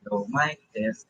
So mic test.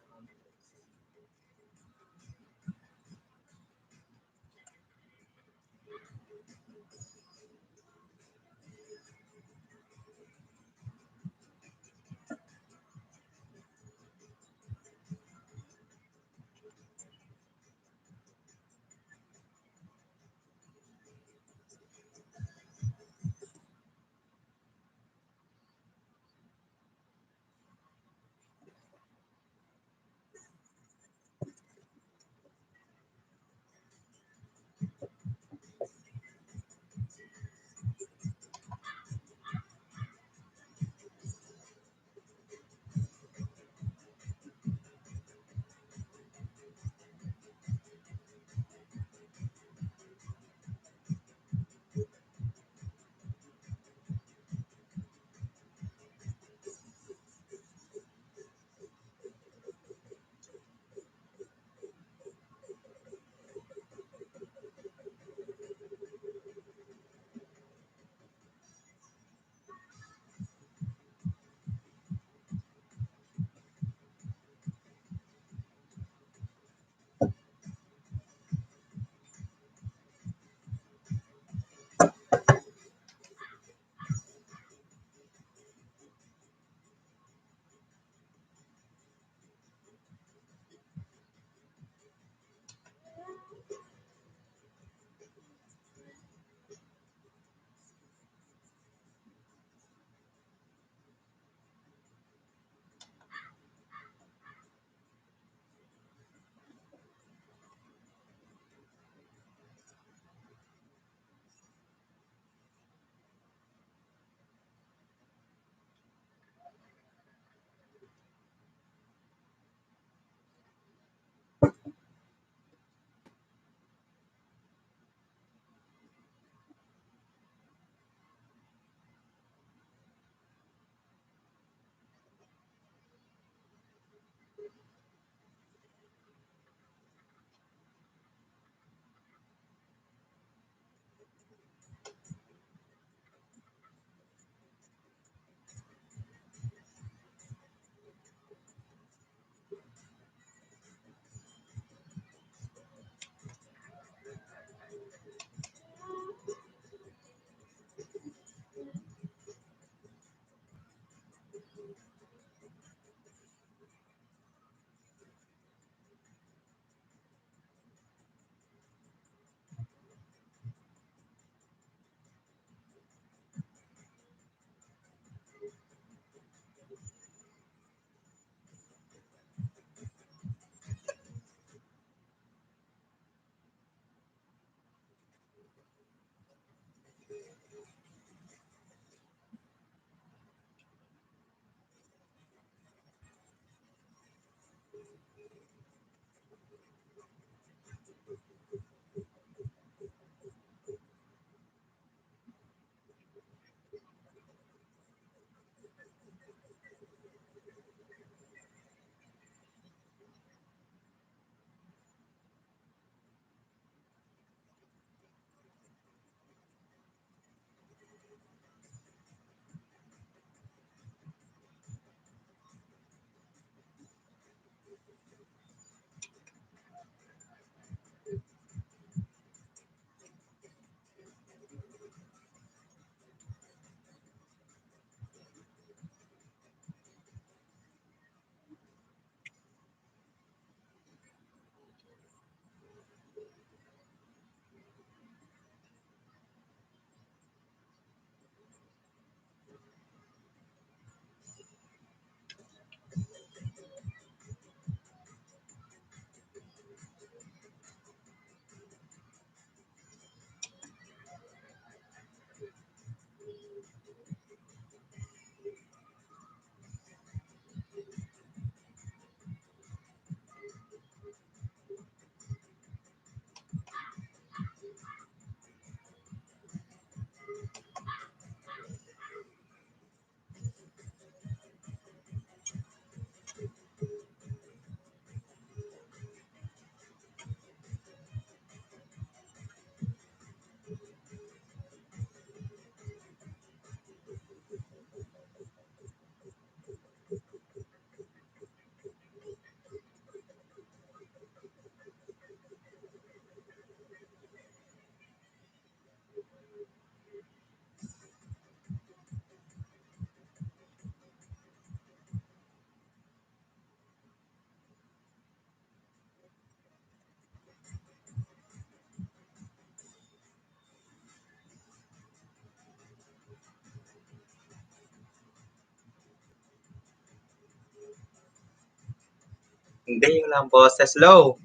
Hindi, yung lang boses low.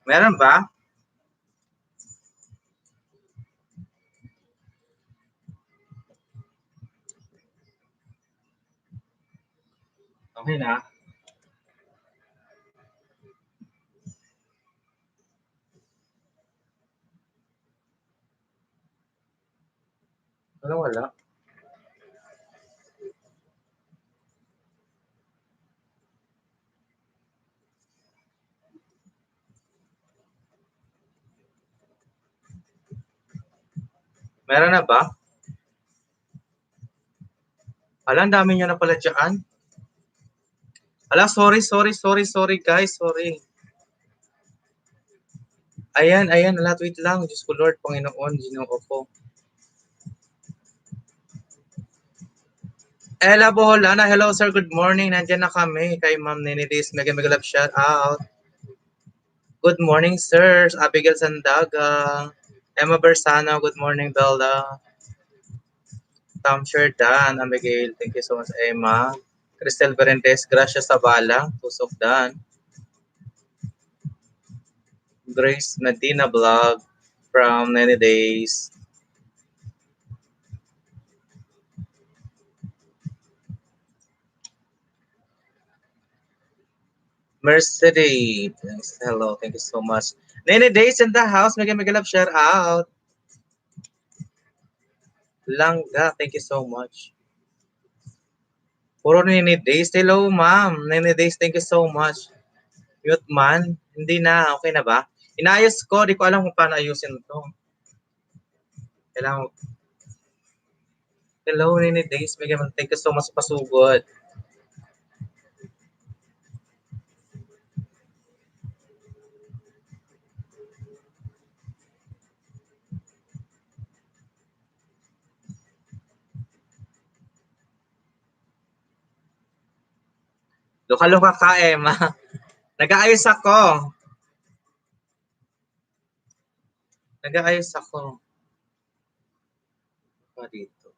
Meron ba? Okay na. Wala. Meron na ba? Alam, dami nyo na pala dyan. Alam, sorry guys, sorry. Ayan, lahat wait lang. Diyos ko Lord, Panginoon, Ginoo ko. Ella Boholana, hello sir, good morning. Nandiyan na kami kay Ma'am Nene Days. Mega love shout out. Good morning, sirs. Abigail Sandaga. Emma Bersano, good morning, Bella. Tom Sherdan, Abigail, thank you so much, Emma. Cristel Berentes, Gracia Sabala, Tusok Dan. Grace Medina Vlog from Nene Days. Mercedes, hello, thank you so much. Nene Days in the house, mega love shout out. Langga, thank you so much. Puro Nene Days, hello ma'am. Nene Days, thank you so much. Mute man, hindi na, okay na ba? Inayos ko, di ko alam kung paano ayusin to. Kailangan. Hello, Nene Days, mega thank you so much, pasugod. Luka-luka ka, Emma. Nag-aayos ako. Nag-aayos ako. Pa dito.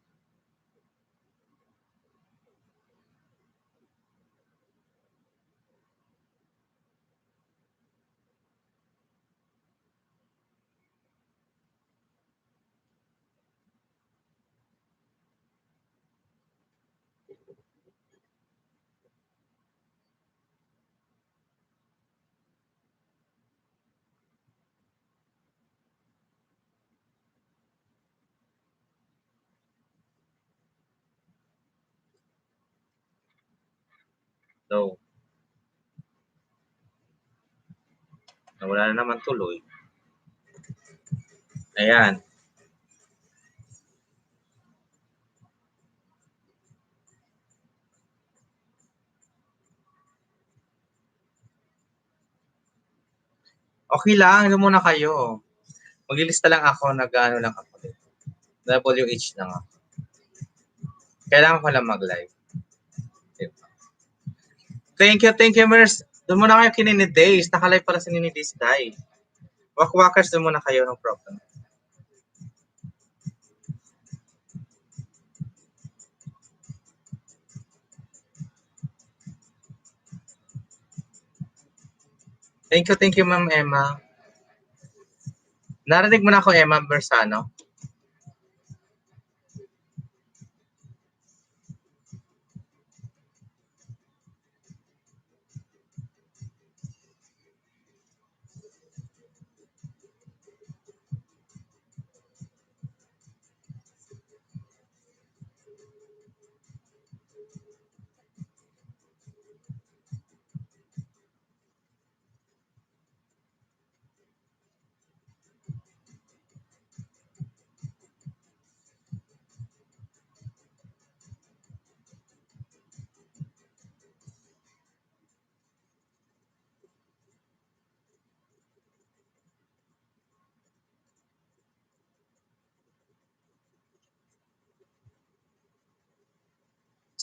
So, nawala na naman tuloy. Ayan. Okay lang, ano muna kayo. Maglilista lang ako, nag-ano lang ako. WH lang ako. Kailangan ko lang mag-live. Thank you, Mers. Doon muna kayo kinini Days. Naka-live pala si Nini Days, Day. Wakwakers, doon muna kayo, no problem. Thank you, Ma'am Emma. Narinig mo na ako, Emma Bersano.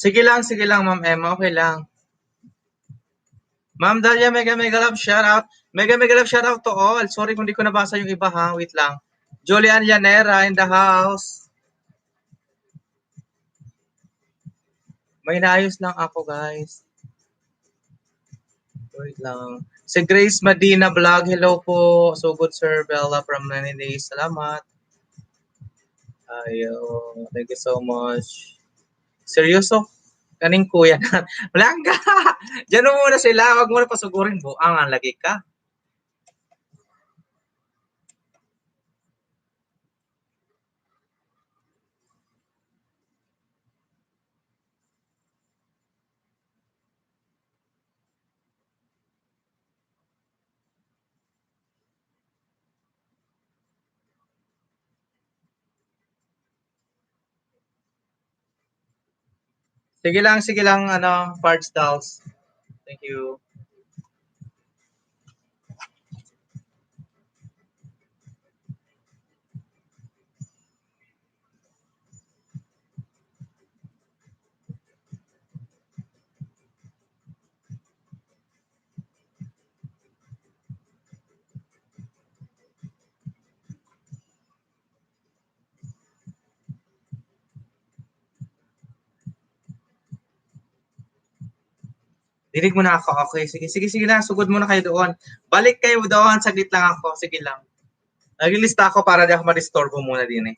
Sige lang, Ma'am Emma. Okay lang. Ma'am Dalia, mega love shout out. Mega love shout out to all. Sorry kung di ko nabasa yung iba ha. Wait lang. Julian Llanera in the house. May naayos lang ako, guys. Wait lang. Si Grace Medina Vlog, hello po. So good sir, Bella from 90 Days. Salamat. Ayo, thank you so much. Seryoso? Kaning kuya na. Malangga! Diyan mo muna sila. Huwag mo na pasugurin. Buang ang lagi ka. Sige lang, ano, parts dolls. Thank you. Dinig mo na ako. Okay, sige na. Sugod muna kayo doon. Balik kayo doon. Saglit lang ako. Sige lang. Naglilista ako para di ako ma-disturbo muna din eh.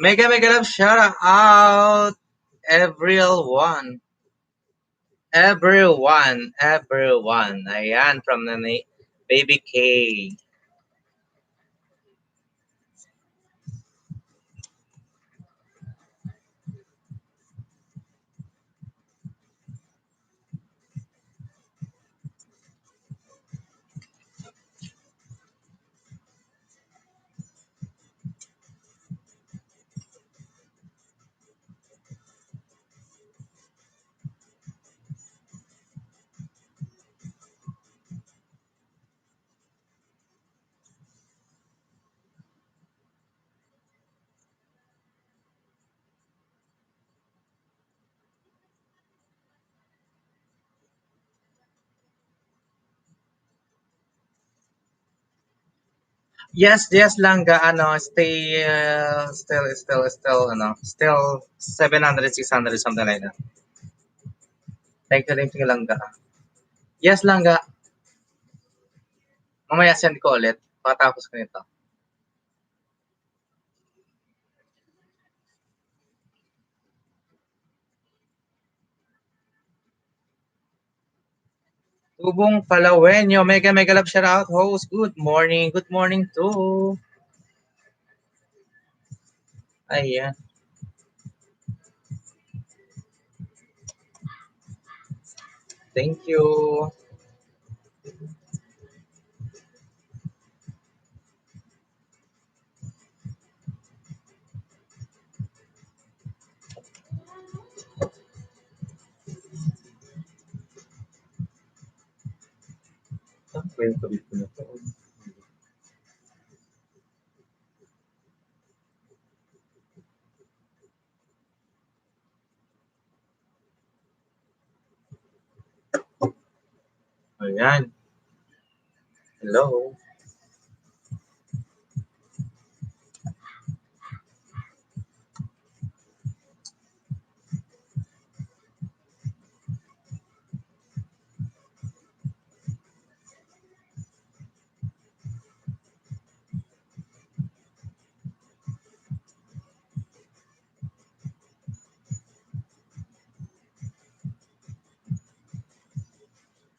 Mega love shout out everyone. Everyone. Ayan, from the Baby K. Yes lang ga ano, stay still 700 600 something like that. Thank you lang ga. Yes lang ga. Mamaya send ko ulit pagkatapos ko nito. Tubong Palawenyo, mega love shout out host. Good morning to. Ayan. Thank you. Ayan. Hello.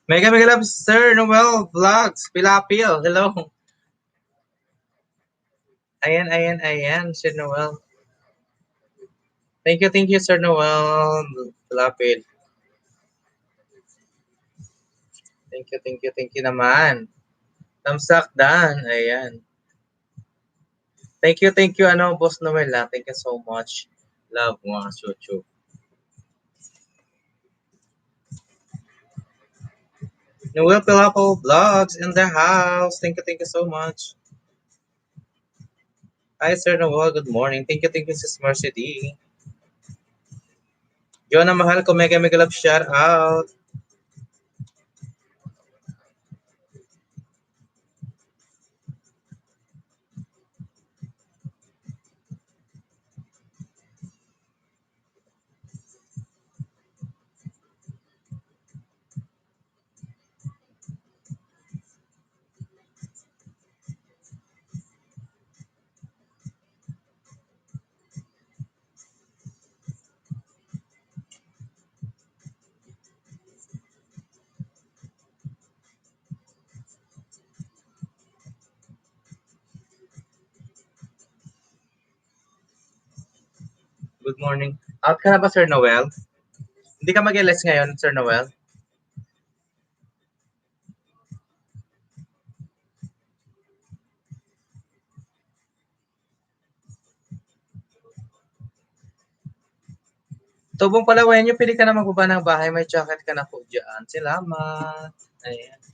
Mega mega love, Sir Noel Vlogs, Pilapil, hello. Ayan, ayan, ayan, Sir Noel. Thank you, Sir Noel Pilapil. Thank you naman. Tamsak Dan, ayan. Thank you, ano, Boss Noel, ah. Thank you so much. Love mga chuchu. Noel Pilapo Vlogs in the house. Thank you so much. Hi, Sir Noel. Good morning. Thank you, Sis Mercy D. Jonah Mahal ko, mega mega love shout out. Good morning. Out ka na ba, Sir Noel? Hindi ka mag-LS ngayon, Sir Noel? Tubong Palawenyo, pili ka na magbaba ng bahay. May jacket ka na po dyan. Salamat. Ayan.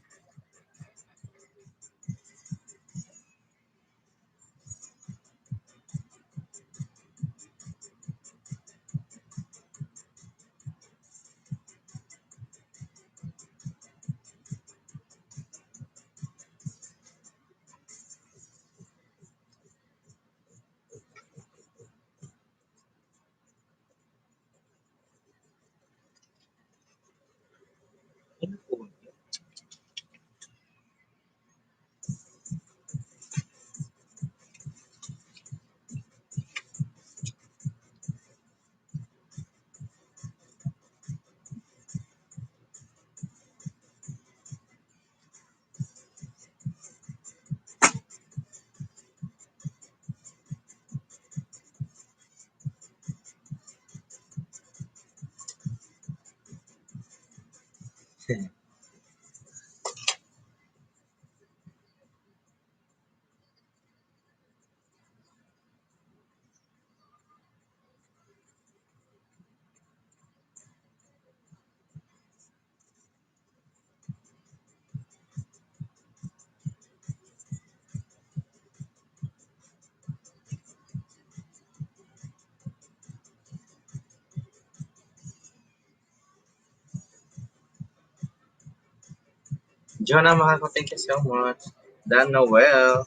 Jonah Mahal ko, thank you so much. Dan Noel.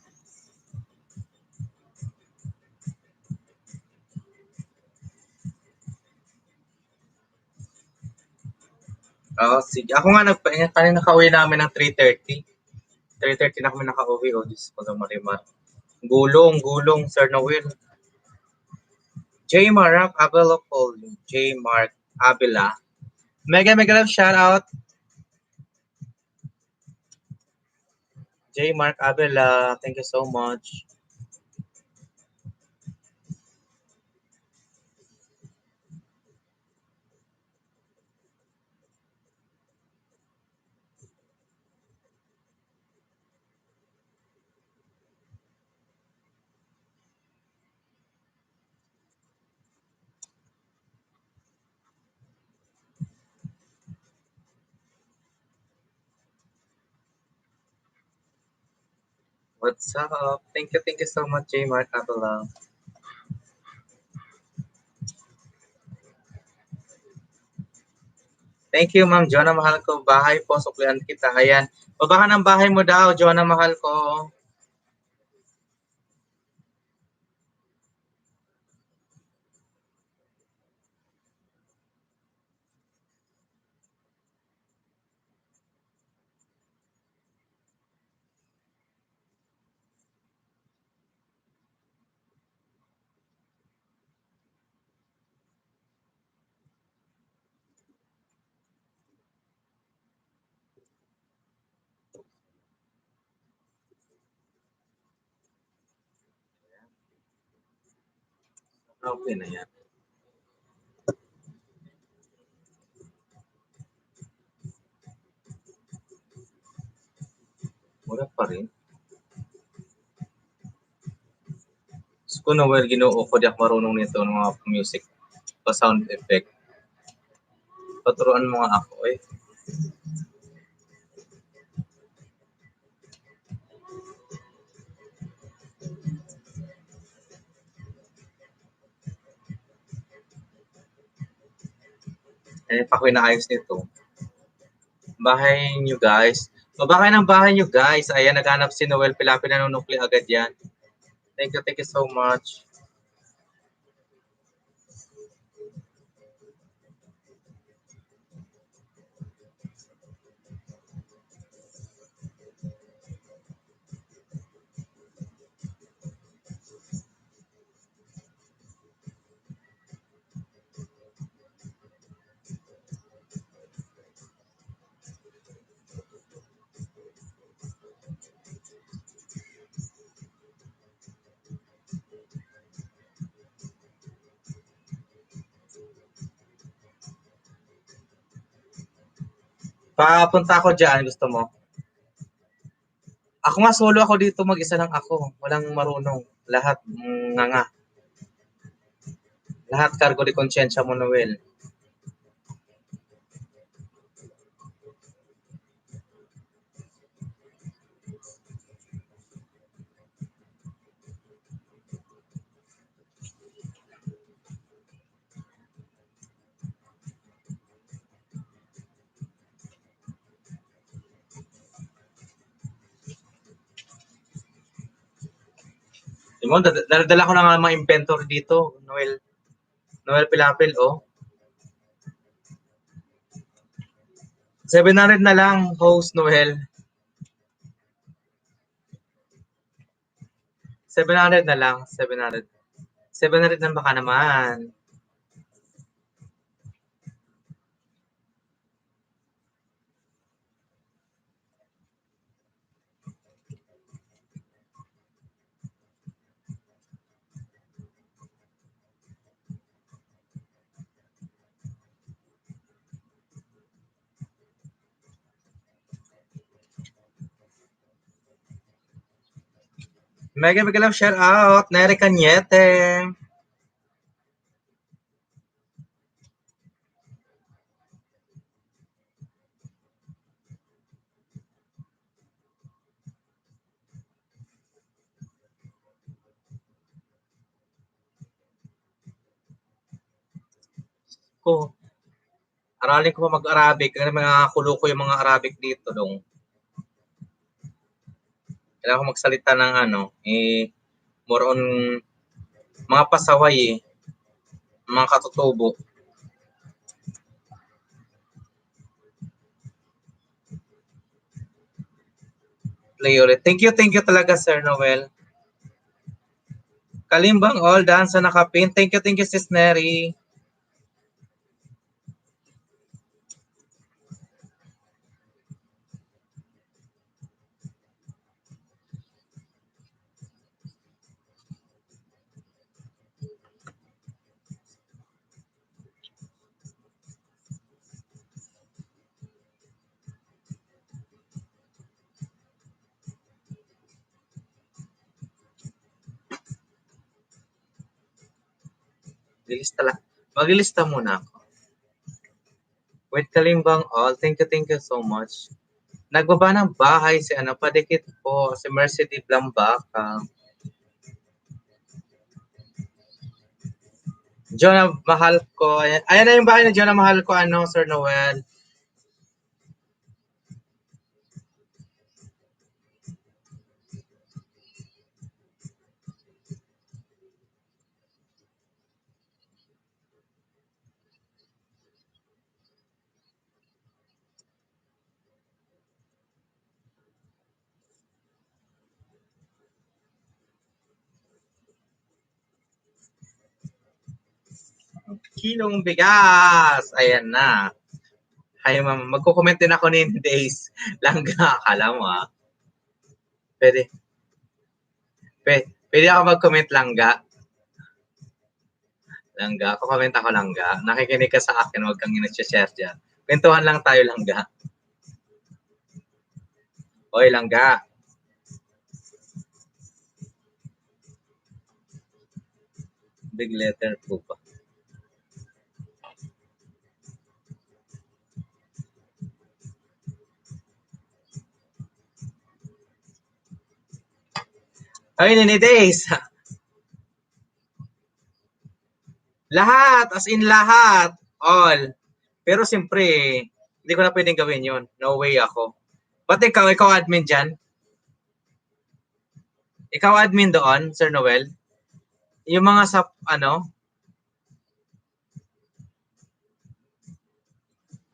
Oo, sige. Ako nga nagpahinga. Kanina nakauwi namin ng 3:30. 3:30 na kami nakauwi. O, Diyos ko na marimar. Gulong, gulong, Sir Noel. J. Mark Abela Paul. J. Mark Abela. Mega mega love shout out. J. Mark Abela. Thank you so much. What's up? Thank you so much, J. Mark Abela. Thank you, Ma'am Jonah Mahal ko. Bahay po, suklian kita. Ayan. Baba ka ng bahay mo daw, Jonah Mahal ko. Okay na yan. Wala pa rin. So, kung well, ginoo ko, di ako marunong nito ng mga music pa sound effect. Paturuan mo nga ako eh. Eh, pa ko inaayos nito. Bahay nyo guys. Baba kayo ng bahay nyo guys. Ayan, naghanap si Noel Pilapi, nanunukli agad yan. Thank you so much. Papunta ako dyan, gusto mo? Ako nga, solo ako dito, mag-isa lang ako. Walang marunong. Lahat nga. Lahat cargo de konsyensya mo, Noel. Mo, dala ko na nga mga inventory dito, Noel. Noel Pilapil, oh. 700 na lang, host Noel. 700 na lang, 700. 700 na baka naman. Mega love shout out, Nery Cañete. Ko. Aralin ko pa mag-Arabic. Kasi mga kulo ko yung mga Arabic dito dong. Kailangan ko magsalita ng more on mga pasaway eh. Mga katutubo. Play ulit. Thank you talaga, Sir Noel. Kalimbang all dance sa nakapin. Thank you, Sis Neri. Maglilista muna ako. Wait, Kalimbang all. Thank you so much. Nagbaba ng bahay si padikit po, si Mercy D. Blambaca. Jonah, mahal ko. Ayan na yung bahay na Jonah, mahal ko, Sir Noel. Kilong bigas. Ayan na. Ay, ma'am. Magko-comment din ako ni Days. Langga, akala mo Pwede ako mag-comment langga. Langga, kukomment ako langga. Nakikinig ka sa akin, huwag kang nag-share dyan. Kwentuhan lang tayo langga. Oy, langga. Big letter po ba? Ay, Nini Days. Lahat, as in lahat. All. Pero siyempre, hindi ko na pwedeng gawin yun. No way ako. Ba't ikaw admin dyan? Ikaw admin doon, Sir Noel? Yung mga sa,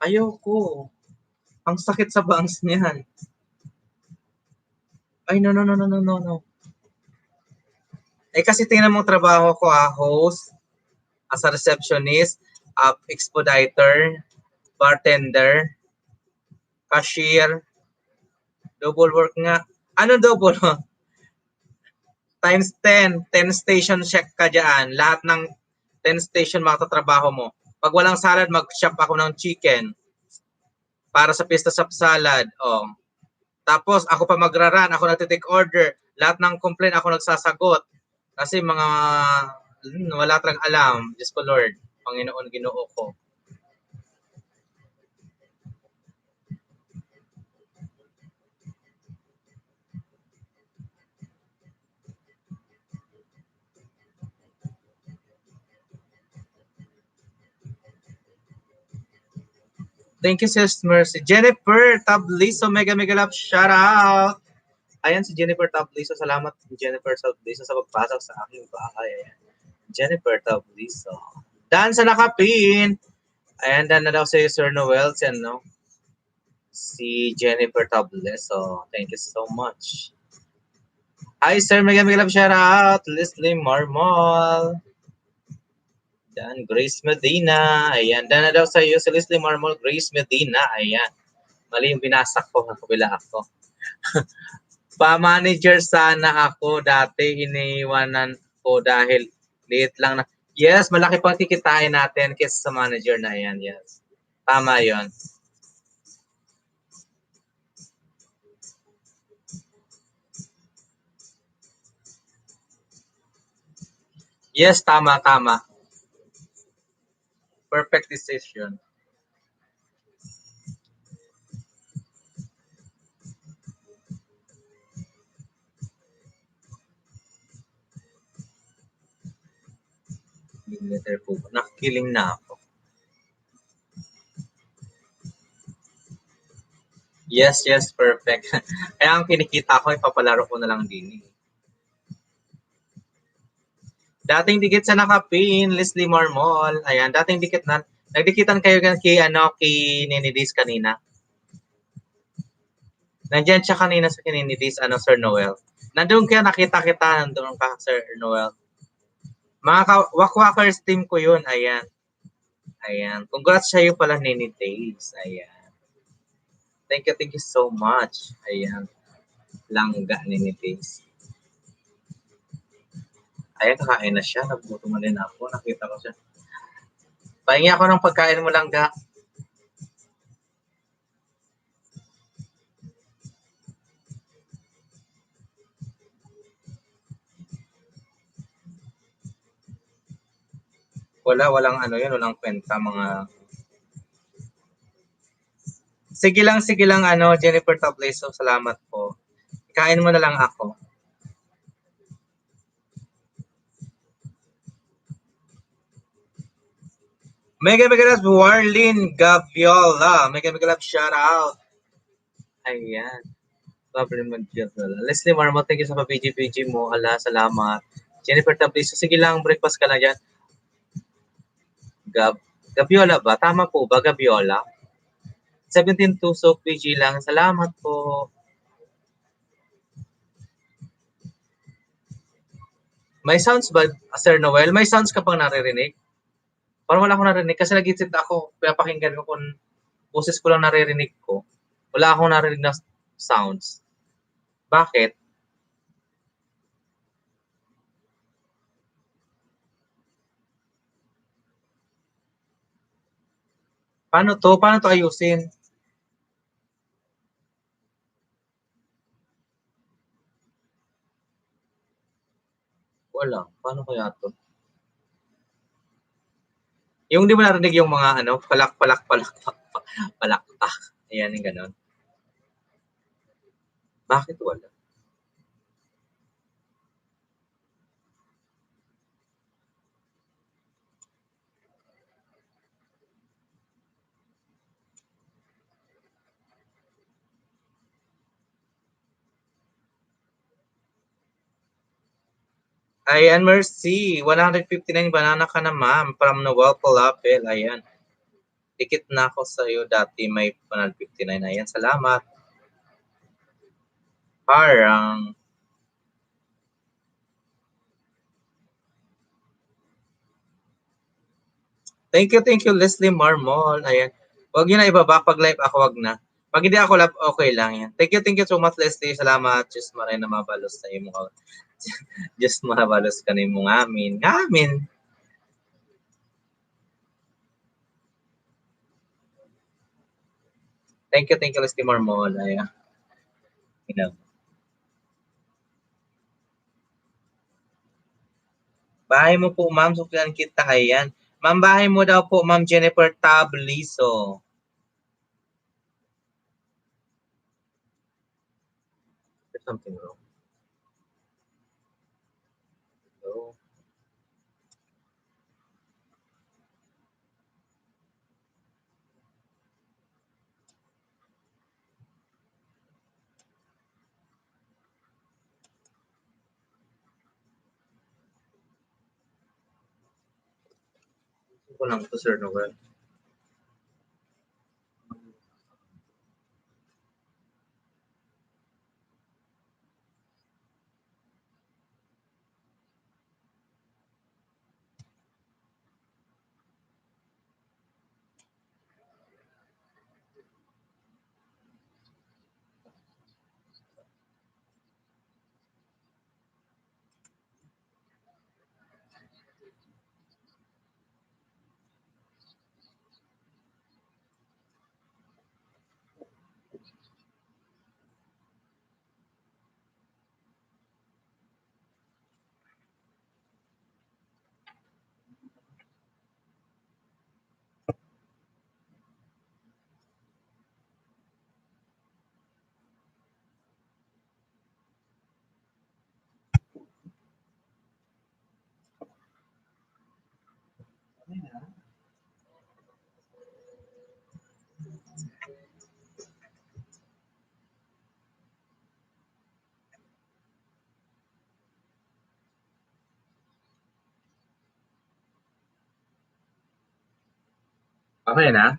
ayoko. Ang sakit sa bangs niyan. Ay, no, no, no, no, no, no, no. Eh, kasi tingnan mo trabaho ko, host, as a receptionist, expediter, bartender, cashier, double work nga. Ano double? Times 10. 10 station check ka dyan. Lahat ng 10 station matatrabaho mo. Pag walang salad, mag-shop ako ng chicken para sa pista sa salad. Oh. Tapos ako pa magra-run, ako nagte-take order. Lahat ng complaint ako nagsasagot. Kasi mga wala talagang alam. Diyos ko Lord, Panginoon Ginoo ko. Thank you, Sis Mercy. Jennifer Tabliso, mega love, shout out. Ayan si Jennifer Tabliso. Salamat Jennifer Tabliso sa pagpasok sa aking bahay. Ayan. Jennifer Tabliso. Dan sa nakapin. Ayan, dan na daw si Sir Noel. No? Si Jennifer Tabliso. Thank you so much. Hi, Sir. Mega love, shout out. Leslie Marmol. Yan, Grace Medina. Ayan, dan na daw sa iyo si Leslie Marmol, Grace Medina. Ayan. Mali yung binasak ko, nakabila ako. Pa-manager sana ako dati, iniiwanan ko dahil liit lang na. Yes, malaki pang kikitain natin kaysa sa manager na yan. Yes. Tama yon. Yes, tama. Perfect decision. Nakikiling na ako. Yes, perfect. Kaya ang kinikita ko, ipapalaro ko na lang din. Dating dikit sa nakapin, Leslie Marmol. Ayan, dating dikit na. Nagdikitan kayo kay Ninidis kanina. Nandiyan siya kanina sa Ninidis, Sir Noel. Nandun kaya nakita kita, nandun ka, Sir Noel. Mga Wakwakers team ko yun, ayan. Ayan. Congrats sa iyo pala, Ninidis. Ayan. Thank you so much. Ayan. Langga, Ninidis. Ayan, kakain na siya. Nagutom na din ako. Nakita ko siya. Pahingi ako ng pagkain mo, Langga. Walang walang kwenta, mga... Sige lang, Jennifer Tableso. Salamat po. Kain mo na lang ako. Mega love, Warlin Gaviola. Mega love, shout out. Ayan. Leslie Marmot, thank you sa pa-PG mo. Ala, salamat. Jennifer Tabliso, sige lang, breakfast ka na dyan. Gaviola ba? Tama po ba, Gaviola? 17 tusok, PG lang. Salamat po. May sounds ba, Sir Noel? May sounds ka bang naririnig? Parang wala akong narinig kasi nag-isip ako. Pinapakinggan ko kung boses ko lang naririnig ko. Wala akong narinig na sounds. Bakit? Paano 'to? Paano 'to ayusin? Wala, paano kaya 'to? Yung 'di mo narinig yung mga ano, palak, palak, palak, palakpak, ayan yung gano'n. Bakit wala? Ayan, Mercy, 159 banana ka na ma'am from Noel Palapil, ayan. Dikit na ako sa'yo dati may 159, ayan, salamat. Parang thank you Leslie Marmol, ayan. Wag niyo na ibaba 'pag live ako, wag na. 'Pag hindi ako live, okay lang yan. Thank you so much Leslie, salamat. Diyos maray na mabalos sa imo. Diyos mabalos ka na imo ngamin. Ngamin. Thank you Leslie Marmol, ayan. You know. Bahay mo po ma'am, suklian kita, ayan. Ma'am, bahay mo daw po ma'am Jennifer Tabliso. There's something wrong. So, ko lang to Sir Noel. Okay na?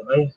Ay,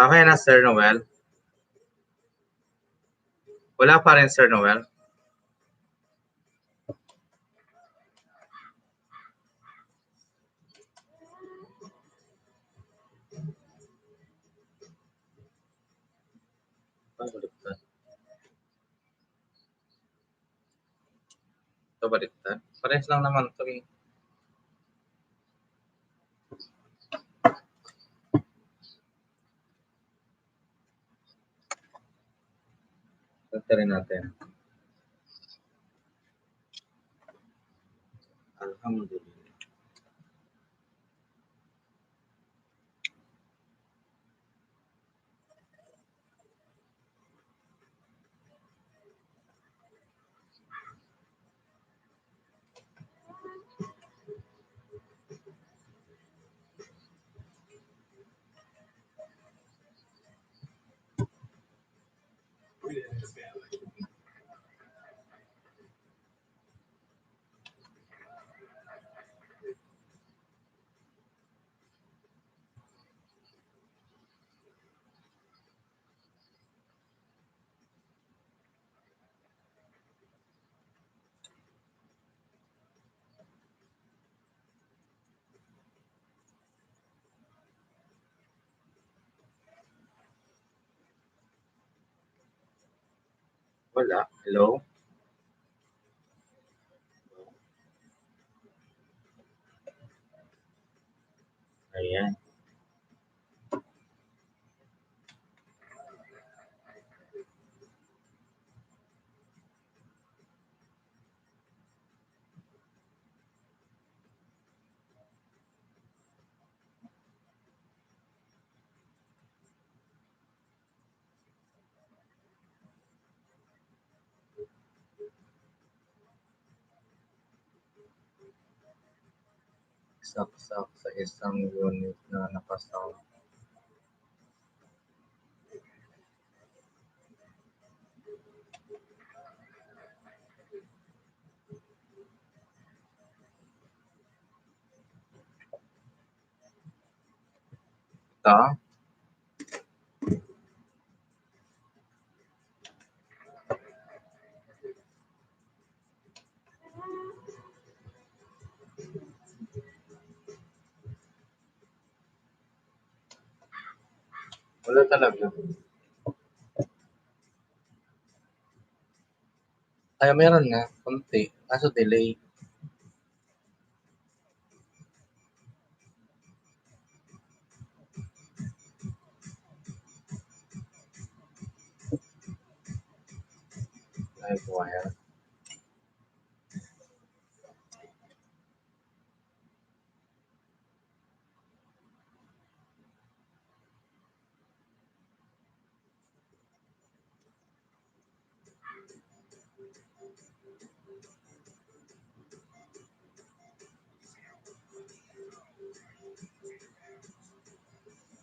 okay na Sir Noel. Wala pa rin Sir Noel. Baliktad. Ito baliktad. Parehas lang naman ito eh. Filterin natin. Alhamdulillah. Wala. Hello? Ayan. Saksak sa isang unit na nakasama. Ta? Wala talaga. Ay, meron nga. Kunti. Kaso delay. Live wire.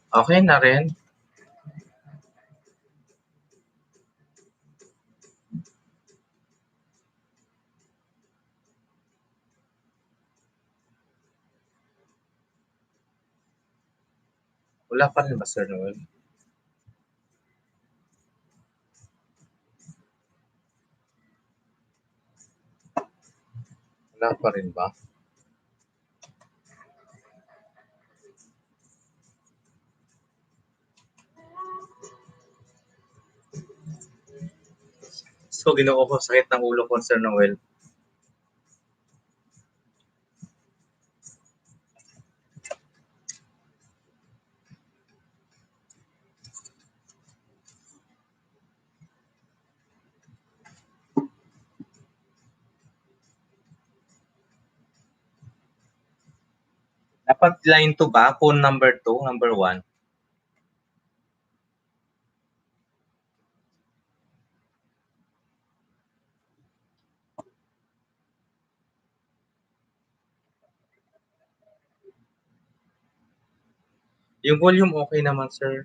Okay na rin. Wala pa rin ba, Sir Noel? Wala pa rin ba? So, ginoo ko sakit ng ulo ko, Sir Noel. Dapat line 2 ba? Phone number 2, number 1? Yung volume okay naman, sir.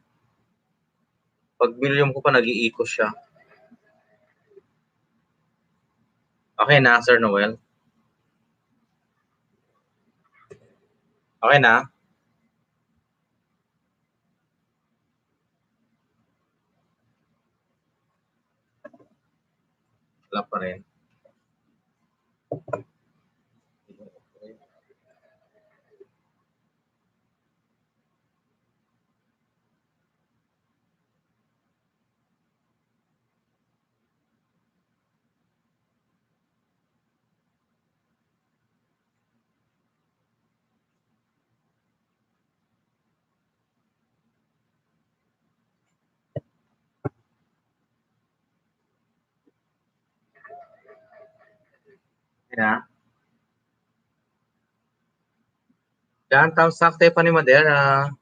Pag volume ko pa, nag-iiko siya. Okay na, Sir Noel? Okay na? Wala pa rin. Yeah. Downtown sakte pa ni Madera.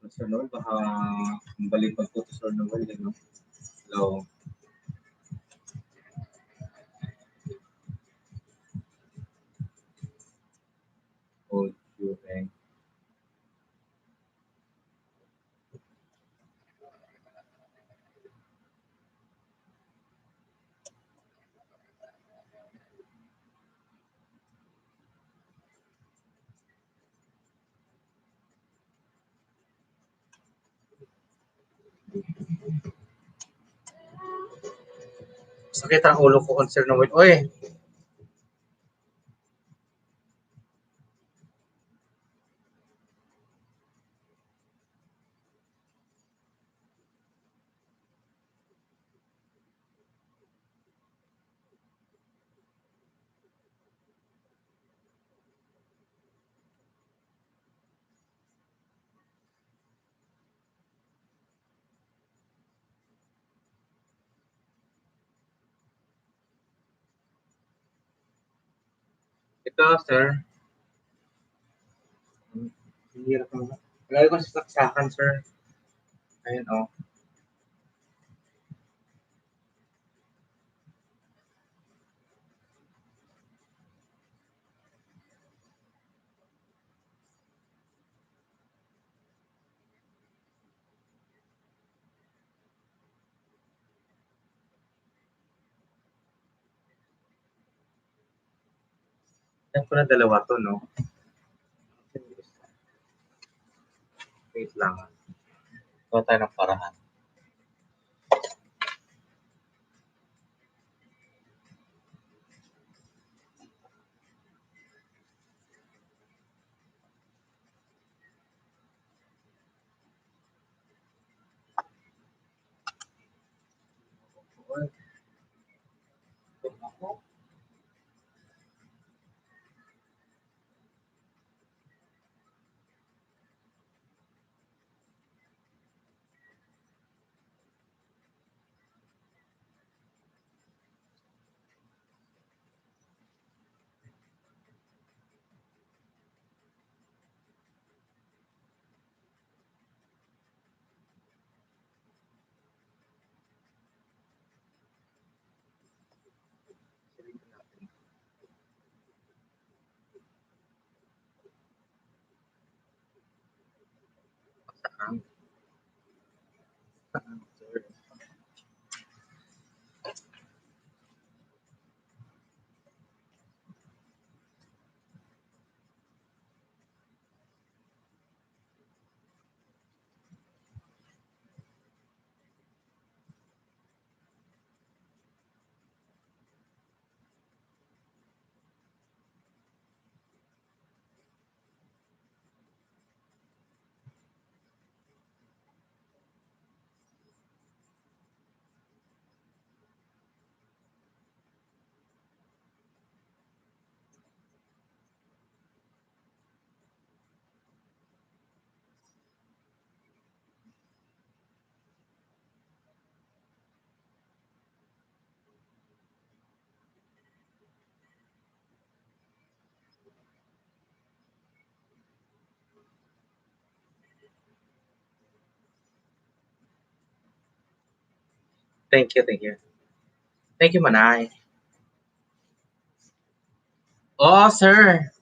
Sir Noel, baka balik pa po to Sir Noel, no? Hello. Oh, sure, eh. Sakit ang ulo ko, Sir Noel. Oy, ito, sir. Hirap naman. Lagi ko sa saksakan, sir. Ayun, oh. Yan ko na dalawa to, no? Wait lang. Gawa tayo ng paraan. Thank you, thank you. Thank you, Manay. Oh, sir.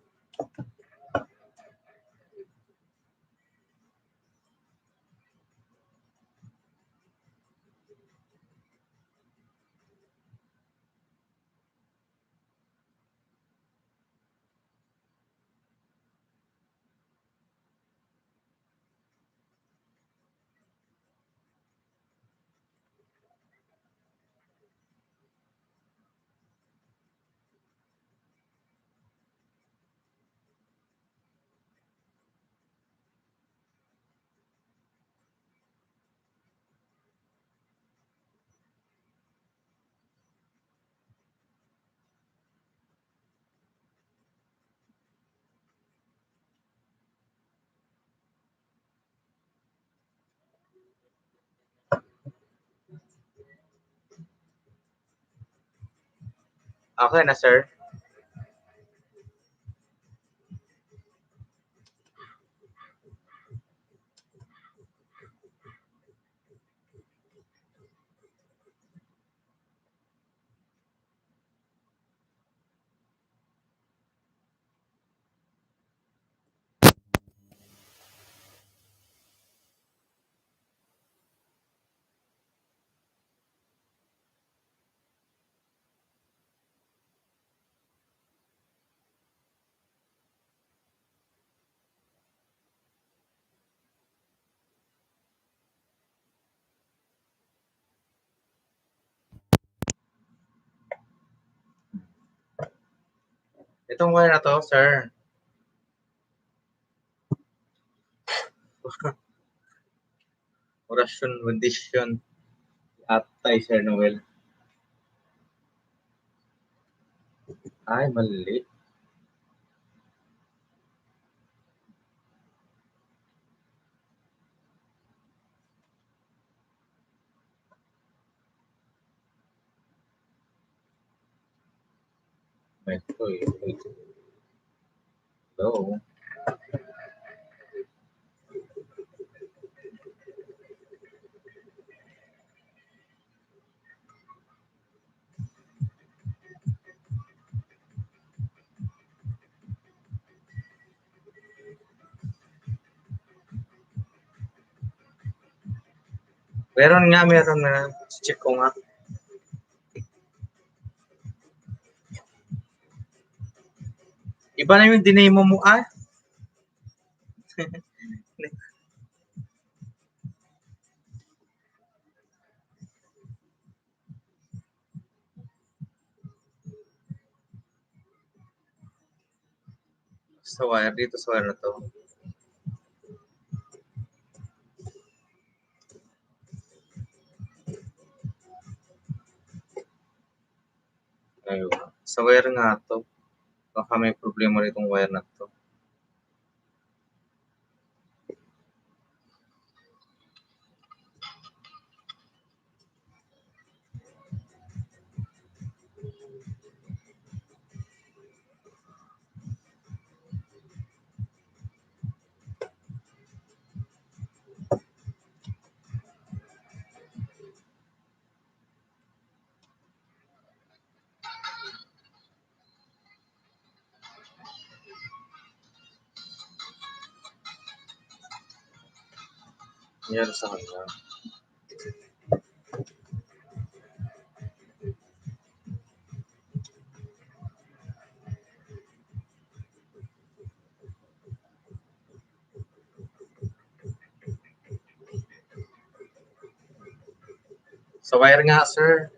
Okay na, sir. Itong wire na to, sir. Orasyon, kondisyon. Atay, Sir Noel. Ay, mali. Ito eh. Hello. Meron na. Check ko nga. Iba na yung dinemo mo, ah. Sa wire, dito sa wire na to. Ayun. Sa wire nga to. Baka may problema rin itong wire na to. Yan sa kanya. Sa wire nga, sir.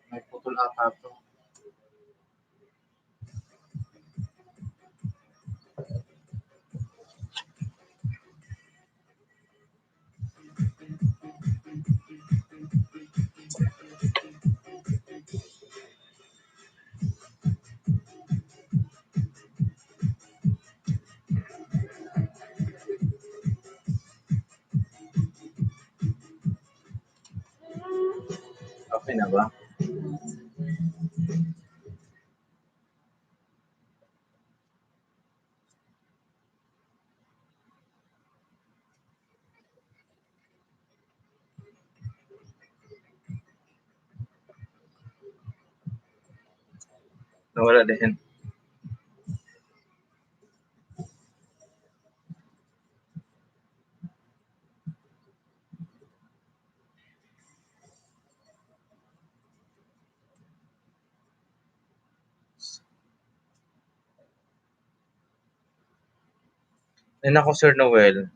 May putol ata to. Okay na ba? Nawala din. Ay nako, Sir Noel.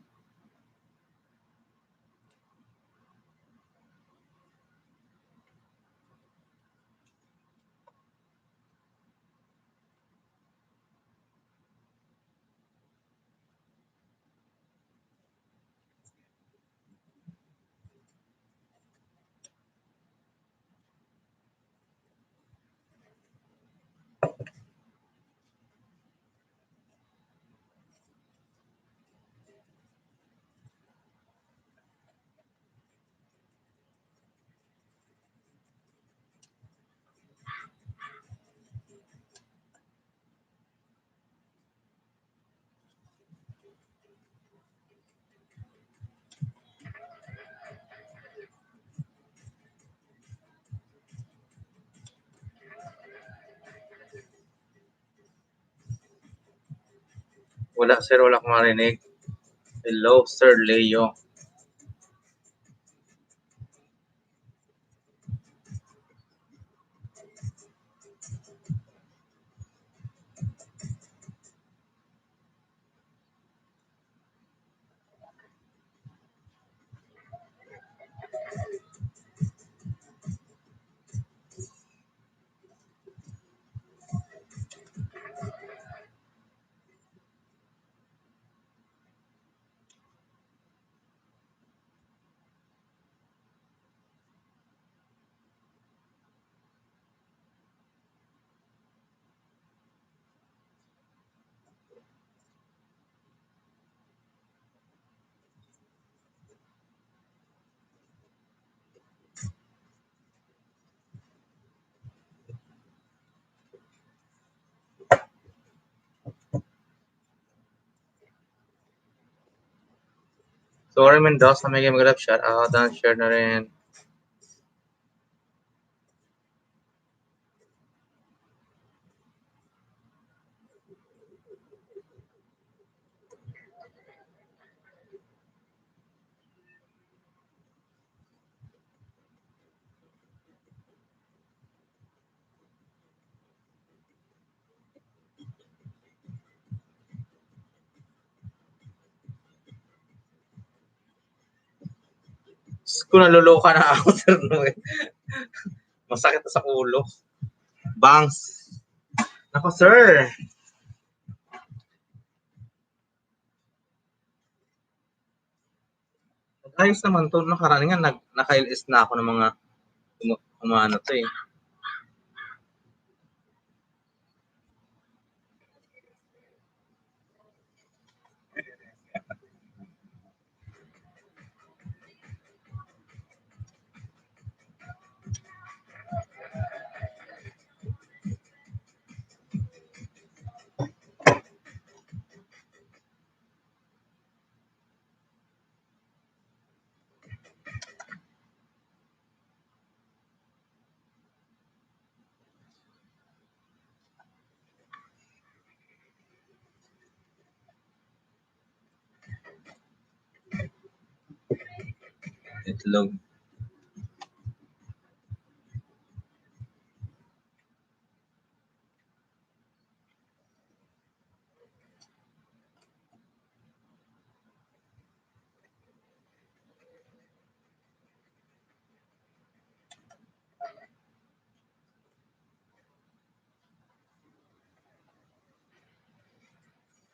Wala sir, wala akong marinig. Hello Sir Leo. Sorry Mendoza, may mag-love shout out. Share na rin. Kung naluluka na ako sir, no, eh. Masakit na sa ulo. Bangs. Ako sir. Ayos naman to. Nakaraningan, naka-LS na ako ng mga ano to eh. Itlog.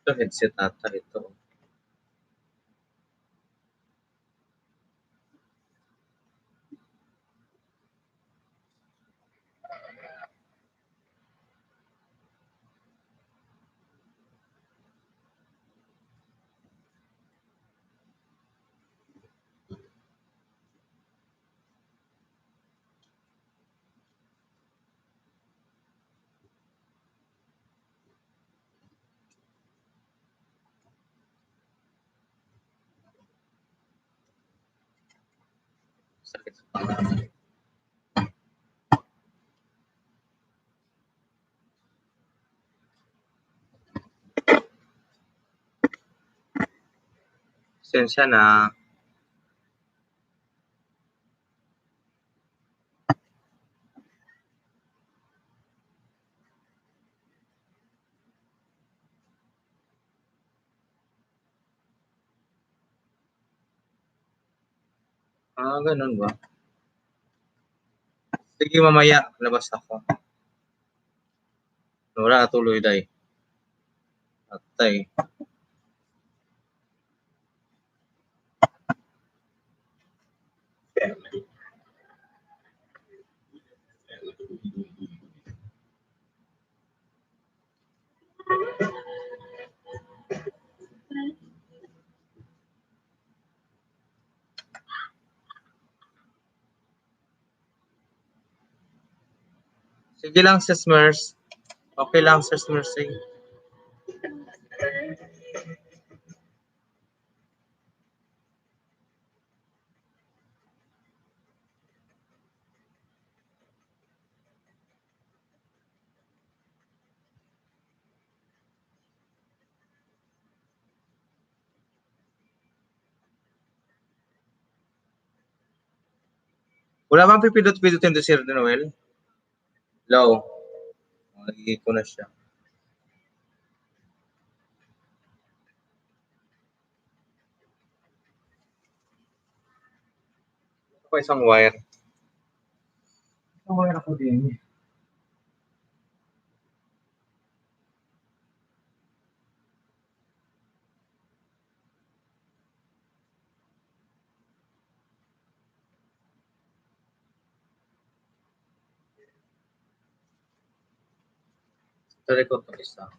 Ito, headset ata ito. Sakit sa pangalan. Sensya na. Ganun ba? Sige, mamaya. Labas ako. Wala, tuloy day. Atay. Sige lang, Sis Mers. Okay lang, Sis Mercy. Wala bang pipindot-pindutin to Sir Noel? Low. Nagigit ko na siya. Ako isang wire. Isang wire ako din. Sorry ko ito isa.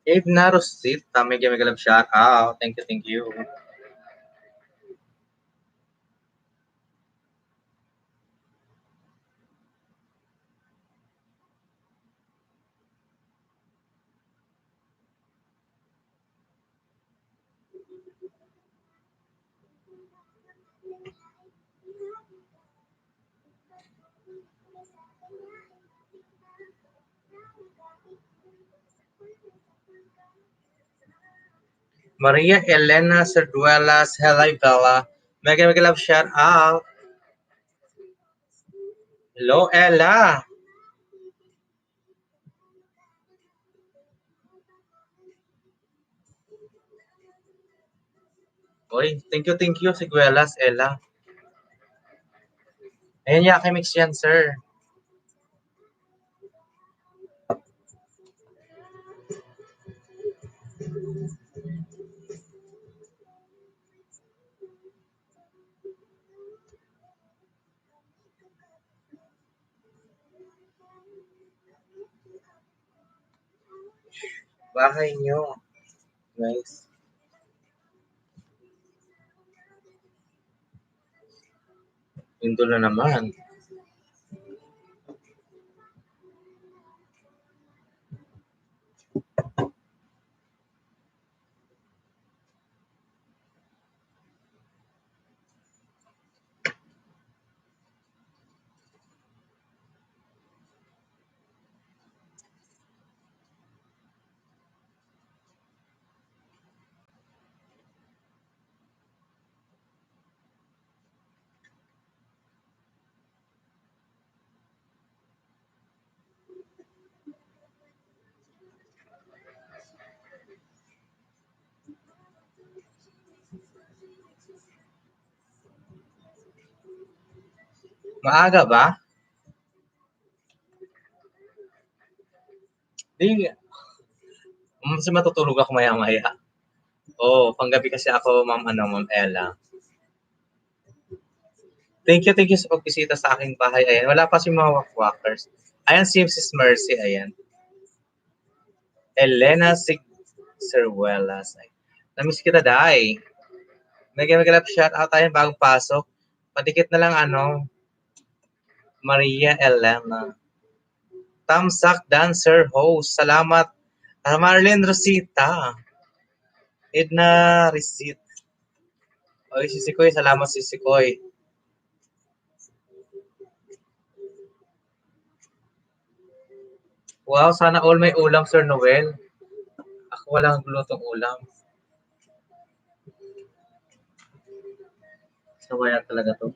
Edna Rosita, mega love shout out. Thank you, thank you. Maria Elena Cerduelas, hello Bella. Mega love shout out. Hello Ella. Oy, thank you, Siguelas, Ella. Ayan, Yaki Mix yan, sir. Bahay nyo. Nice. Indo na naman. Maaga ba? Di, mas matutulog ako maya-maya. Oo, panggabi kasi ako, Ma'am Ella. Thank you sa pagbisita sa aking bahay. Ayan, wala pa si mga walk-walkers. Ayan si Mrs. Mercy, ayan. Elena Cerduelas. Namiss kita, Day. Mega love shout out tayo bagong pasok. Padikit na lang Maria Elena. Tamsak Dancer Host. Salamat. Marlene Rosita. Edna Receipt. Oy, si Sikoy. Salamat si Sikoy. Wow, sana all may ulam, Sir Noel. Ako walang lutong ulam. Sawaya talaga to.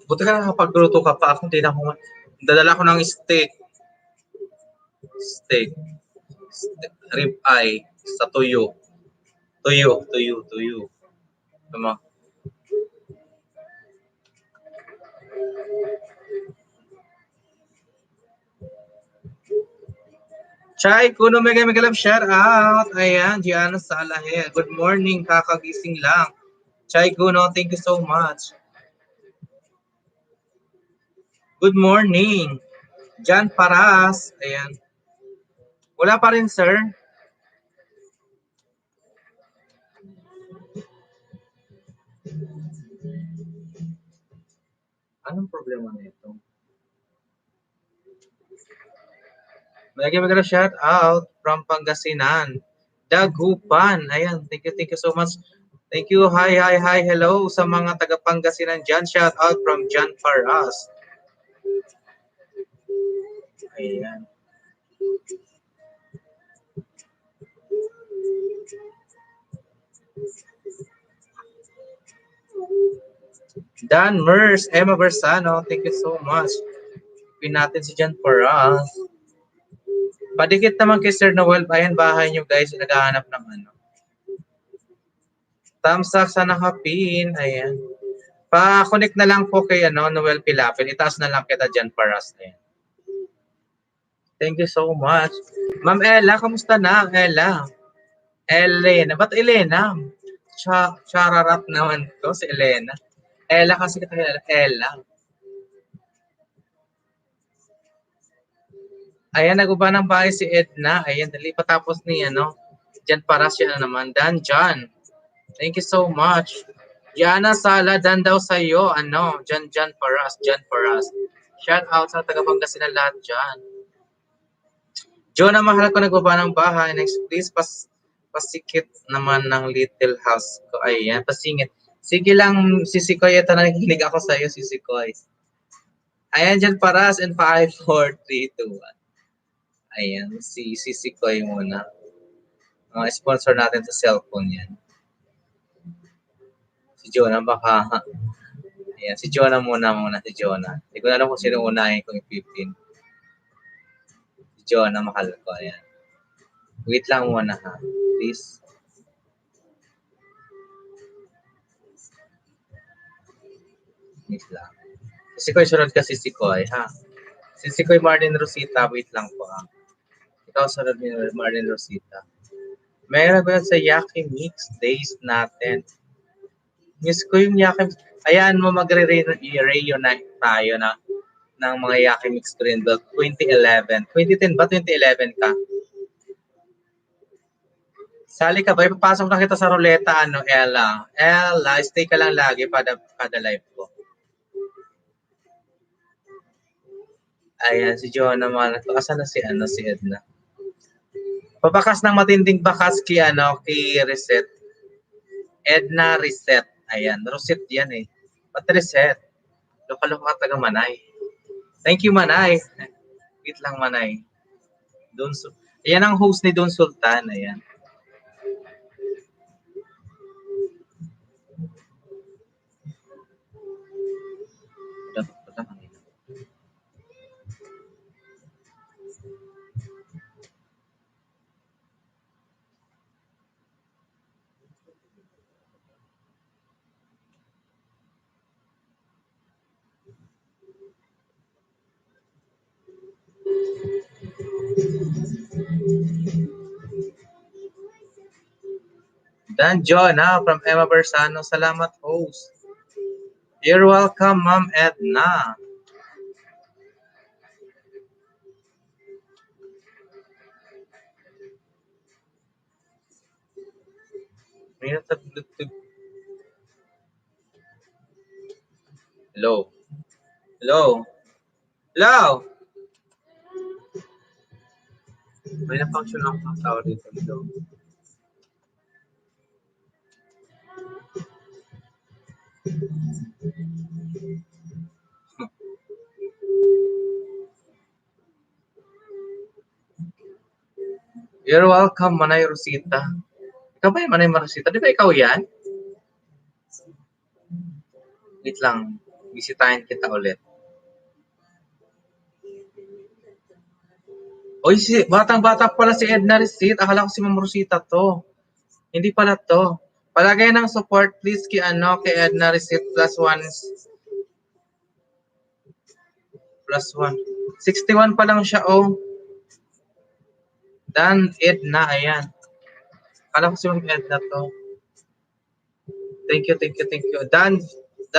Buti ka nakapagluto ka pa. Ako hindi na ako Dadala ko ng steak. Steak. Rib eye. Sa tuyo. Tuyo. Tama. Chai, kuno mega love shout out. Ayan, Gianna Salahe. Good morning, kakagising lang. Chai Kuno, thank you so much. Good morning. Jan Paras. Ayan. Wala pa rin, sir. Anong problema nito? Mega shout out from Pangasinan. Dagupan. Ayan, thank you so much. Thank you. Hi. Hello sa mga taga Pangasinan dyan. Shout out from Jan Paras. Ayan. Dan Mers, Emma Bersano, thank you so much. Pin natin si Jan Paras. Padikit naman kay Sir Noel. Ayan, bahay nyo guys. Naghahanap ng ano. Thumbs up sa nakapin. Ayan. Pa-connect na lang po kay Noel Pilapil. Itaas na lang kita dyan Paras. Ayan. Thank you so much. Ma'am Ella, kamusta na? Ella. Elena. Ba't Elena? Chararat naman to si Elena. Ella kasi kita Ella. Ayan, naguba ng bahay si Edna. Ayan, dali patapos ni Jan Paras siya na naman. Dan John. Thank you so much. Yana Sala, dan daw sa iyo. Jan Paras. Shout out sa taga Pangasinan lahat dyan. Jonah, mahal ko nagbaba ng bahay. Next, please, pasikit naman ng little house ko. Ayan, pasingit. Sige lang, Sisi Koy. Ito, nakikinig ako sa iyo, Sisi Koy. Ayan, Jan Paras and 5, 4, 3, 2, 1. Ayan, si Sisi Koy muna. Sponsor natin sa cellphone yan. Si Jonah baka. Ayan, si Jonah muna. Si Jonah. Hindi ko na alam kung sino unahin kong ipipin. Si Jonah, mahal ko. Ayan. Wait lang muna ha. Please. Wait lang. Si Koy, sunod ka si Koy ha. Si Koy Marlene Rosita, wait lang po ha. Ikaw sunod ni Marlene Rosita. Meron ba sa Yaki Mix Days natin? Miss ko yung Yaki. Ayan mo magre-reunite tayo ng mga Yaki Mix Greenbelt 2011. 2010 ba? 2011 ka? Sali ka ba? Ipapasok na kita sa ruleta, Ella. Ella, stay ka lang lagi kada live ko. Ayan, si John naman. Asan na si Edna? Pabakas ng matinding bakas kay Reset. Edna Reset. Ayan, Reset yan eh. Ba't Reset? Loka-loka taga Manay. Thank you, Manay. Wait lang, Manay. Ayan ang host ni Don Sultan. Ayan. Dan Jonah from Emma Bersano. Salamat, host. You're welcome, Ma'am Edna. Hello? May na-function lang ang tao dito. Hello? You're welcome, Manay Rosita. Ikaw ba yung Manay Rosita? Di ba ikaw yan? Wait lang. Bisitahin kita ulit. Uy, batang-bata pala si Edna Recit. Akala ko si Ma'am Rosita to. Hindi pala to. Palagay ng support please kay Edna Recit plus one. 61 pa lang siya oh. Dan Edna, ayan. Akala ko si Ma'am Edna to. Thank you. Dan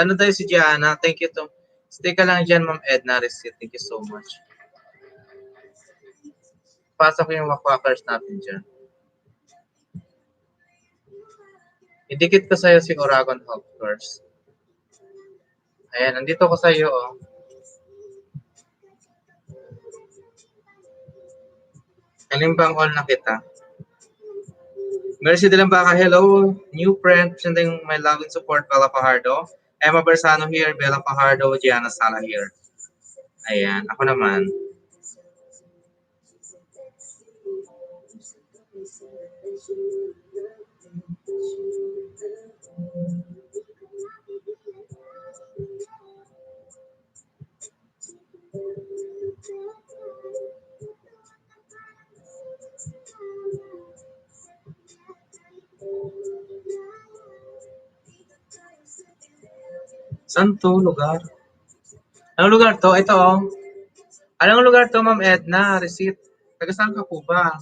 na tayo si Gianna. Thank you to. Stay ka lang dyan, Ma'am Edna Recit. Thank you so much. Pasok yung wakwakers natin dyan. Idikit ko sa'yo si Oragon Hawkers. Ayan, nandito ko sa'yo oh. Alin bang all na kita? Mercy de Lambaca, hello. New friend, sending my love and support, Bella Fajardo. Emma Bersano here, Bella Fajardo, Gianna Sala here. Ayan, ako naman. Saan to lugar? Anong lugar to? Ito oh. Anong lugar to, Ma'am Edna? Receipt. Taga saan ka po ba?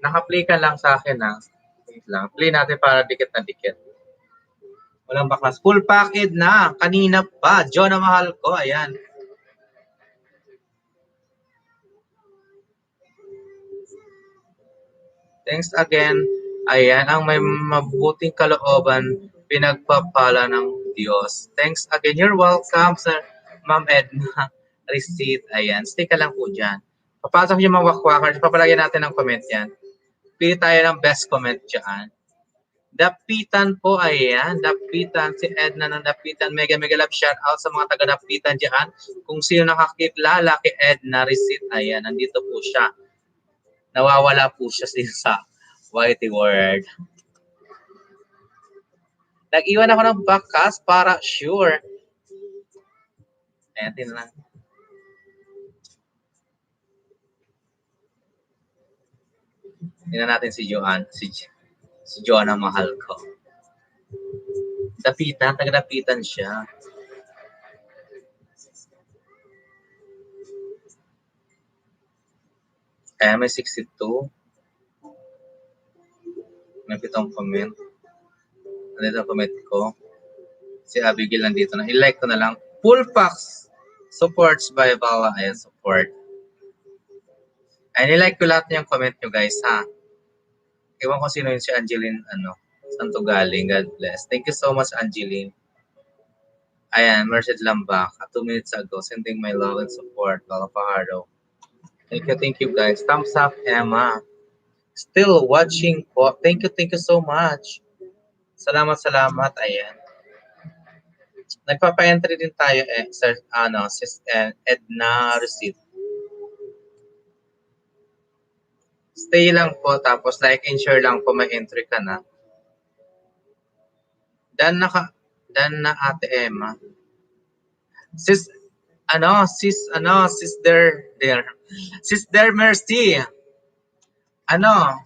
Naka-play ka lang sa akin ha. Wait lang. Play natin para dikit na dikit. Walang baklas. Full packed na. Kanina pa. John na mahal ko. Ayan. Thanks again. Ayan. Ang may mabuting kalooban, pinagpapala ng Diyos. Thanks again. You're welcome, sir. Ma'am Edna. Receipt. Ayan. Stay ka lang po dyan. Papasok yung mga wakwakers. Papalagyan natin ng comment yan. Pili tayo ng best comment dyan. Dapitan po, ayan. Dapitan, si Edna ng Dapitan. Mega love shout out sa mga taga Dapitan dyan. Kung sino nakakilala kay Edna Receipt, ayan, nandito po siya. Nawawala po siya sa Whitey Word. Nag-iwan ako ng bakas para sure. Ayan, tingnan lang. Tingnan natin si Joanne. Si Joanne ang mahal ko. Dapitan, taga Dapitan siya. Kaya may 62. May 7 comment. Nandito ang comment ko. Si Abigail nandito na. I-like ko na lang. Full packs supports by Bala. Ayan, support. Ayan, i-like ko lahat yung comment nyo guys ha. Iwan ko sino yun si Angeline saan to galing. God bless. Thank you so much Angeline. Ayan, Merced Lambak. 2 minutes ago, sending my love and support. Bala Fajardo. Thank you guys. Thumbs up Emma. Still watching po. Thank you so much. Salamat. Ayan. Nagpapa-entry din tayo sis Edna Receipt. Stay lang po tapos like and share lang po may entry ka na. Dan na Ate Emma. Sis Sister Mercy.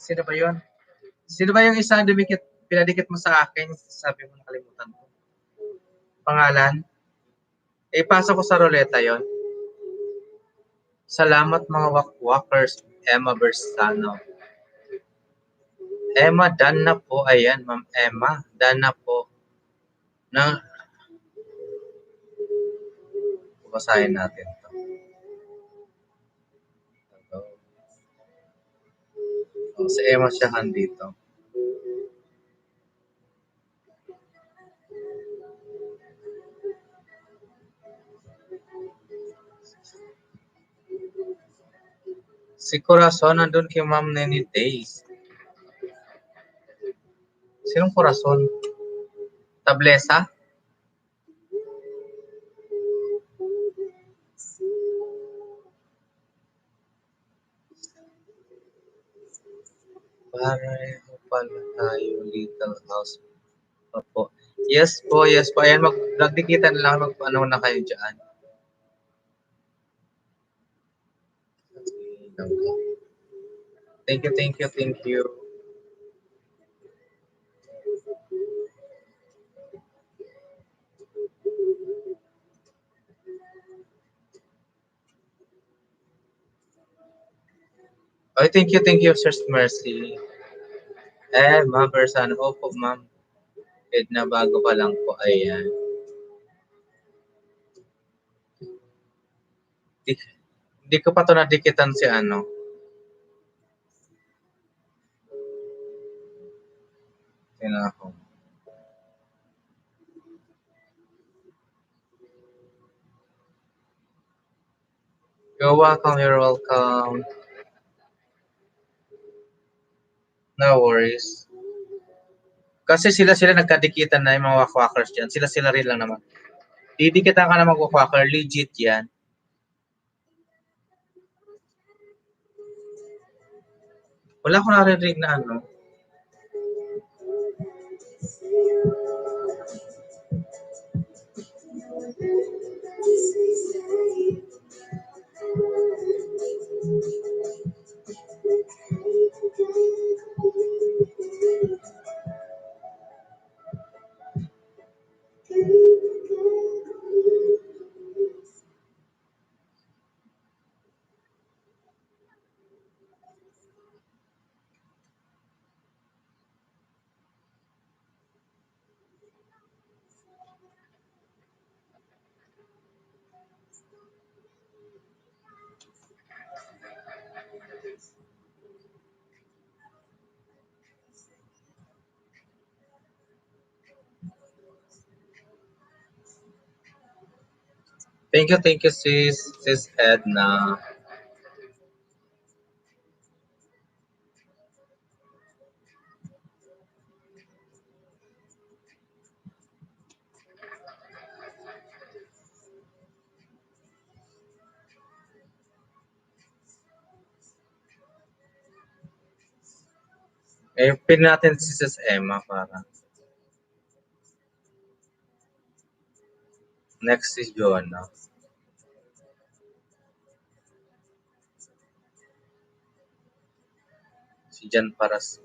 Sino ba 'yon? Sino ba yung isang pinadikit mo sa akin? Sabi mo nakalimutan ko. Pangalan? Ipasok ko sa ruleta 'yon. Salamat mga wakwakers. Emma Bersano. Emma, done na po. Ayan, Ma'am Emma. Done na po. Basahin natin ito. Si Emma siya dito. Si Corazon nandun kay Ma'am Nenny Days. Sinong Corazon? Tablesa? Pareho pala tayo, Little House. Opo. Yes po. Ayan, magdikitan lang. Na kayo dyan. Thank you, thank you, thank you. Oh, thank you, Sir Mercy. Ma'am Bersano. Opo, ma'am. Na bago pa lang po. Ayan. Di, di ko pa to nadikitan si ano. Tingnan ako. You're welcome, you're welcome. No worries. Kasi sila nagkadikitan na yung mga wakwakers dyan. Sila rin lang naman. Didikitan ka na mag-wakwaker. Legit yan. Wala akong narinig na ano. Thank you, sis Edna. Pin natin si sis Emma para. Next is Joanna. Si Jan Paras.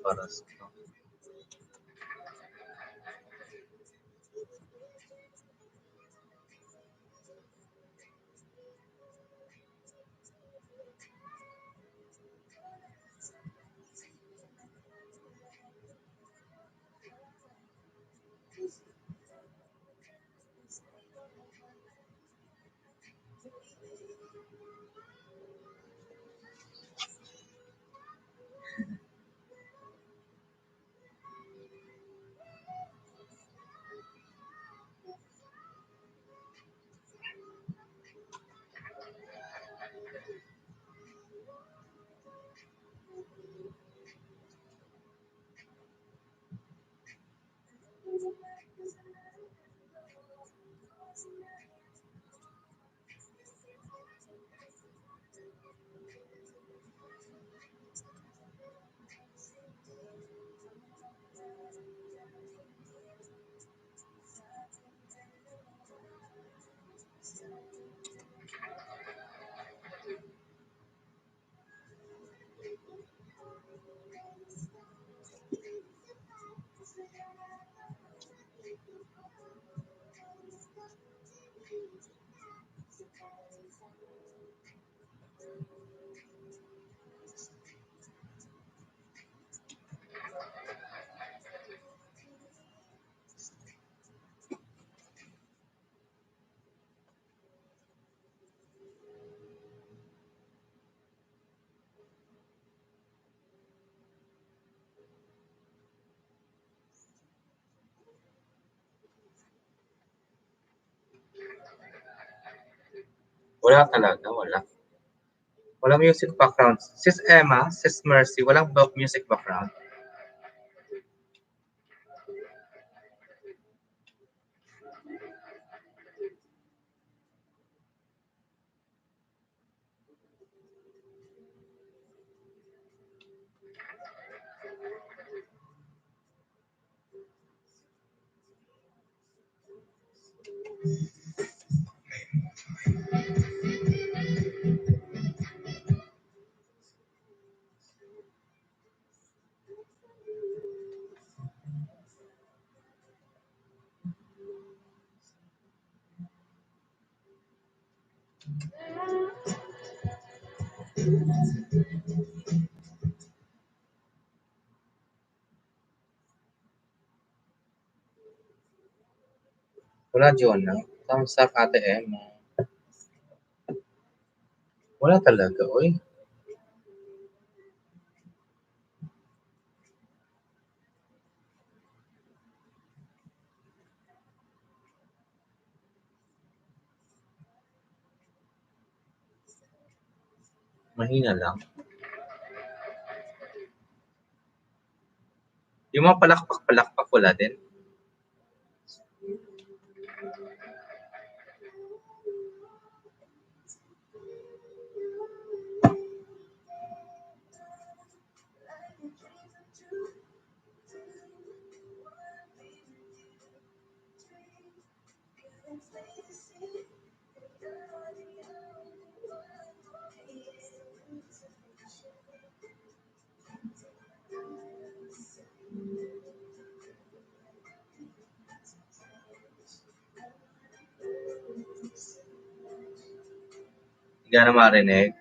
Wala talaga, wala. Walang music background. Sis Emma, Sis Mercy, walang music background. Wala, Jonah. Thumbs up, Ate Emma. Wala talaga, uy. Mahina lang. Yung mga palakpak-palakpak wala din. Hindi ka na marinig.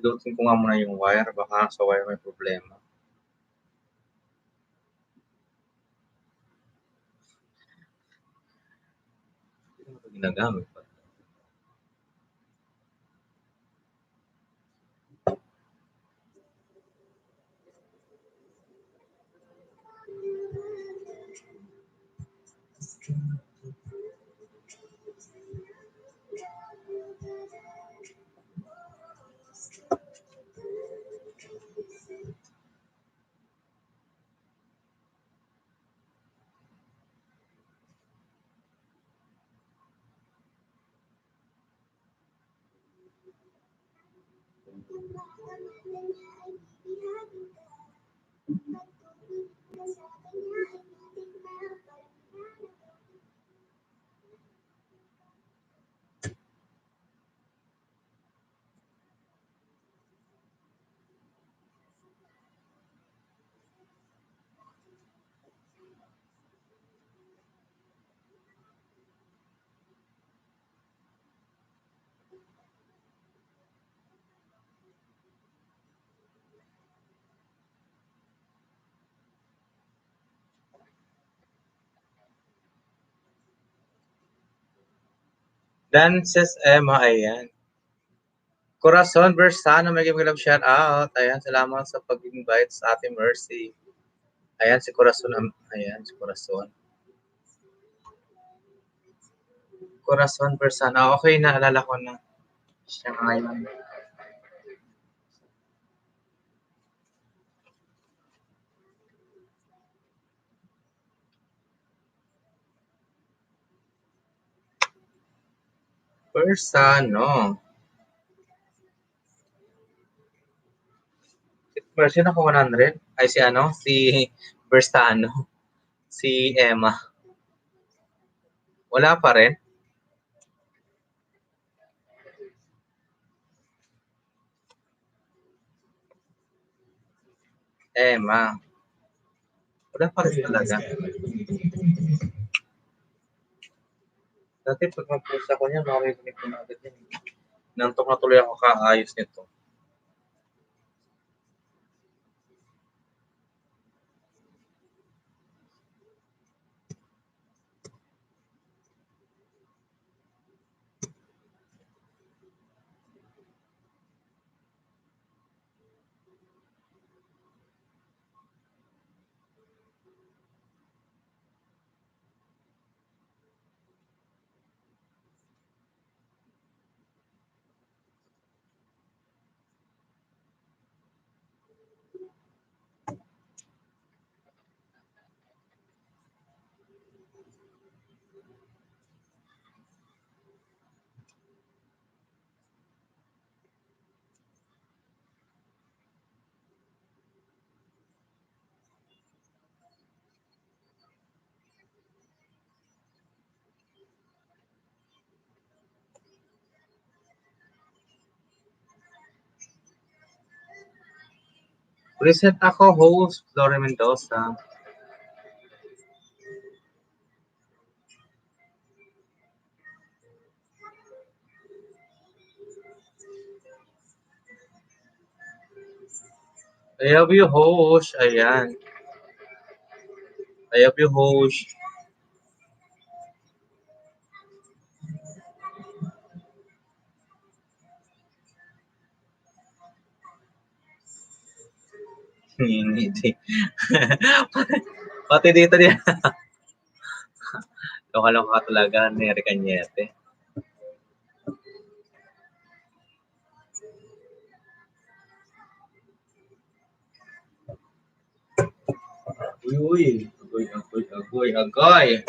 Pidutin ko nga muna yung wire. Baka sa wire may problema. Hindi ko ginagamit pa. Dances Emma, ayan. Corazon Bersano, may love shout out. Ayan, salamat sa pag-invite sa Ate Mercy. Ayan, si Corazon. Ayan, si Corazon. Corazon Bersano. Okay, naalala ko na. Siya ngayon. Bersano. Version ako 100. Ay, si ano? Si Bersano. Si Emma. Wala pa rin. Emma. Wala pa rin talaga. Dati pag mag-post ako niya, makarinig ko na agad yan. Nantok na tuloy ako kaayos nito. Present ako, host, Lore Mendoza. I have you, host. Ayan. I have you, host. Hindi. Pati dito niya. Lokaloka ka talaga, Neri Cañete. Uy, agoy.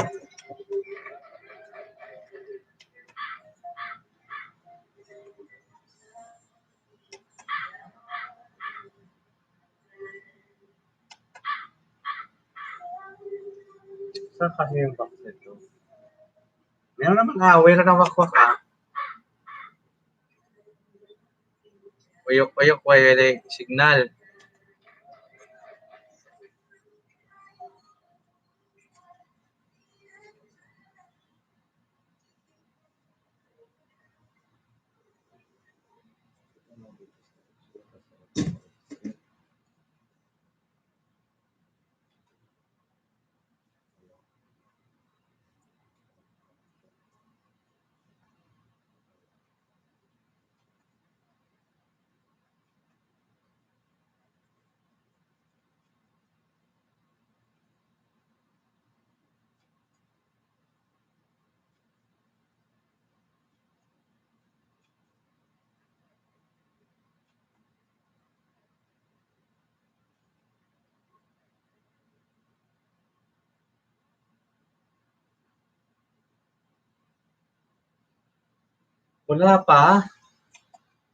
Saan kasi yung box nito? Meron naman away na wakwak ha. Payok, wala signal. Wala pa.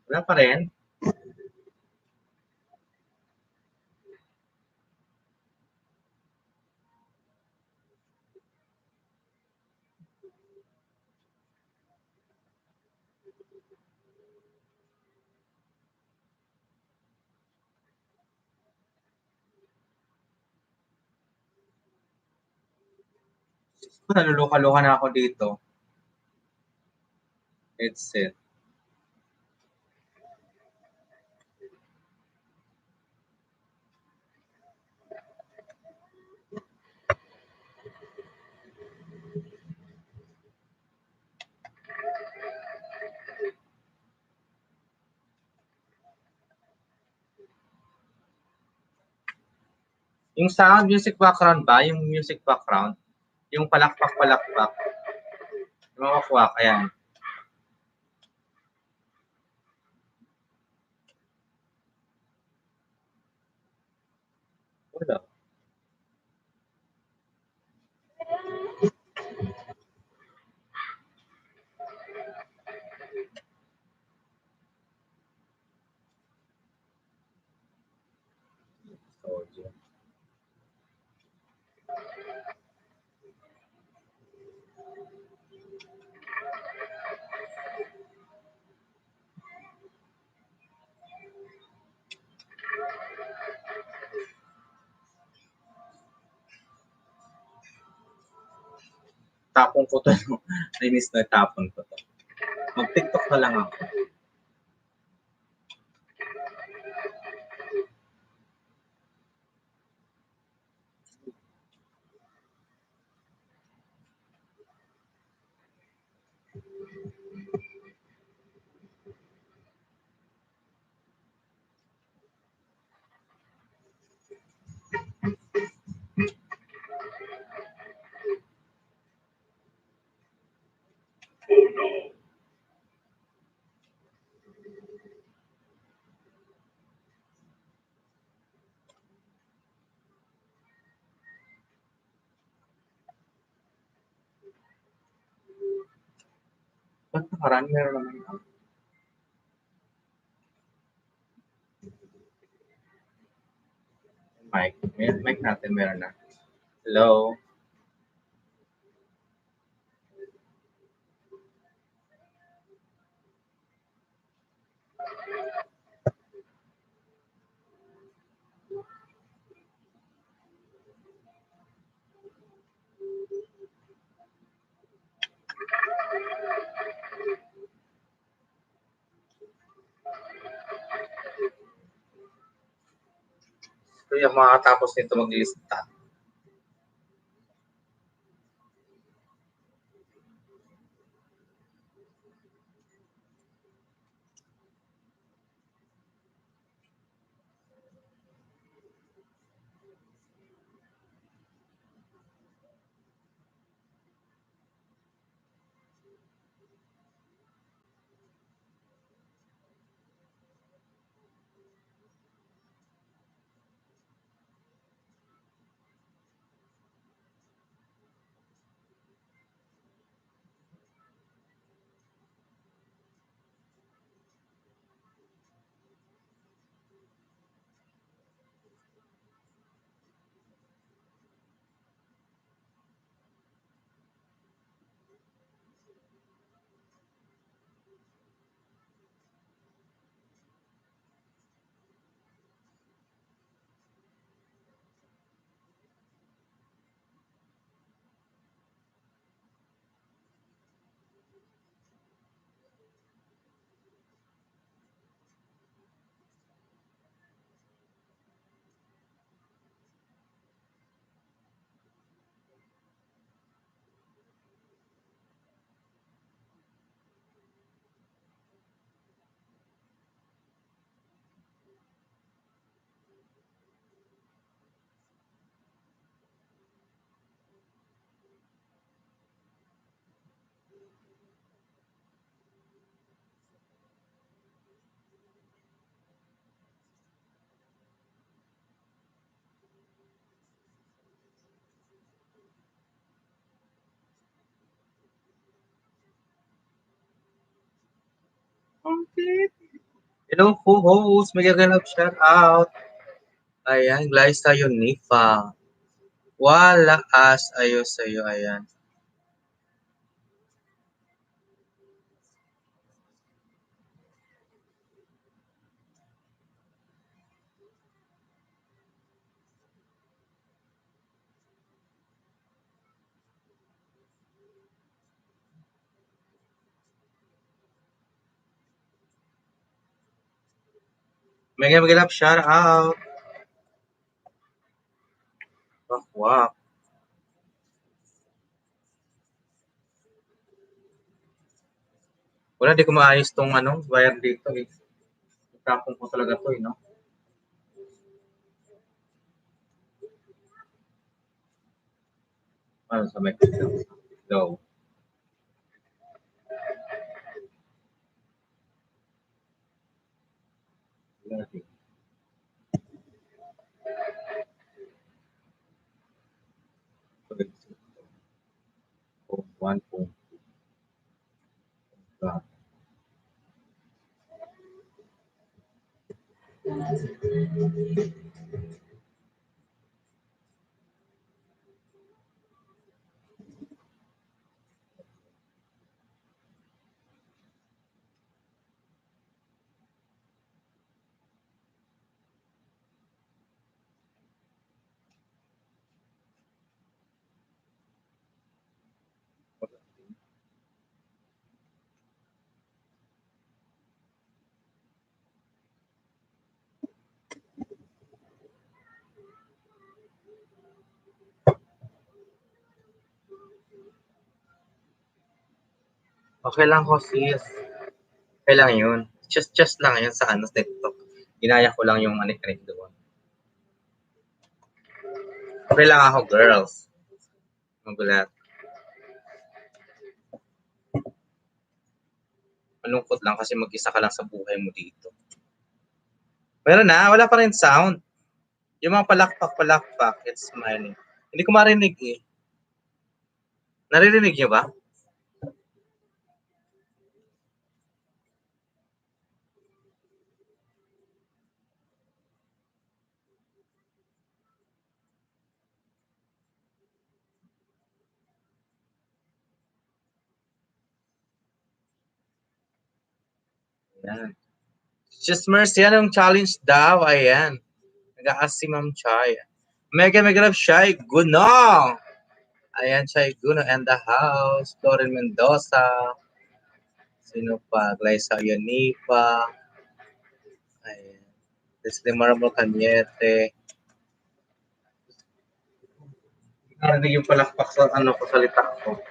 Wala pa rin. Naluluka-luka na ako dito. Headset. Yung sound, music background ba? Yung music background? Yung palakpak. Yung wakwak, ayan. Wala. Audio. Tapon ko to. Nainis na tapon ko to. Mag-TikTok na lang ako. Ba't nakaraan meron naman ako? Mic natin meron na. Hello? Kaya makakatapos nito maglista. Complete. Hello po, host. Magaganap shout out. Ayan, Glyza Unifa. Wala as ayos sa'yo. Ayan. Magaganap shout out. Wak, wak. Wala, di ko maayos tong wire dito eh. Tapong ko talaga to eh, no? Ano sa may go. One point. Okay lang ko sis. Okay lang yun. Just lang yun sa TikTok. Ginaya ko lang yung anik-anik doon. Okay lang ako, girls. Magulat. Malungkot lang kasi mag-isa ka lang sa buhay mo dito. Meron na, wala pa rin sound. Yung mga palakpak, it's smiling. Hindi ko marinig eh. Naririnig niyo ba? Yan. Just Mercy, anong challenge daw? Ayan. Nag-aas si Ma'am Chai. Mega love Shai Guno. Ayan, Shai Guno and the house. Florin Mendoza. Sino pa? Glyza Yanipa. Ayan. Leslie Marble Cañete. Narinig yung palakpak sa ano ko, salita ko.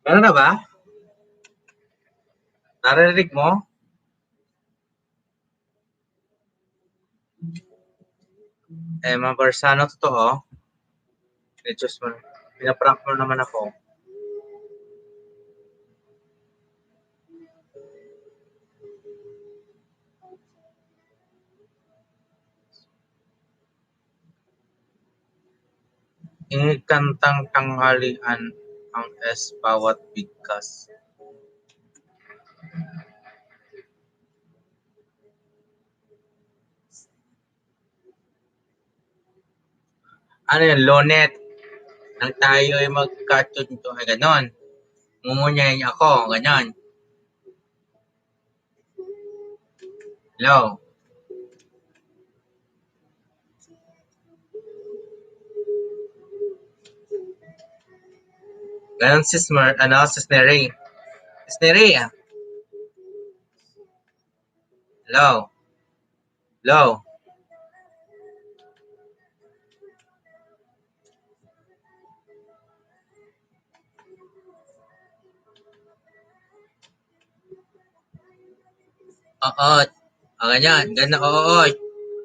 Meron na ba? Naririnig mo? Mga Barsano, totoo. Diyos mo, pinaprank mo naman ako. Ingkantang tanghalian ang bawat bigkas. Ano yun, Lonet? Nang tayo ay magkatunto, ay ganon. Mumunyayin ako, ganon. Hello? Ganon si Neri. Sis Neri, hello? Hello? Oo. Ganyan. Ganyan, oo.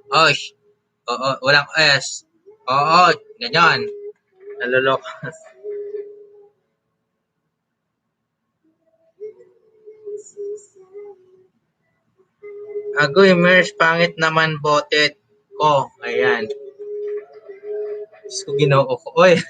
Osh. Oo, walang S. Oo, ganyan. Nalulok. Agoy, Merch, pangit naman botet ko. Ayan. Diyos ko, ginoo ko. Oy,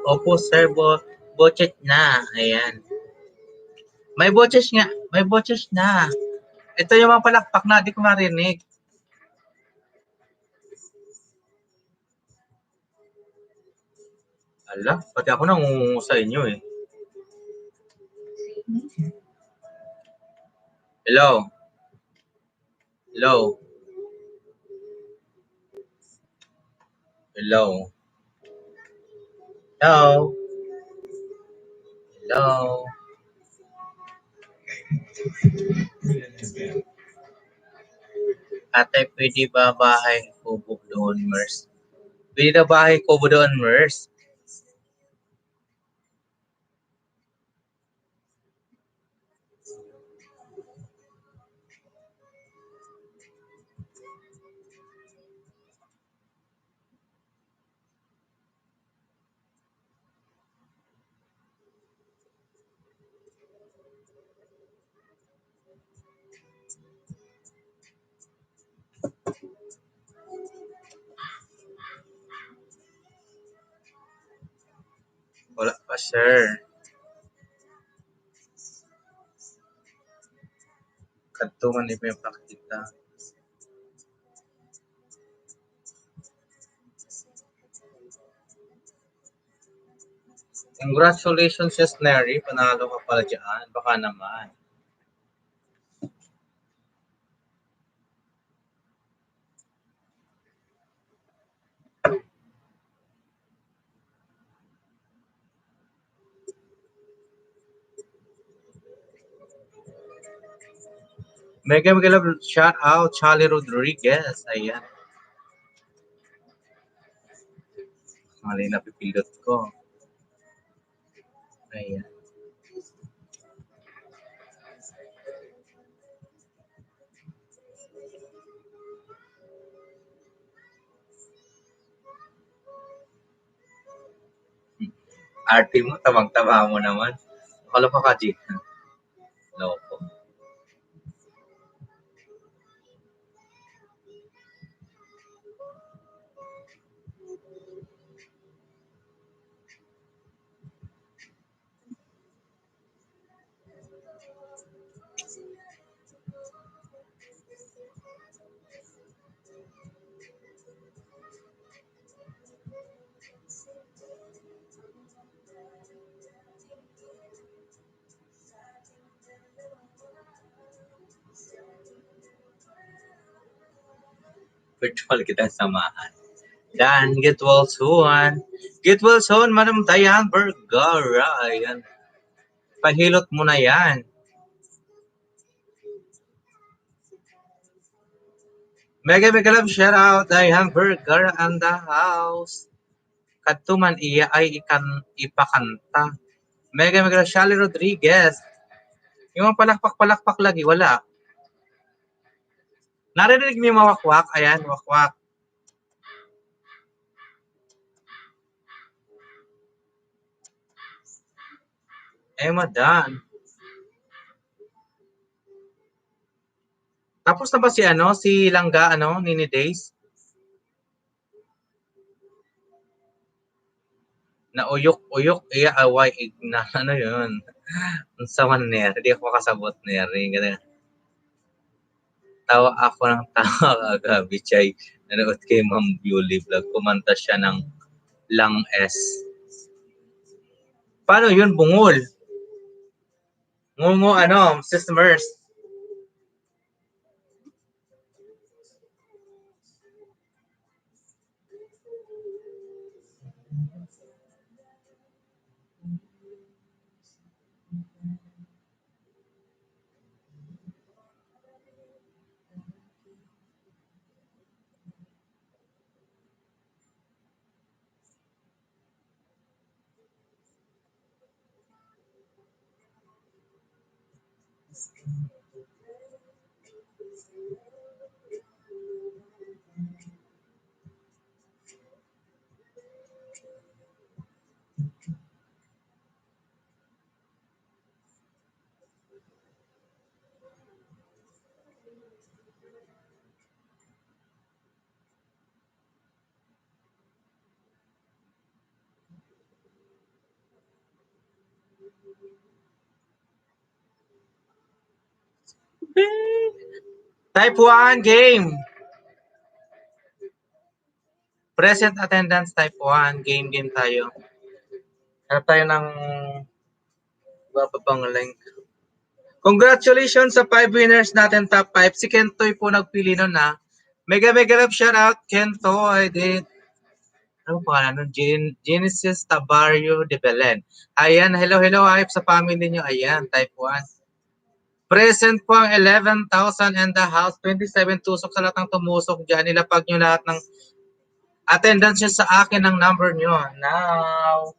opo, sir, bochet na. Ayan. May boses nga. May boses na. Ito yung mga palakpak na di ko marinig. Ala, pati ako nangungungo sa inyo eh. Hello? Hello? Hello? Hello? Hello? Ate, pwede ba bahay kubo doon, Mers? Pwede na bahay kubo doon, Mers? Wala pa, sir. Kadtungan ni pa kita. Congratulations, Sis Neri. Panalo ka pala dyan. Baka naman. Mega mega love shout out Charlie Rodriguez. Ayan. Mali na pipindot ko. Ayan. Arte mo, tabang-taba mo naman. Akala pa ka, G. Loko. Virtual kita samahan. Dan, get well soon. Get well soon, Madam Diane Vergara. Ayan. Pahilot mo na yan. Mega mega love shout out Diane Vergara and the house. Katuman iya ay ipakanta. Mega mega love Shally Rodriguez. Yung mga palakpak-palakpak lagi, wala. Narinig niyo yung mawakwak? Ayan, wakwak. Madan. Tapos na ba si Langga, Nini Days? Na uyok-uyok, iya away, na ano yun? Ang saman niya, hindi ako makasabot niya. Tawa ako ng tawa kagabi, Chay. Nanood kay Ma'am Beauty Vlog. Kumanta siya ng Lang S. Paano yun, bungol? Ngungo, Sis Mers. Type 1 game. Present attendance type 1. Game tayo. Hanap tayo ng bababang link. Congratulations sa 5 winners natin, top 5. Si Kentoy po nagpili nun, ha. Mega mega love shout out, Kentoy. Ano pa nun? Genesis Tabario de Belen. Ayan, hello, hype sa family nyo. Ayan, type 1. Present po ang 11,000 and the house. 27 tusok sa lahat ng tumusok dyan. Nilapag nyo lahat ng attendance nyo sa akin ng number nyo. Now,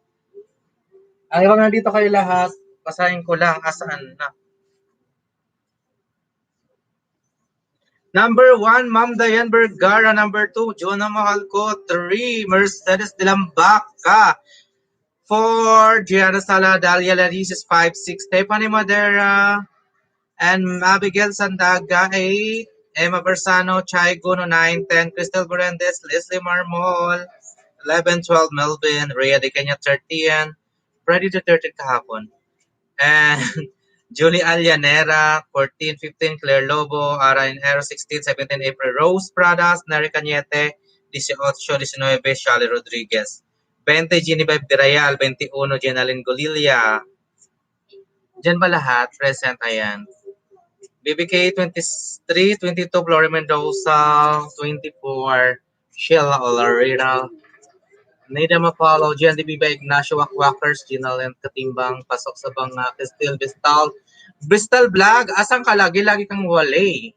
wag nandito kayo lahat. Basahin ko lang asaan na. Number 1, Ma'am Diane Vergara. Number 2, Jonah Mahalco. 3, Mercedes de Lambaca. 4, Gianna Sala, Dalia Larisis. 5, 6, Stephanie Madera. And Abigail Sandaga. 8, Emma Bersano, Chai Guno. 9, 10, Crystal Berendes, Leslie Marmol. 11, 12, Melvin. Rhea de Kenya. 13, Freddy Duterte kahapon. And Julie Allanera, 14, 15, Claire Lobo, Arain Ero, 16, 17, April Rose Pradas, Neri Cañete, 18, 19, Shally Rodriguez, 20, Genevieve Dirayal, 21, Jenaline Golilia. Diyan ba lahat? Present, ayan. BBK, 23, 22, Gloria Mendoza, 24, Sheila Olarita, Nida Mapalo, Jan Dibiba, Ignacio Wakwakers, Ginal and Katimbang, Pasok sa Banga, Castile Vistal, Bristol Vlog, asan ka lagi? Lagi kang wali.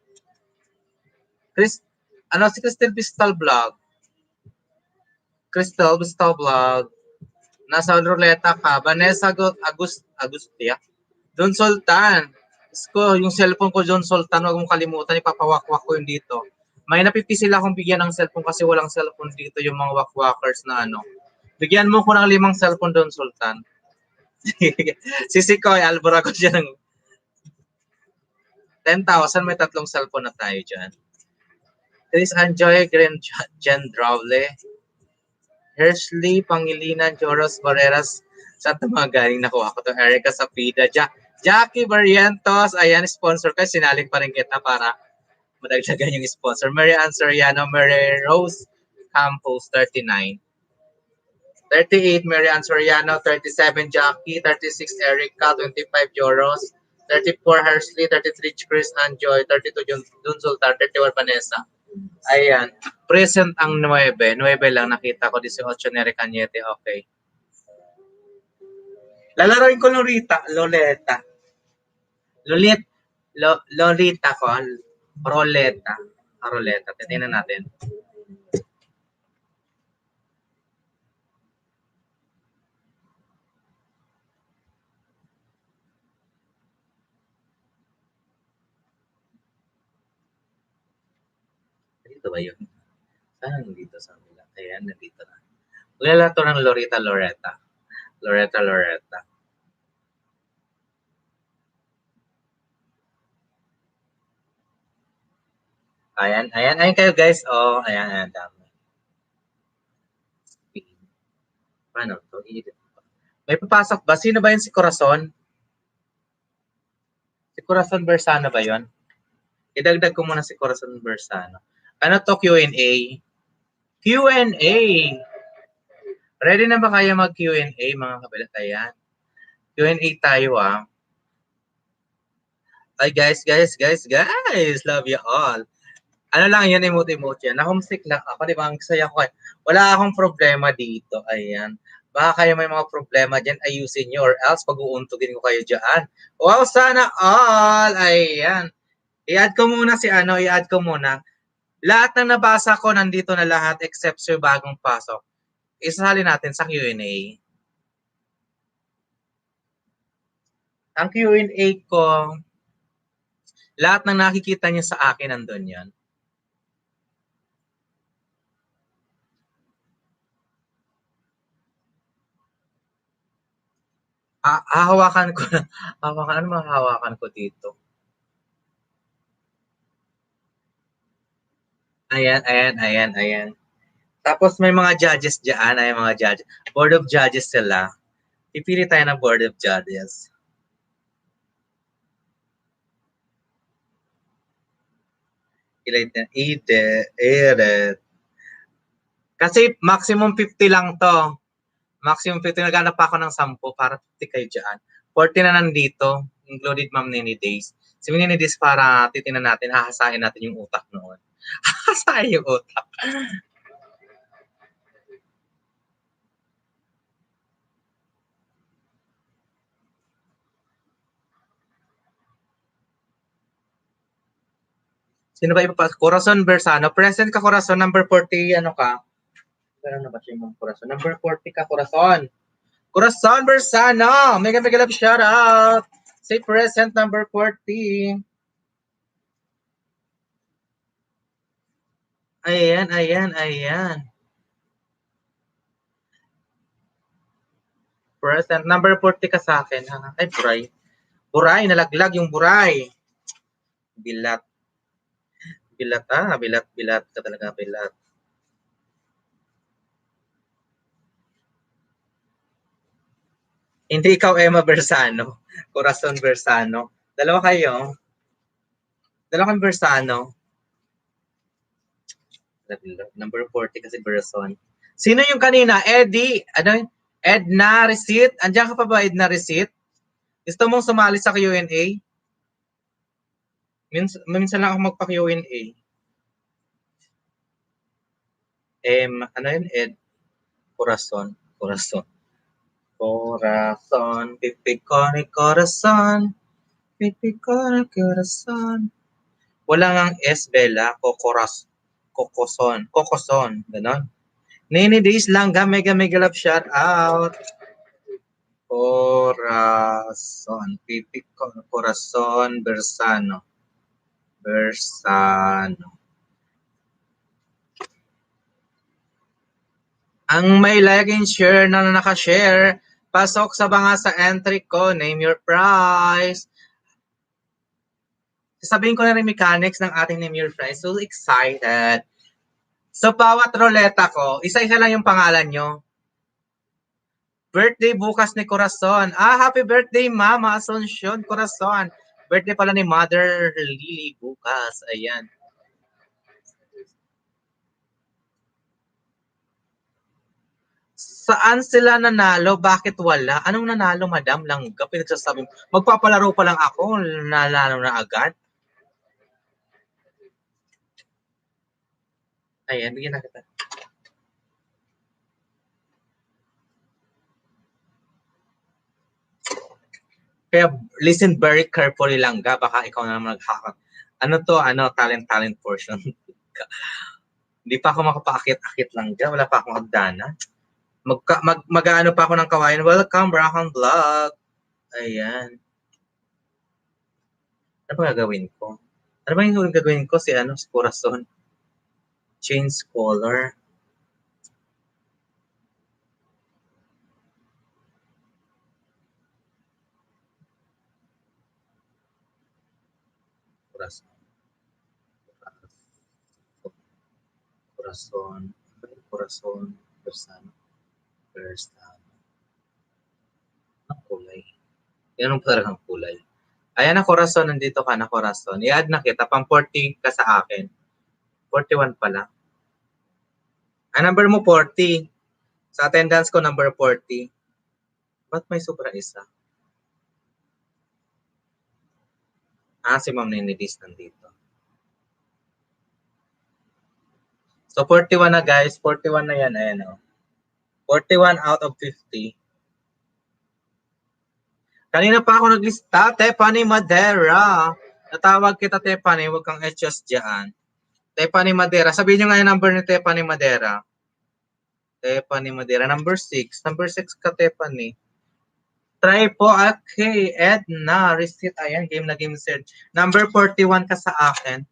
Si Crystal Bristol Vlog? Crystal Bristol Vlog. Nasa ruleta ka. Vanessa Agustia. John Sultan. Ko, yung cellphone ko, John Sultan, huwag mong kalimutan, ipapawakwak ko yun dito. May napipisil akong bigyan ng cellphone kasi walang cellphone dito yung mga wakwakers na ano. Bigyan mo ko ng 5 cellphone, John Sultan. Si Sikoy, albura ko siya ng 10,000, may 3 cellphone na tayo dyan. Chris Anjoy, Jen Drawle, Hershey Pangilinan, Joros Barreras, sa mga galing nakuha ko to. Erica Sapida, Jackie Barrientos, ayan, sponsor ka, sinalin pa rin kita para madagdagan yung sponsor. Mary Ann Soriano, Mary Rose Campos, 39. 38, Mary Ann Soriano, 37, Jackie, 36, Erica, 25, Joros, 34, Hershey, 33, Chris Anjoy, 32, Dun Sultan, 31, Vanessa. Ayan. Present ang 9. 9 lang nakita ko. 18 ni Cañete. Okay. Lalaroin ko Lolita. Lolita ko. Roleta. Roleta. Titignan natin. Dito ba yun? Saan nandito sa kanila? Ayan, nandito na. Lalato ng Loreta. Loreta. Ayan kayo guys. Oh, ayan, dami. Paano to? May papasok ba? Sino ba yun, si Corazon? Si Corazon Bersano ba yun? Idagdag ko muna si Corazon Bersano. Ano to, Q&A? Q&A! Ready na ba kayo mag Q&A, mga kabalatayan? Q&A tayo, ah. Ay, guys. Love you all. Ano lang yan, emote-emote yan. Na-homesick lang ako, di ba? Ang saya ko. Wala akong problema dito. Ayan. Baka kayo may mga problema dyan, ayusin nyo. Or else, pag-uuntugin ko kayo dyan. Wow, sana all! Ayan. I-add ko muna. Lahat ng nabasa ko, nandito na lahat except sa bagong pasok. Isasali natin sa Q&A. Ang Q&A ko, lahat ng nakikita niyo sa akin, nandun yan. Hahawakan ko. Ano mahahawakan ko dito? Ayan. Tapos may mga judges dyan. Ay, mga judges. Board of judges sila. Pipili tayo ng board of judges. Edit. Kasi maximum 50 lang to. Maximum 50. Naghanap pa ako ng 10 para 50 kayo dyan. 40 na nandito. Included Ma'am Nini Days. Si Nini Days para titinan natin, hahasain natin yung utak noon. Hahasain yung utak. Sino ba ipapasok? Corazon Bersano. Present ka, Corazon. Number 40, ano ka? Ano na ba siya yung Corazon? Number 40 ka, Corazon. Corazon Bersano. Mega love shout out. Say present, number 40. Ayan. Present. Number 40 ka sa akin. Ay, buray. Buray, nalaglag yung buray. Bilat ka talaga, bilat. Hindi ikaw, Emma Bersano. Corazon Bersano. Dalawa kayo. Dalawa kang Bersano. Number 40 kasi Berson. Sino yung kanina? Eddie? Ano? Edna Receipt? Andiyan ka pa ba, Edna Receipt? Gusto mong sumali sa Q&A? Minsan lang ako magpa-Q&A. Ano yun? Corazon. Pipig ko ni Corazon. Pipikon corazon. Wala ngang S, Bella. Kokoson. Kokoson. Ganon. Nini Days Langga. Mega mega love shout out. Corazon. Pipikon. Corazon. Bersano. Ang may like and share na nakashare, pasok sa banga sa entry ko, name your price. Sasabihin ko na rin mechanics ng ating name your price. So excited. So bawat roleta ko, isa-isa lang yung pangalan nyo. Birthday bukas ni Corazon. Happy birthday Mama Asuncion Corazon. Birthday pala ni Mother Lily bukas. Ayan. Saan sila nanalo? Bakit wala? Anong nanalo, Madam Langga? Pinagsasabi mo. Magpapalaro pa lang ako, nanalo na agad. Ayan, bigyan na kita. Kaya listen very carefully, Langga. Baka ikaw na naman nag-hack. Ano to? Talent portion. Hindi pa ako makapakit-akit, Langga. Wala pa akong hagdana. Mag-ano pa ako ng kawayan. Welcome, Brahan Vlog. Ayan. Ano ba gagawin ko? Ano ba yung gagawin ko? Si Corazon. Change color. Corazon. Bersano. Ang kulay. Yan ang talagang kulay. Ayan na, Corazon. Nandito ka na, Corazon. I-add na kita. Pang 40 ka sa akin. 41 pala. Number mo 40. Sa attendance ko, number 40. Ba't may sobra isa? Si Ma'am Ninidis nandito. So, 41 na guys. 41 na yan. Ayan o. 41 out of 50. Kanina pa ako naglista. Tepani Madera. Natawag kita, Tepani. Huwag kang adjust dyan. Tepani Madera. Sabihin nyo nga yung number ni Tepani Madera. Tepani Madera. Number 6. Number 6 ka, Tepani. Try po. Okay. Edna. Receipt. Ayan. Game na game set. Number 41 ka sa akin.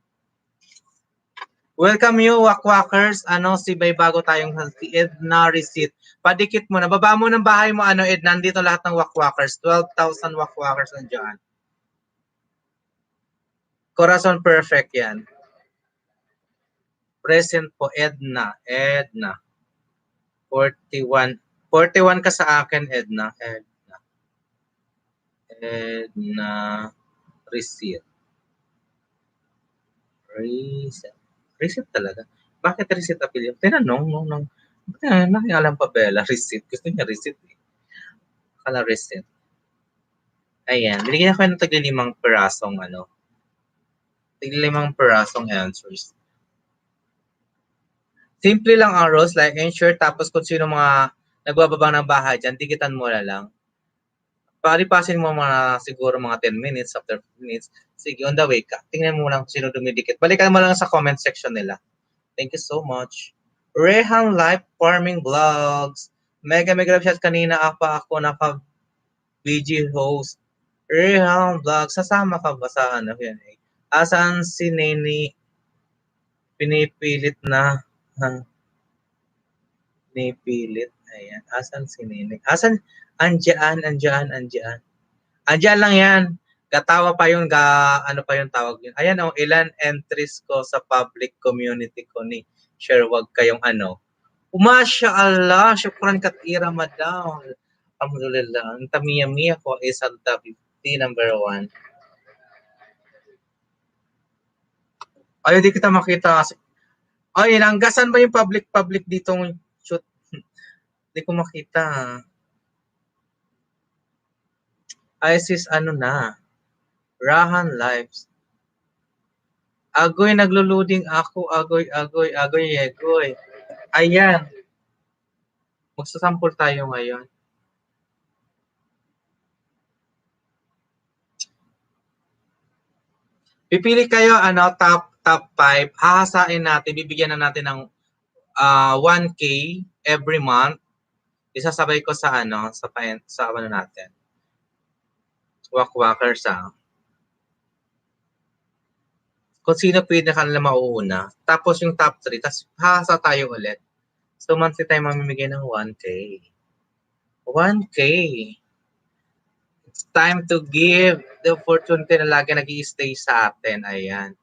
Welcome you, Wakwakers. Si Bay bago tayong si Edna Receipt. Padikit mo na. Baba mo ng bahay mo, Edna. Nandito lahat ng Wakwakers. 12,000 Wakwakers nandiyan. Corazon perfect yan. Present po, Edna. 41. 41 ka sa akin, Edna. Edna Receipt. Receipt talaga. Bakit receipt appeal yun? Tinanong nung nakialam pa Bella, receipt. Gusto niya receipt eh. Kala receipt. Ayan. Binigyan ako ng tagli-5 perasong tagli-5 perasong answers. Simple lang ang rules, like ensure, tapos kung sino mga nagbababa ng bahay dyan, tikitan mo na lang. Palipasin mo siguro mga 10 minutes, after 5 minutes. Sige, on the way ka. Tingnan mo lang kung sino dumidikit. Balikan mo lang sa comment section nila. Thank you so much. Rehan Life Farming Vlogs. Mega love shout kanina ako naka-BG host. Rehan Vlogs. Sasama ka ba sa yan eh? Asan si Nene? Pinipilit na. Pinipilit. Ayan. Asan si Nene? Asan? Andiyan. Andiyan lang yan. Katawa pa yun, ano pa yung tawag yun. Ayan ilan entries ko sa public community ko ni share, wag kayong Masya Allah, syukran katira, madam. Alhamdulillah. Ang tamiya-miya ko is ang number 1. Ay, di kita makita. Ay, nanggasan ba yung public ditong shoot? Di ko makita. Ay, sis, Rahan Lives. Agoy, naglo-loading ako. Agoy. Ayan. Magsasample tayo ngayon. Pipili kayo, top 5. Hahasain natin, bibigyan na natin ng 1K every month. Isasabay ko sa ano natin. Wakwakers Kung sino pwede kanila mauuna. Tapos yung top 3, tapos hahasa tayo ulit. So monthly tayo mamimigay ng 1K. 1K. It's time to give the opportunity na lagi nag-i-stay sa atin. Ayan.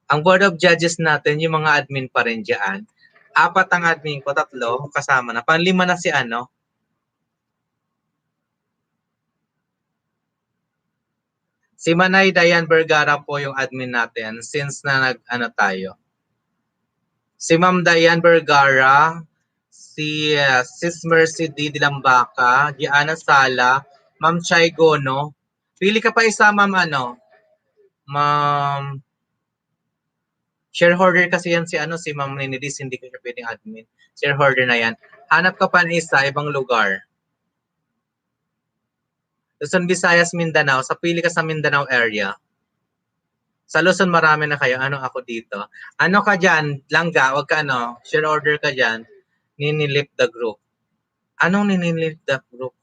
Ang board of judges natin, yung mga admin pa rin dyan. 4 ang admin ko, 3 kasama na. Panglima na si Si Manay Dayan Vergara po yung admin natin since na tayo. Si Ma'am Dayan Vergara, si Sis Mercy D. Dilambaka, Gianna Sala, Ma'am Chay Gono. Pili ka pa isa, Ma'am Ma'am shareholder kasi yan si Ma'am Ninidis, hindi ko siya pwedeng admin. Shareholder na yan. Hanap ka pa ng isa, ibang lugar. Luzon, Visayas, Mindanao. Sa pili ka sa Mindanao area. Sa Luzon, marami na kayo. Ako dito? Ano ka dyan? Langga, wag ka share order ka dyan. Ninilip the group. Anong ninilip the group?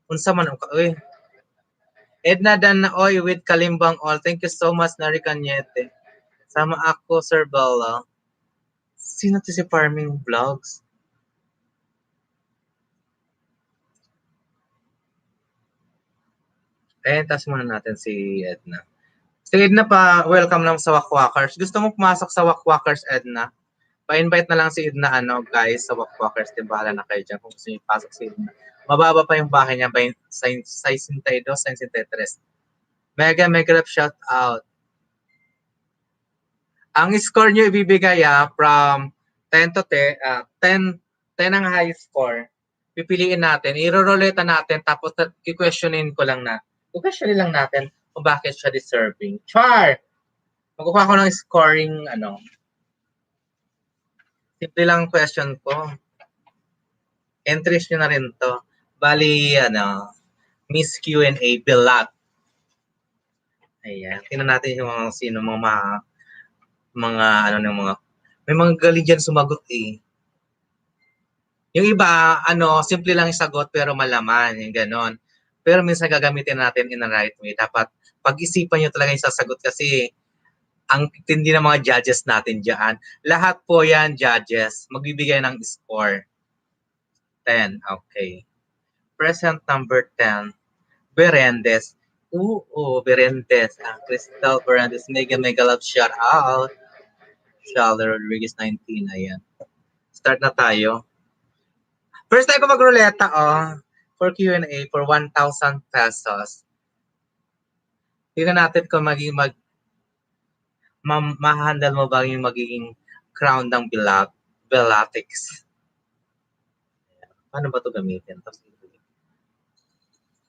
Unsa man ka? Uy. Edna Dan Oy with Kalimbang All. Thank you so much, Nari Cañete. Sama ako, Sir Bella. Sino to si Farming Vlogs? Tas muna natin si Edna. Si Edna pa, welcome lang sa Wakwakers. Gusto mo pumasok sa Wakwakers, Edna? Pa-invite na lang si Edna, guys, sa Wakwakers. Bahala na kayo dyan kung gusto niyo ipasok si Edna. Mababa pa yung bahay niya, sa 62, 63. Mega love shout out. Ang score niyo ibibigay from 10 to 10, 10 ang high score. Pipiliin natin, iroroleta natin, tapos i-questionin ko lang na. I-questionin lang natin kung bakit siya deserving. Char! Magkukuha ko ng scoring, simple lang question ko. Entries nyo na rin to. Bali, Miss Q&A, Bilat. Ayan. Tingnan natin yung sino mga may mga galing dyan sumagot eh. Yung iba, simple lang yung sagot pero malaman, yung ganon. Pero minsan gagamitin natin in the right way. Dapat pag-isipan nyo talaga yung sasagot kasi ang tindi ng mga judges natin dyan. Lahat po yan, judges, magbibigay ng score. 10, okay. Present number 10, Berendes. Berendes. Crystal Berendes, mega love shout out. Charlie Rodriguez 19, ayan. Start na tayo. First time ko mag-ruleta, for Q&A for 1,000 pesos. Tingnan natin kung ma-handle mo ba yung magiging crown ng Belatics. Paano ba ito gamitin?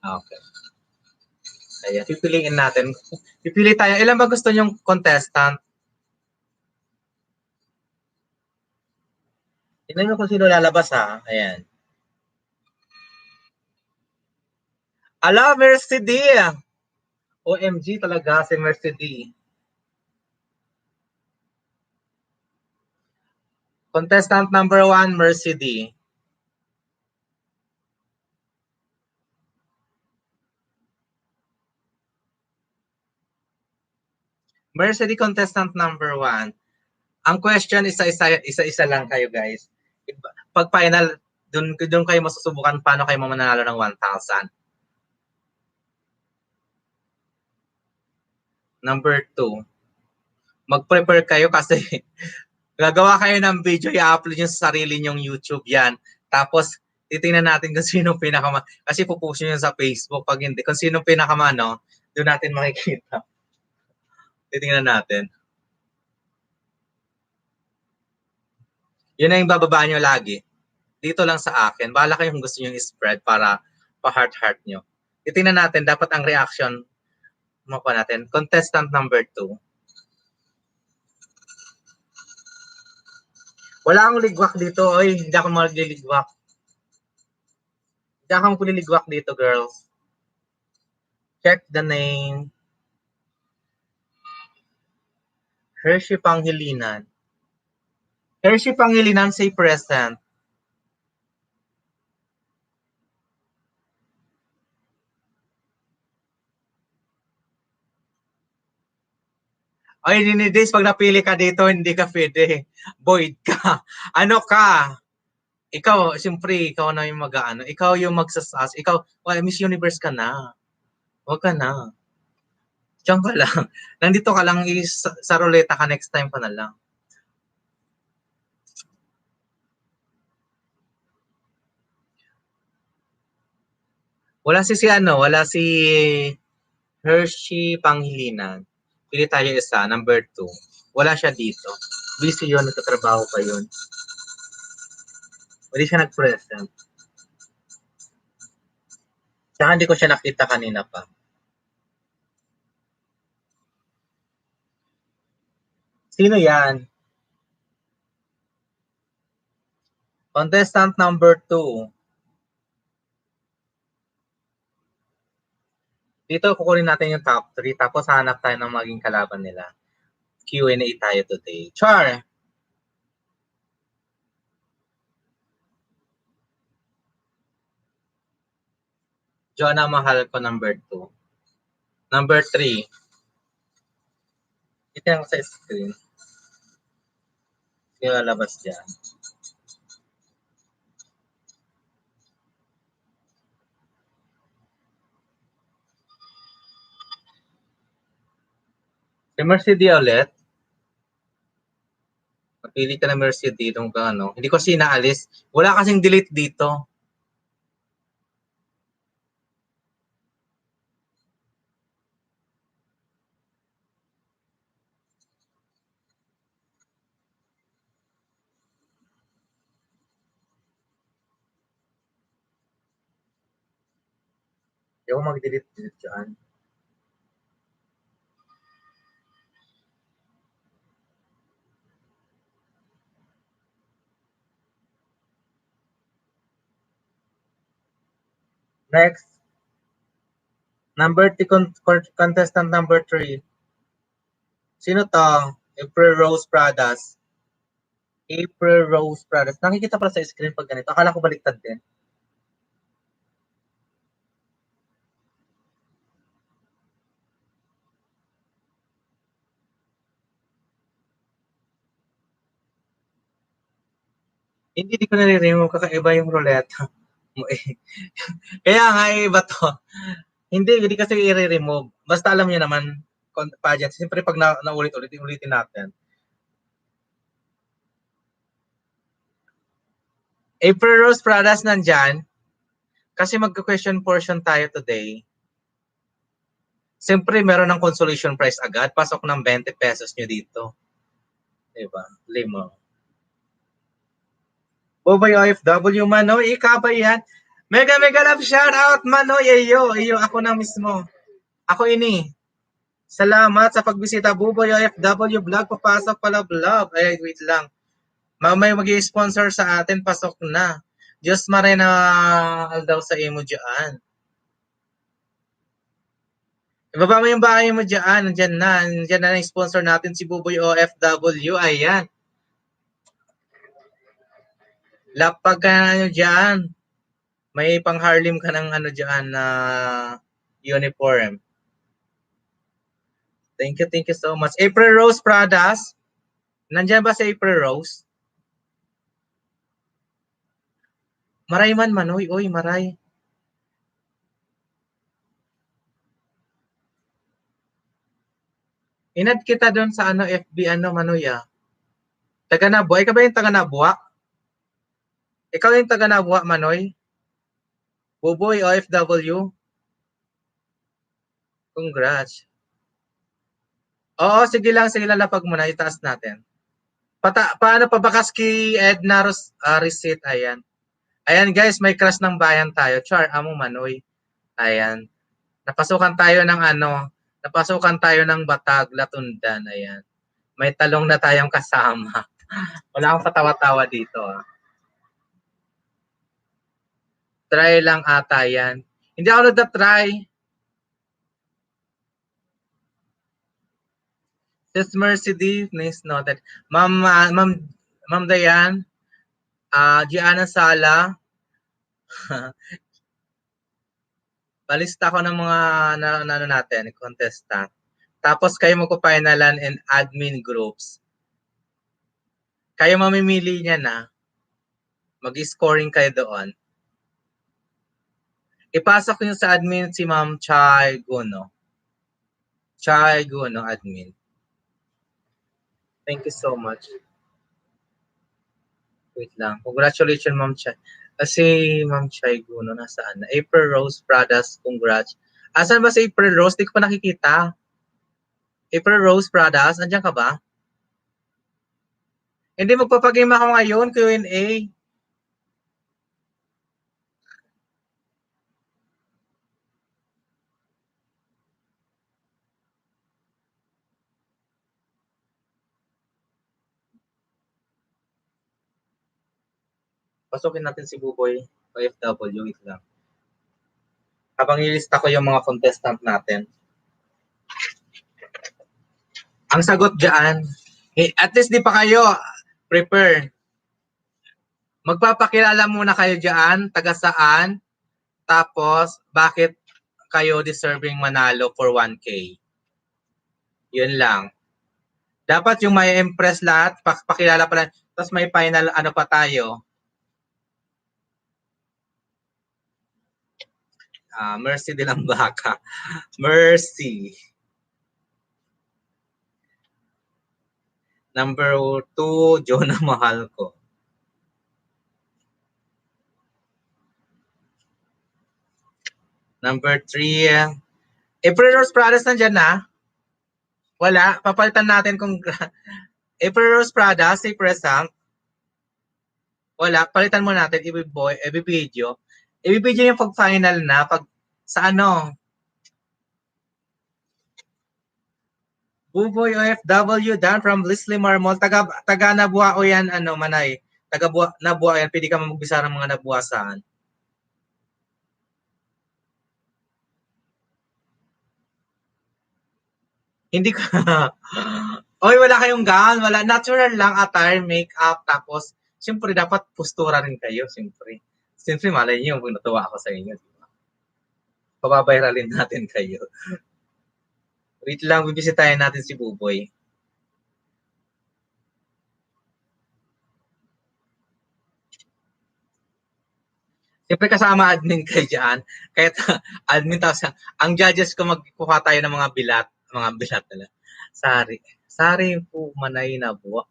Okay. Ayan, pipiliin natin. Pipili tayo. Ilan ba gusto nyong contestant? Tingnan mo kung sino lalabas Ayan. Ala, Mercy D. OMG talaga si Mercy D. Contestant number 1, Mercy D. Mercy D, contestant number 1. Ang question, isa-isa lang kayo, guys. Pag final, dun kayo masusubukan paano kayo mananalo ng 1,000. Number 2, mag-prepare kayo kasi gagawa kayo ng video, i-upload nyo sa sarili nyong YouTube yan. Tapos, titingnan natin kung sino kasi pupush nyo sa Facebook. Pag hindi, kung sino pinakamano, doon natin makikita. Titingnan natin. Yun na yung bababa nyo lagi. Dito lang sa akin. Bahala kayo kung gusto nyo i-spread para pa-heart nyo. Titingnan natin, dapat ang reaction makuha natin. Contestant number 2. Wala akong ligwak dito. Oy, hindi ako magliligwak. Hindi ako magliligwak dito, girls. Check the name. Hershey Pangilinan. Hershey Pangilinan, say present. Ay, Ninidays, pag napili ka dito, hindi ka pwede. Void ka. Ano ka? Ikaw, siyempre, ikaw na yung mag-ano. Ikaw yung magsasas. Ikaw, well, Miss Universe ka na. Huwag ka na. Diyan ka lang. Nandito ka lang, sa ruleta ka, next time ka na lang. Wala si Hershey Panghilinan. Pili tayo isa, number 2. Wala siya dito. Busy yun, nagtatrabaho pa yun. Hindi siya nag-present. Tsaka hindi ko siya nakita kanina pa. Sino yan? Contestant number 2. Dito, kukunin natin yung top 3, tapos hanap tayo ng maging kalaban nila. Q&A tayo today. Char! Jonah Mahal ko, number 2. Number 3. Ito sa screen. Sino lalabas dyan? Si Mercy D ulit. Napili ka na Mercy D nung ano. Hindi ko sinaalis. Wala kasing delete dito. Hindi ako mag-delete dyan. Next. Number 3, contestant number 3. Sino to? April Rose Pradas. April Rose Pradas. Nakikita pala sa screen pag ganito. Akala ko baliktad din. Hindi ko nare-remove. Kakaiba yung ruleta. Kaya nga, iba to. Hindi kasi i-remove. Basta alam niyo naman, pageant. Siyempre pag naulit-ulit, ulitin natin. April Rose Pradas nandyan. Kasi magka-question portion tayo today. Siyempre, meron ng consolation prize agad. Pasok ng 20 pesos nyo dito. Diba? Limo. Boboy OFW, Manoy. Ika ba yan? Mega love shout out, Manoy. Iyo. Ako na mismo. Ako ini. Salamat sa pagbisita, Buboy OFW vlog. Papasok pala vlog. Ay, wait lang. Mamay mag-i-sponsor sa atin. Pasok na. Diyos marina daw sa imo dyan. Ibaba mo yung bahay mo dyan. Nandyan na yung sponsor natin si Buboy OFW. Ayan. Lapag ka na nyo dyan. May pang Harlem ka ng ano dyan na uniform. Thank you so much. April Rose Pradas. Nandyan ba si April Rose? Maray man, Manoy. Oy, maray. Inad kita doon sa ano FB Manoy ah. Taga Nabua. Ikaw ba yung taga Nabua? Ikaw yung taga Nabua, Manoy? Buboy OFW. Congrats. Oo, sige lang, lapag mo na. Itaas natin. Paano pa bakas kay Edna Receipt? Ayan. Ayan guys, may crush ng bayan tayo. Char, amo Manoy. Ayan. Napasukan tayo ng Batag, Latundan. Ayan. May talong na tayong kasama. Wala akong patawa-tawa dito. Ah. Try lang ata yan. Hindi ako nagda-try. Sis Mercy D, please noted. Ma'am Dayan, Gianna Sala, palista ko ng mga ano natin, contestant. Tapos kayo magpo-finalan in admin groups. Kayo mamimili niya na. Mag-scoring kayo doon. Ipasok niyo sa admin si Ma'am Chai Guno. Chai Guno, admin. Thank you so much. Wait lang. Congratulations, Ma'am Chai. Kasi Ma'am Chai Guno, nasaan na? April Rose Pradas, congrats. Asan ba si April Rose? Di ko pa nakikita. April Rose Pradas, andyan ka ba? Hindi, magpapagame ako ngayon, Q&A. Pasukin natin si Buboy, OFW, wait lang. Habang ilista ko yung mga contestant natin. Ang sagot dyan, at least di pa kayo prepare. Magpapakilala muna kayo dyan, taga saan, tapos bakit kayo deserving manalo for 1K. Yun lang. Dapat yung may impress lahat, pakilala pa lang, tapos may final ano pa tayo. Mercy de Lambaca. Mercy. Number 2, Jonah Mahal ko. Number 3, April Rose Pradas nandyan na? Wala. Papalitan natin kung April Rose Pradas, si present. Wala. Palitan mo natin. Ibibidyo. Ibibidyo yung pag-final na. Pag sa ano? Buboy OFW, Dan from Leslie Marmol. Taga Nabuao yan, Manay. Taga Nabuao yan. Pwede ka magbisa ng mga nabuasan. Hindi ka. Oy, wala kayong gown. Wala. Natural lang attire, makeup. Tapos, siyempre, dapat postura rin kayo. Siyempre. Siyempre, malay niyo kung natuwa ako sa inyo. Diba? Pababayralin natin kayo. Wait lang, bibisitahin natin si Buboy. Siyempre kasama admin kayo dyan. Kahit admin tapos ang judges ko magkuha tayo ng mga bilat nila. Sari po manay na buwa.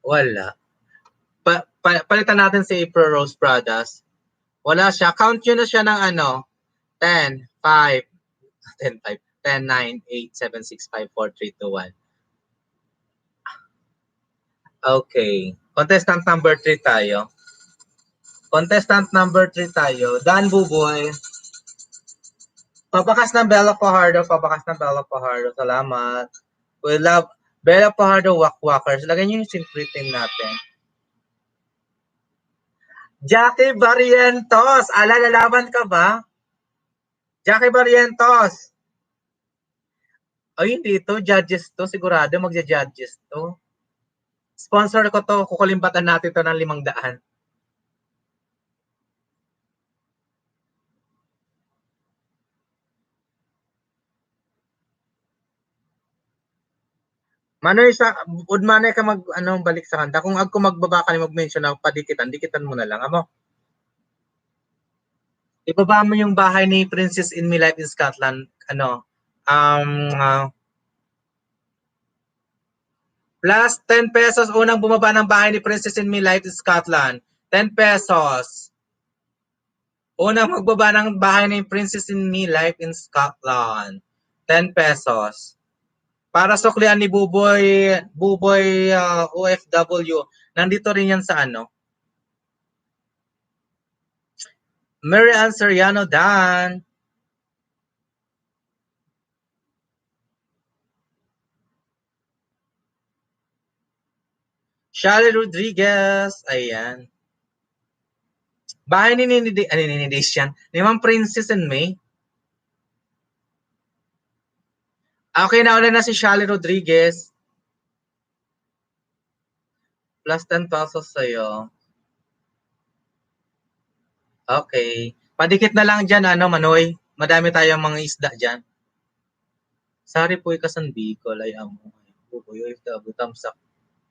Wala. Palitan natin si April Rose Pradas. Wala siya. Count nyo na siya ng 10, 5, 10, 5, 10, 9, 8, 7, 6, 5, 4, 3, 2, 1. Okay. Contestant number 3 tayo. Dan Buboy. Pabakas ng Bella Fajardo. Salamat. We love Bella Fajardo Wakwakers. Lagyan nyo yung simple team natin. Jackie Barrientos. Lalaban ka ba? Jackie Barrientos. Ay, hindi to. Judges to. Sigurado magja-judges to. Sponsor ko to. Kukulimbatan natin to ng 500. Manoy sa udmanay ka balik sa kanta. Kung agko magbaba ka ni mag-mention na dikitan mo na lang amo. Ibaba mo yung bahay ni Princess in My Life in Scotland. Plus 10 pesos unang bumaba ng bahay ni Princess in My Life in Scotland. 10 pesos. Unang magbaba ng bahay ni Princess in My Life in Scotland. 10 pesos. Para suklian ni Buboy OFW. Nandito rin yan sa Mary Ann Soriano Dan. Shally Rodriguez. Ayan. Bahay ni Days yan. Ni Ma'am Princess and May. Okay, nauna na si Shally Rodriguez. Plus 10 pesos sa'yo. Okay. Padikit na lang dyan, Manoy. Madami tayong mga isda dyan. Sari po ikasan Bicol ay amo. Pupuyo ito abutam sa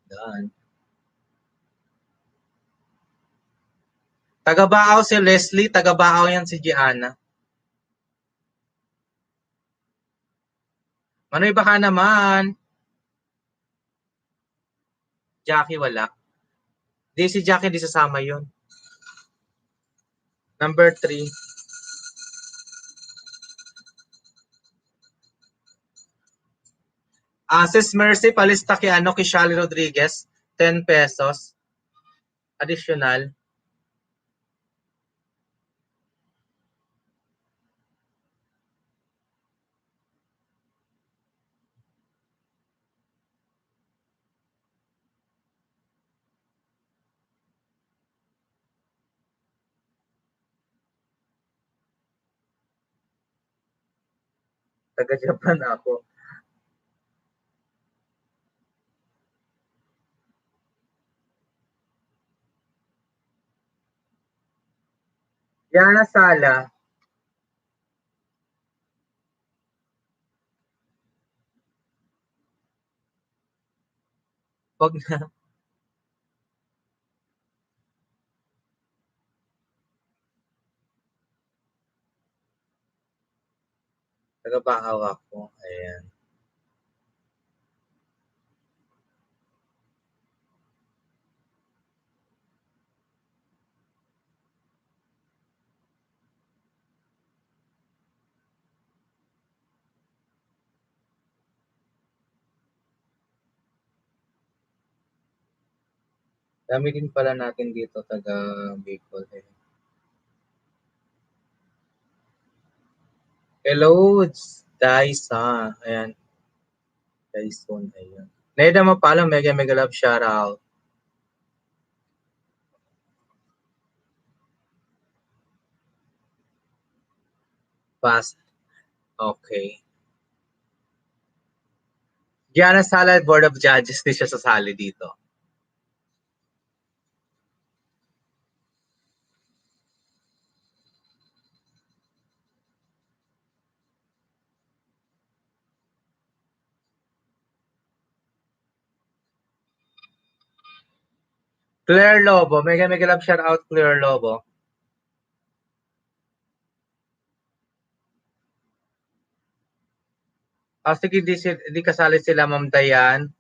daan. Taga-Baaw si Leslie, taga-Baaw yan si Gianna. Manoy baka naman. Jackie wala. Di si Jackie di sasama yun. Number 3. Sis Mercy, palista kay kay Shally Rodriguez. 10 pesos. Additional. Taga-Japan ako. Yana Sala. Wag na. Taga-Baaw ako. Ayan. Dami din pala natin dito taga Bicol. Hello, Dyson. Ayan. Dyson. Ayan. Neda Mapalo, mega mega love shoutout. Pass. Okay. Gianna Sala, Board of Judges, di siya sasali dito. Claire Lobo, mega mega love shoutout Claire Lobo. Sige, di kasali sila Ma'am Dayan.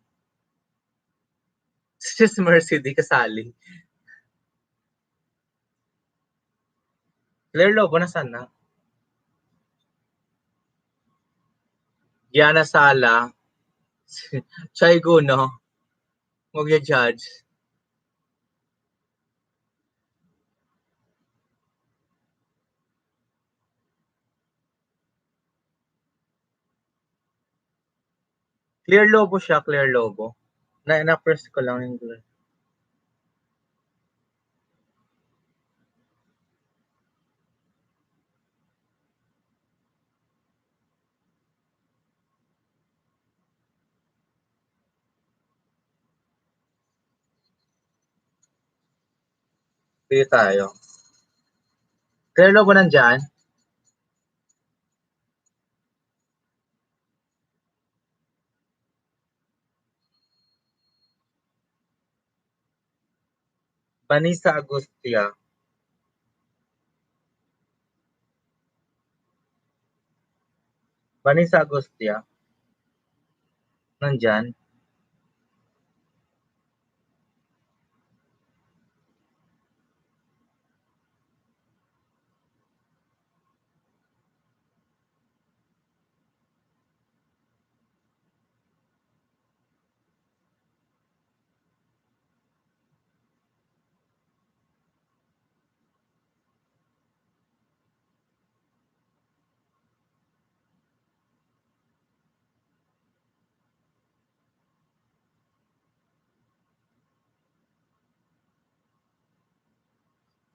Sis Mercy, di kasali. Claire Lobo, nasaan na? Gianna Sala. Chay Guno. Magya-judge. Claire Lobo siya, Claire Lobo. Na-press ko lang yung Claire. Dito tayo. Claire Lobo nandyan? Vanessa Agustia. Vanessa Agustia. Nandyan?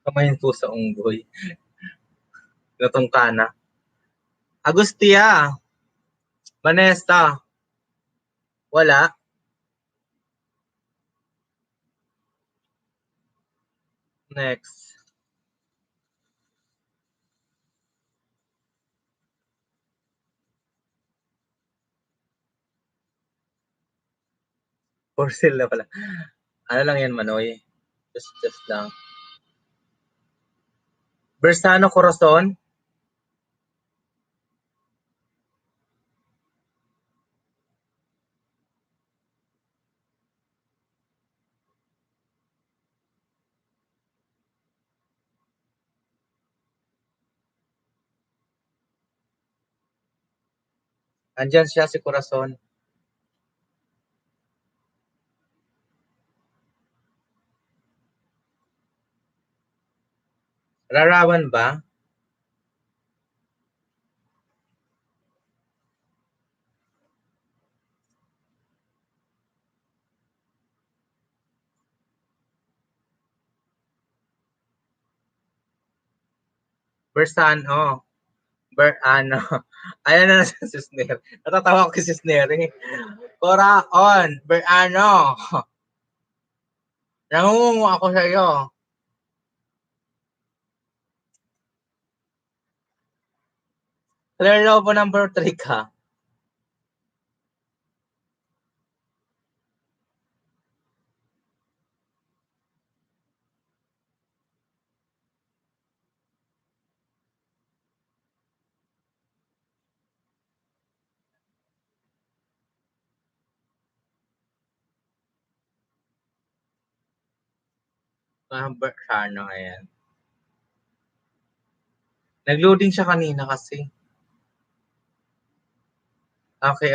Kamayin po sa unggoy. Natungka na. Agustia. Vanessa. Wala. Next. For na pala. Ano lang yan, Manoy? Just lang. Bersano Corazon. Andyan siya si Corazon. Larawan ba? Bersano. Ano. Ayan na si Cisner. Natatawa ko si Cisner. Corazon. Ano. Nangungungo ako sa iyo. Clear Lobo number 3 ka. Bersano, ayan. Nag-loading siya kanina kasi. Okay.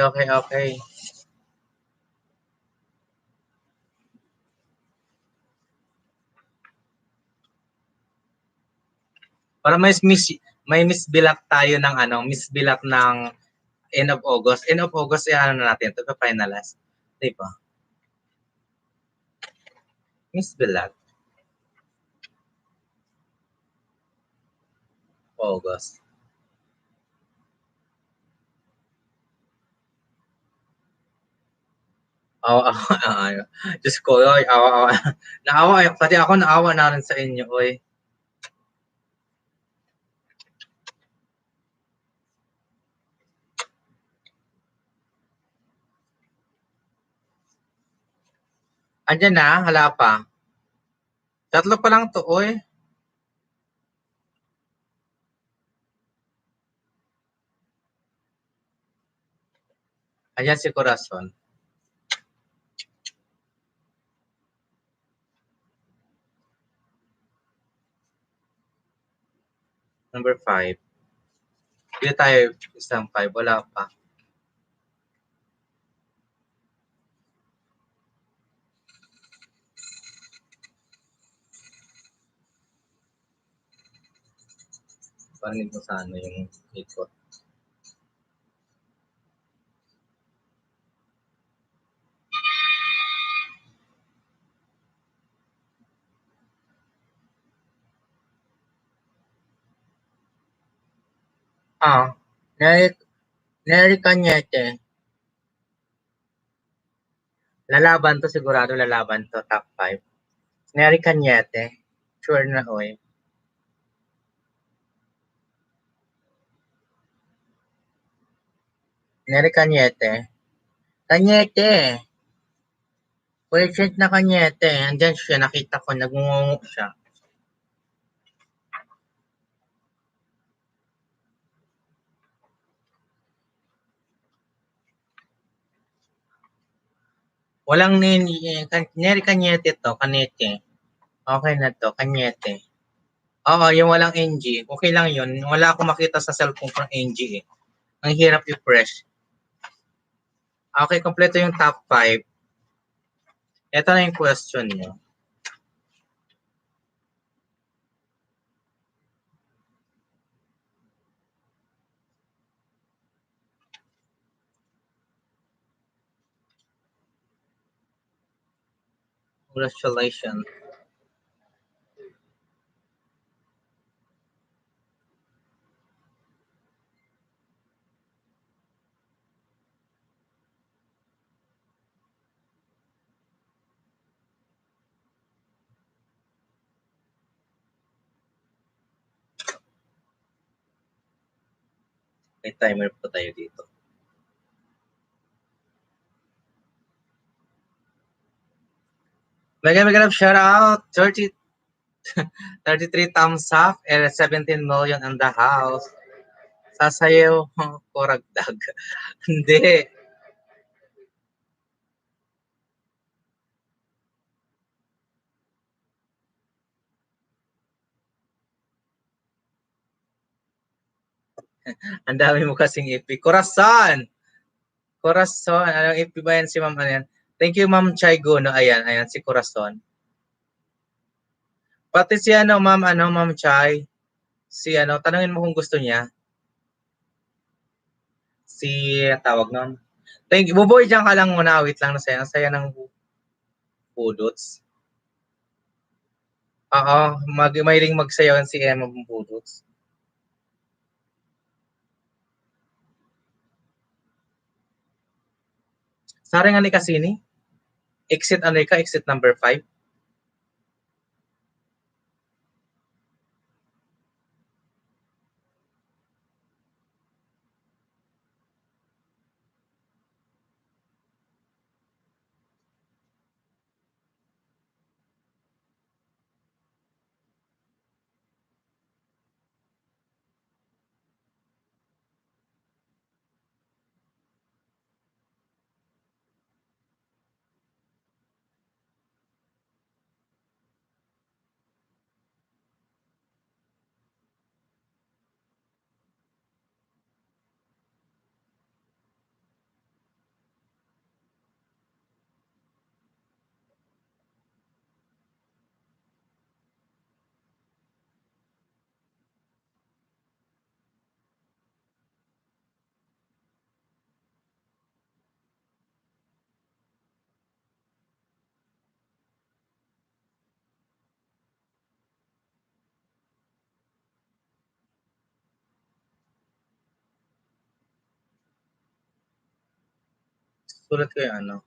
Para may Miss Bilak tayo ng Miss Bilak ng end of August. End of August, ano natin, ito pa-finalize. Diba? Miss Bilak. August. Awa. Diyos ko, oy, awa. Naawa, pati ako naawa na rin sa inyo, oy. Andyan na, hala pa. Tatlo pa lang to, oy. Ayan si Corazon. Number 5. Hindi tayo isang 5. Wala pa. Parinig mo sa yung ikot. Nery Cañete. Lalaban to, sigurado lalaban to, top 5. Nery Cañete. Sure na, oy. Nery Cañete. Cañete. Present na Cañete. Andyan siya, nakita ko, nagungungo siya. Walang Nery Cañete to, Cañete. Okay na to, Cañete. Oo, yung walang NG. Okay lang yun. Wala akong makita sa cellphone ng NG eh. Ang hirap i-press. Okay, kompleto yung top 5. Ito na yung question nyo. Congratulations. May timer pa tayo dito. Mega love shout out 33 thumbs up and 17 million in the house. Sasayaw ko ragdag. Hindi. Ang dami mo kasing ipi. Corazon! Corazon. Anong ipi ba yan si Ma'am? Ano yan? Thank you, Ma'am Chai Guno. Ayan, si Corazon. Pati si Ma'am Chai. Si tanungin mo kung gusto niya. Si tawag nun. Thank you. Buboy dyan ka lang muna. Wait lang na saya. Ang saya ng budots. Oo, mahiling magsayaw si Emma Budots. Sari nga ni Cassini. Exit exit number 5. Sulat ko yung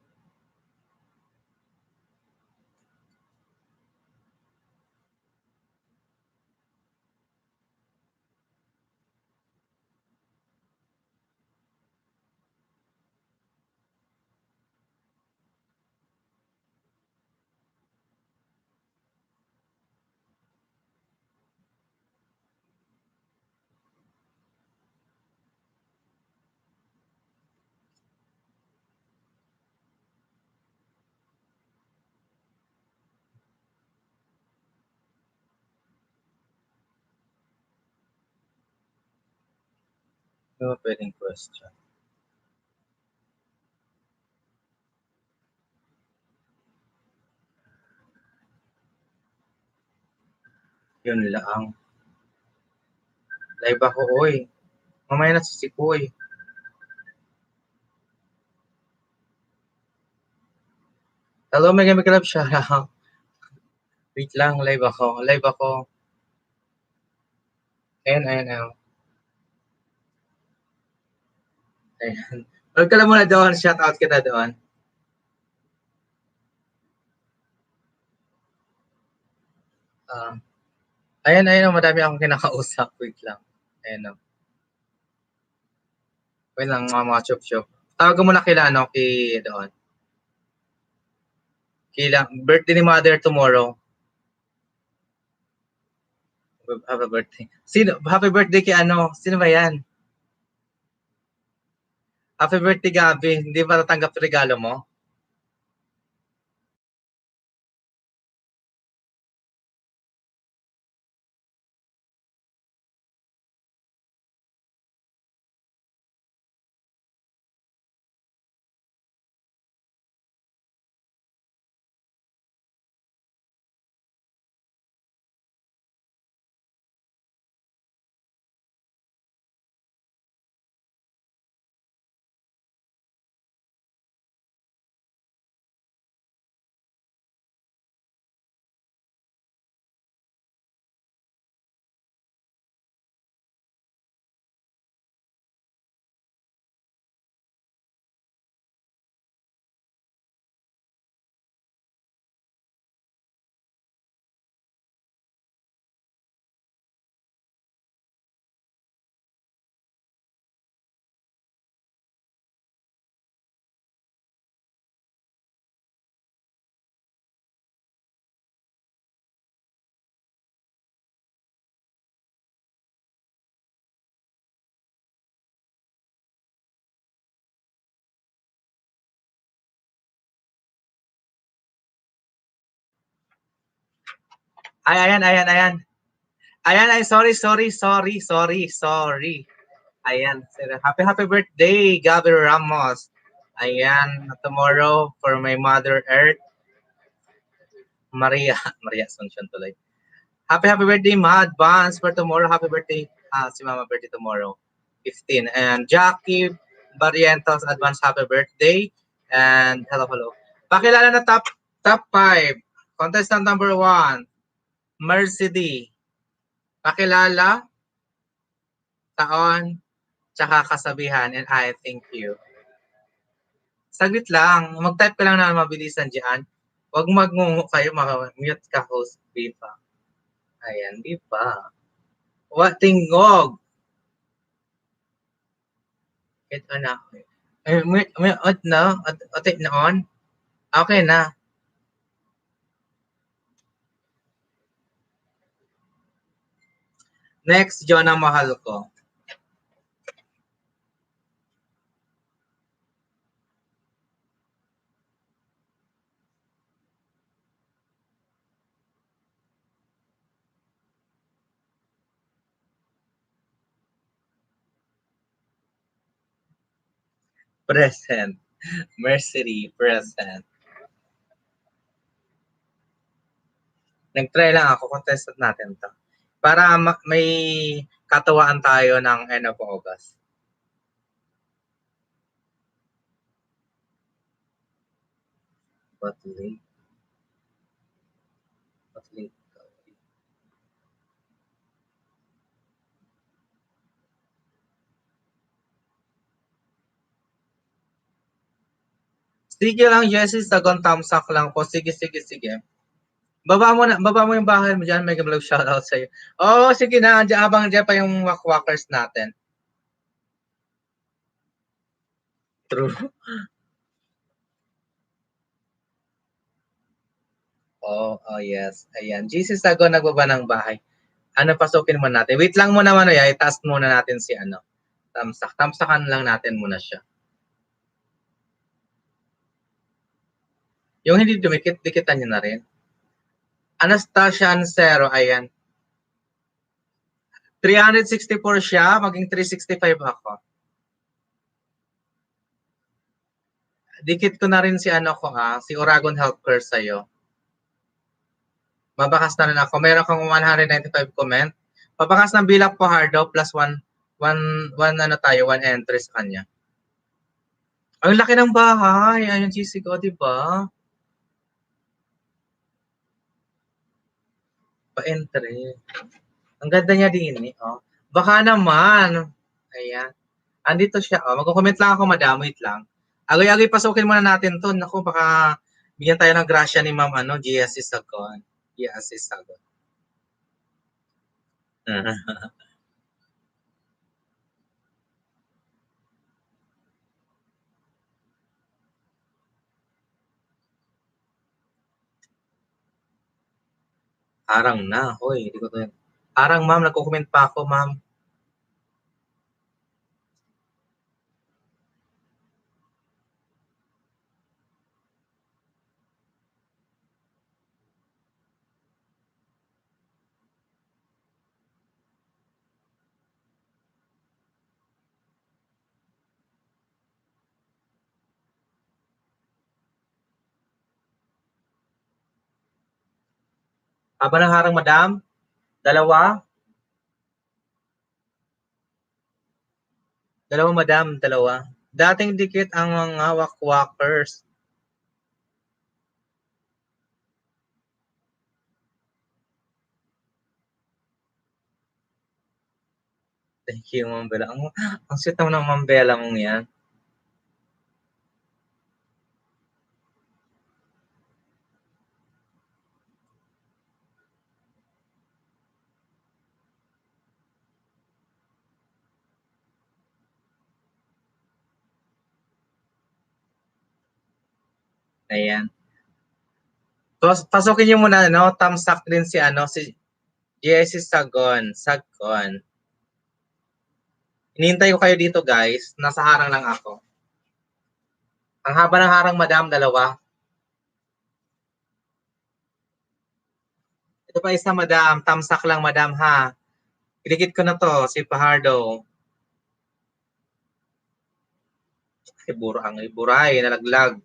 Ano ba pwedeng question? Yun lang. Live ako, oy. Mamaya na sisikoy. Hello, Mega Love shout out. Wait lang, live ako. Live ako. Ayan. Ayan. Huwag ka lang muna doon. Shout out kita doon. Ayan, madami akong kinakausap. Wait lang. Ayan o. Wait lang, mga chup-chup. Tawag ko muna kila, doon. Kila, birthday ni mother tomorrow. Happy birthday. Happy birthday kay sino ba yan? Happy birthday, Gabi. Hindi ba natanggap regalo mo? Ayan, ayan, ayan. Ayan, ay, sorry. Ayan, happy birthday, Gabby Ramos. Ayan, tomorrow for my mother Earth, Maria, Maria Asuncion tuloy. Happy birthday, Ma, advance for tomorrow. Happy birthday, si Mama birthday tomorrow, 15. And Jackie Barrientos, advance happy birthday. And hello. Pakilala na top 5. Contestant number 1, Mercy D. Pakilala, taon, tsaka kasabihan, and I thank you. Saglit lang, mag-type ka lang na mabilisan dyan. Huwag magngungo kayo, mute ka host, di ba? Ayan, di ba? What tingog? Ito na. May na? Otit na on? Okay na. Next, Jonah mahal ko. Present. Mercy, present. Nag-try lang ako, contestant natin to. Para may katawaan tayo ng end of August. But late. Sige lang, Jessie, sagon tamsak lang po. Sige. Baba mo yung bahay mo dyan, may gablog shoutout sa'yo. Oo, sige na, abang dyan pa yung wakwakers natin. True. Oh, yes. Ayan. GC Sago nagbaba ng bahay. Ano, pasukin mo natin. Wait lang muna, i-task muna natin si Tamsak. Tamsakan lang natin muna siya. Yung hindi dumikit, dikitan niyo na rin. Anastasia Ancero, ayan. 364 siya, maging 365 ako. Dikit ko na rin si si Oragon Healthcare sa'yo. Babakas na rin ako. Meron kang 195 comment. Babakas ng bilang po Hardo plus 1 entry sa kanya. Ang laki ng bahay. Ayun, GC ko, di ba? Pa-entry. Ang ganda niya din, oh. Baka naman. Ayan. Andito siya, oh. Mag-comment lang ako, madam. Wait lang. Agay-agay, pasukin muna natin to. Naku, baka bigyan tayo ng grasya ni ma'am, GSC Sagon. GSC Sagon. Harang na. Hoy, hindi ko to. Harang, ma'am. Nagko-comment pa ako, ma'am. Aba ng harang, madam? Dalawa? Dalawa, madam. Dalawa. Dating dikit ang mga wakwakers. Thank you, Ma'am Bella. Ang sweet naman ng Ma'am Bella mong yan. Ayan. Pasukin niyo muna, thumbs-up din si Jessie Sagon. Hinihintay ko kayo dito, guys. Nasa harang lang ako. Ang haba ng harang, madam, dalawa. Ito Ito pa isa, madam. Tamsak lang, madam, ha. Ilikit ko na to, si Pahardo. Si Burang, Buray, nalaglag.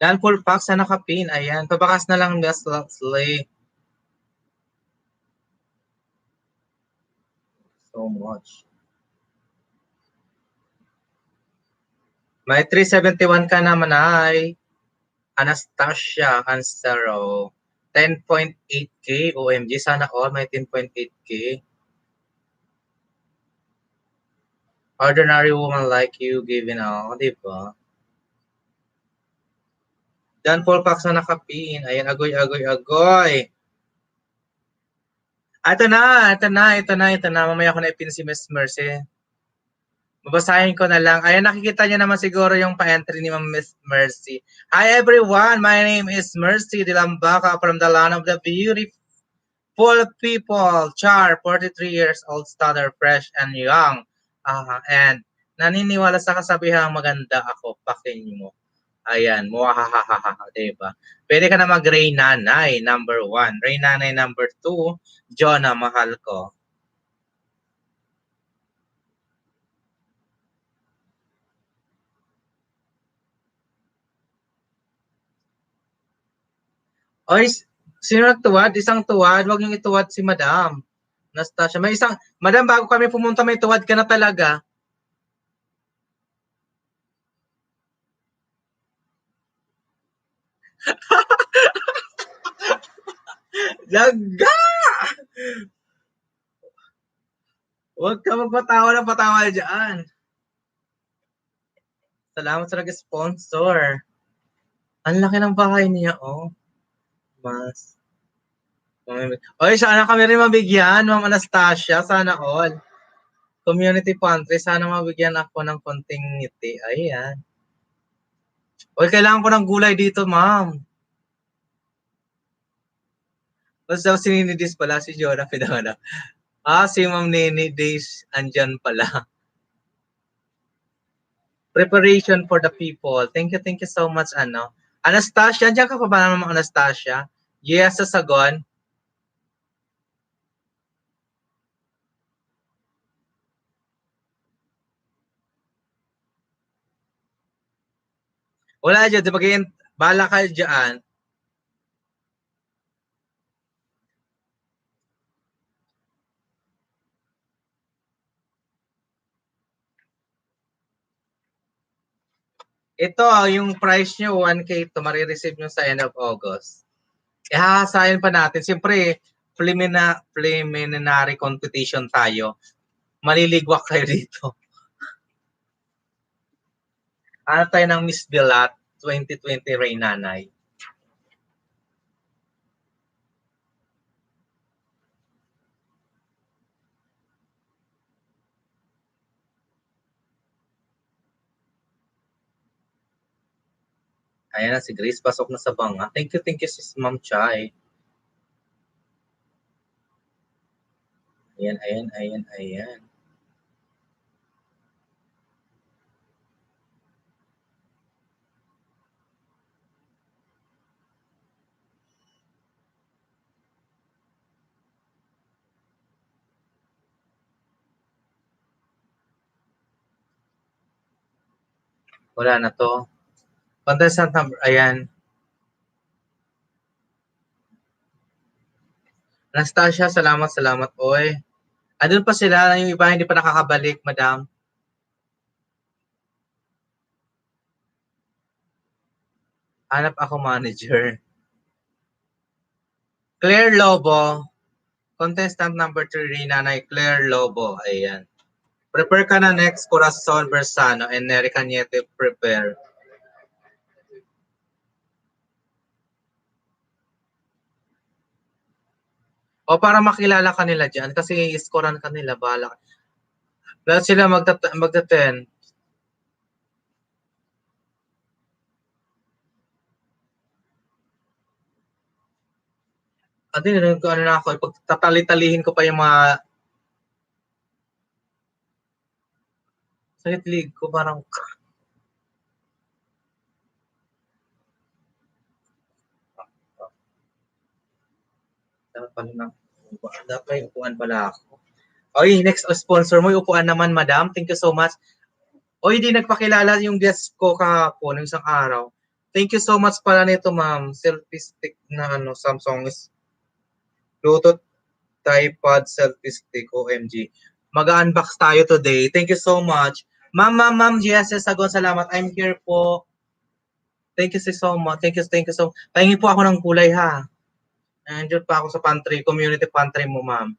Dan full pack sa nakapin. Ayan. Pabakas na lang, Miss Luxley. So much. May 371 ka naman ay. Anastasia Ansaro. 10.8K. OMG. Sana all may 10.8K. Ordinary woman like you giving all. Diba? Dan full pack sa nakapin. Ayan. Agoy, agoy, agoy. Ito na. Mamaya ko na ipin si Miss Mercy. Babasahin ko na lang. Ayan, nakikita niyo naman siguro yung pa-entry ni Miss Mercy. Hi everyone, my name is Mercy de Lambaca from the land of the beautiful people. Char, 43 years old, stutter, fresh and young. And naniniwala sa kasabihang maganda ako, pakin mo. Ayan, muhahahaha, diba? Pwede ka na mag-Ray Nanay, number 1. Ray Nanay, number 2. Jonah, mahal ko. Oy, sino nagtuwad? Isang tuwad. Huwag niyong ituwad si Madam. Nastasia. May isang, Madam, bago kami pumunta, may tuwad ka na talaga. Laga! Huwag ka magpatawa ng patawa dyan. Salamat sa nag-sponsor. Ang laki ng bahay niya, oh. Mas. Oy, sana kami rin mabigyan, Ma'am Anastasia. Sana all. Community pantry, sana mabigyan ako ng konting ngiti. Ayan. Oy, kailangan ko ng gulay dito, ma'am. Basta si Nini Diz pala, si Jonah Pidana. Si Ma'am Nini Diz, andyan pala. Preparation for the people. Thank you so much, ano. Anastasia, andyan ka pa ba naman, Anastasia? Yes, sa Sagon. Wala dyan, di magiging, bala ka dyan. Ito, yung price nyo, 1K ito, marireceive nyo sa end of August. Ihahasayan pa natin. Siyempre, preliminary competition tayo. Maliligwak kayo dito. Ano tayo ng Miss Bilat 2020 Ray Nanay? Ayan na si Grace, pasok na sa banga. Thank you sis Ma'am Chai. Ayan. Wala na to. Contestant number, ayan. Anastasia, salamat. Oy. Andun pa sila, yung iba hindi pa nakakabalik, madam. Hanap ako manager. Claire Lobo. Contestant number 3, Nanay Claire Lobo. Ayan. Prepare ka na next, Corazon Bersano and Nery Cañete, prepare. O para makilala ka nila dyan, kasi i-scorean ka nila, bahala. Lahat sila magta-10. At yun, ano na ako, ipagtatali-talihin ko pa yung mga sakit lig ko, parang dapat pala na, dapat may upuan pala ako. Oy, next sponsor mo, yung upuan naman, madam. Thank you so much. Oy, di nagpakilala yung guest ko kahapon, ng isang araw. Thank you so much pala nito, ma'am. Selfie stick na ano, Samsung is Bluetooth tripod selfie stick, OMG. Mag-unbox tayo today. Thank you so much. Ma'am, yes, sagot, salamat. I'm here po. Thank you so much. Thank you so much. Pahingi po ako ng kulay, ha. Nandiyan pa ako sa pantry, community pantry mo, ma'am.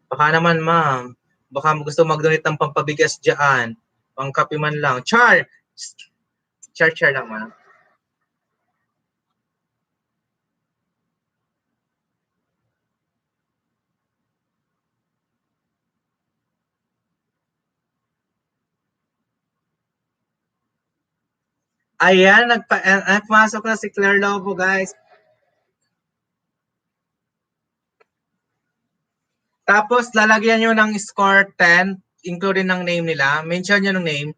Baka naman, ma'am. Baka gusto mag-donate ng pampabigas dyan. Pangkapi man lang. Char lang, ma'am. Ayan, nagpasok na si Claire Lobo, guys. Tapos, lalagyan nyo ng score 10, including ng name nila. Mention nyo ng name.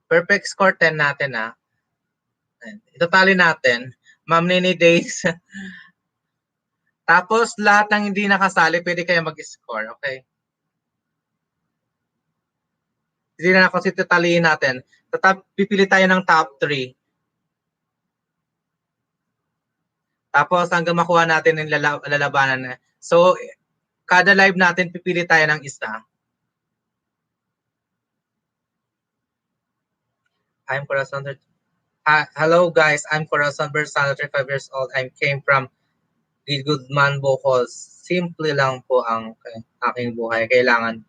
Perfect score 10 natin, ha. Itatali natin. Ma'am Nini Days. Tapos, lahat ng hindi nakasali, pwede kayo mag-score, okay? Hindi na ako tataliin natin. Pipili tayo ng top 3. Tapos, hanggang makuha natin yung lalabanan. So, kada live natin, pipili tayo ng isa. I'm Corazon. Hello guys, I'm Corazon Bersano, 35 years old. I came from Goodman, Bohol. Simple lang po ang aking buhay. Kailangan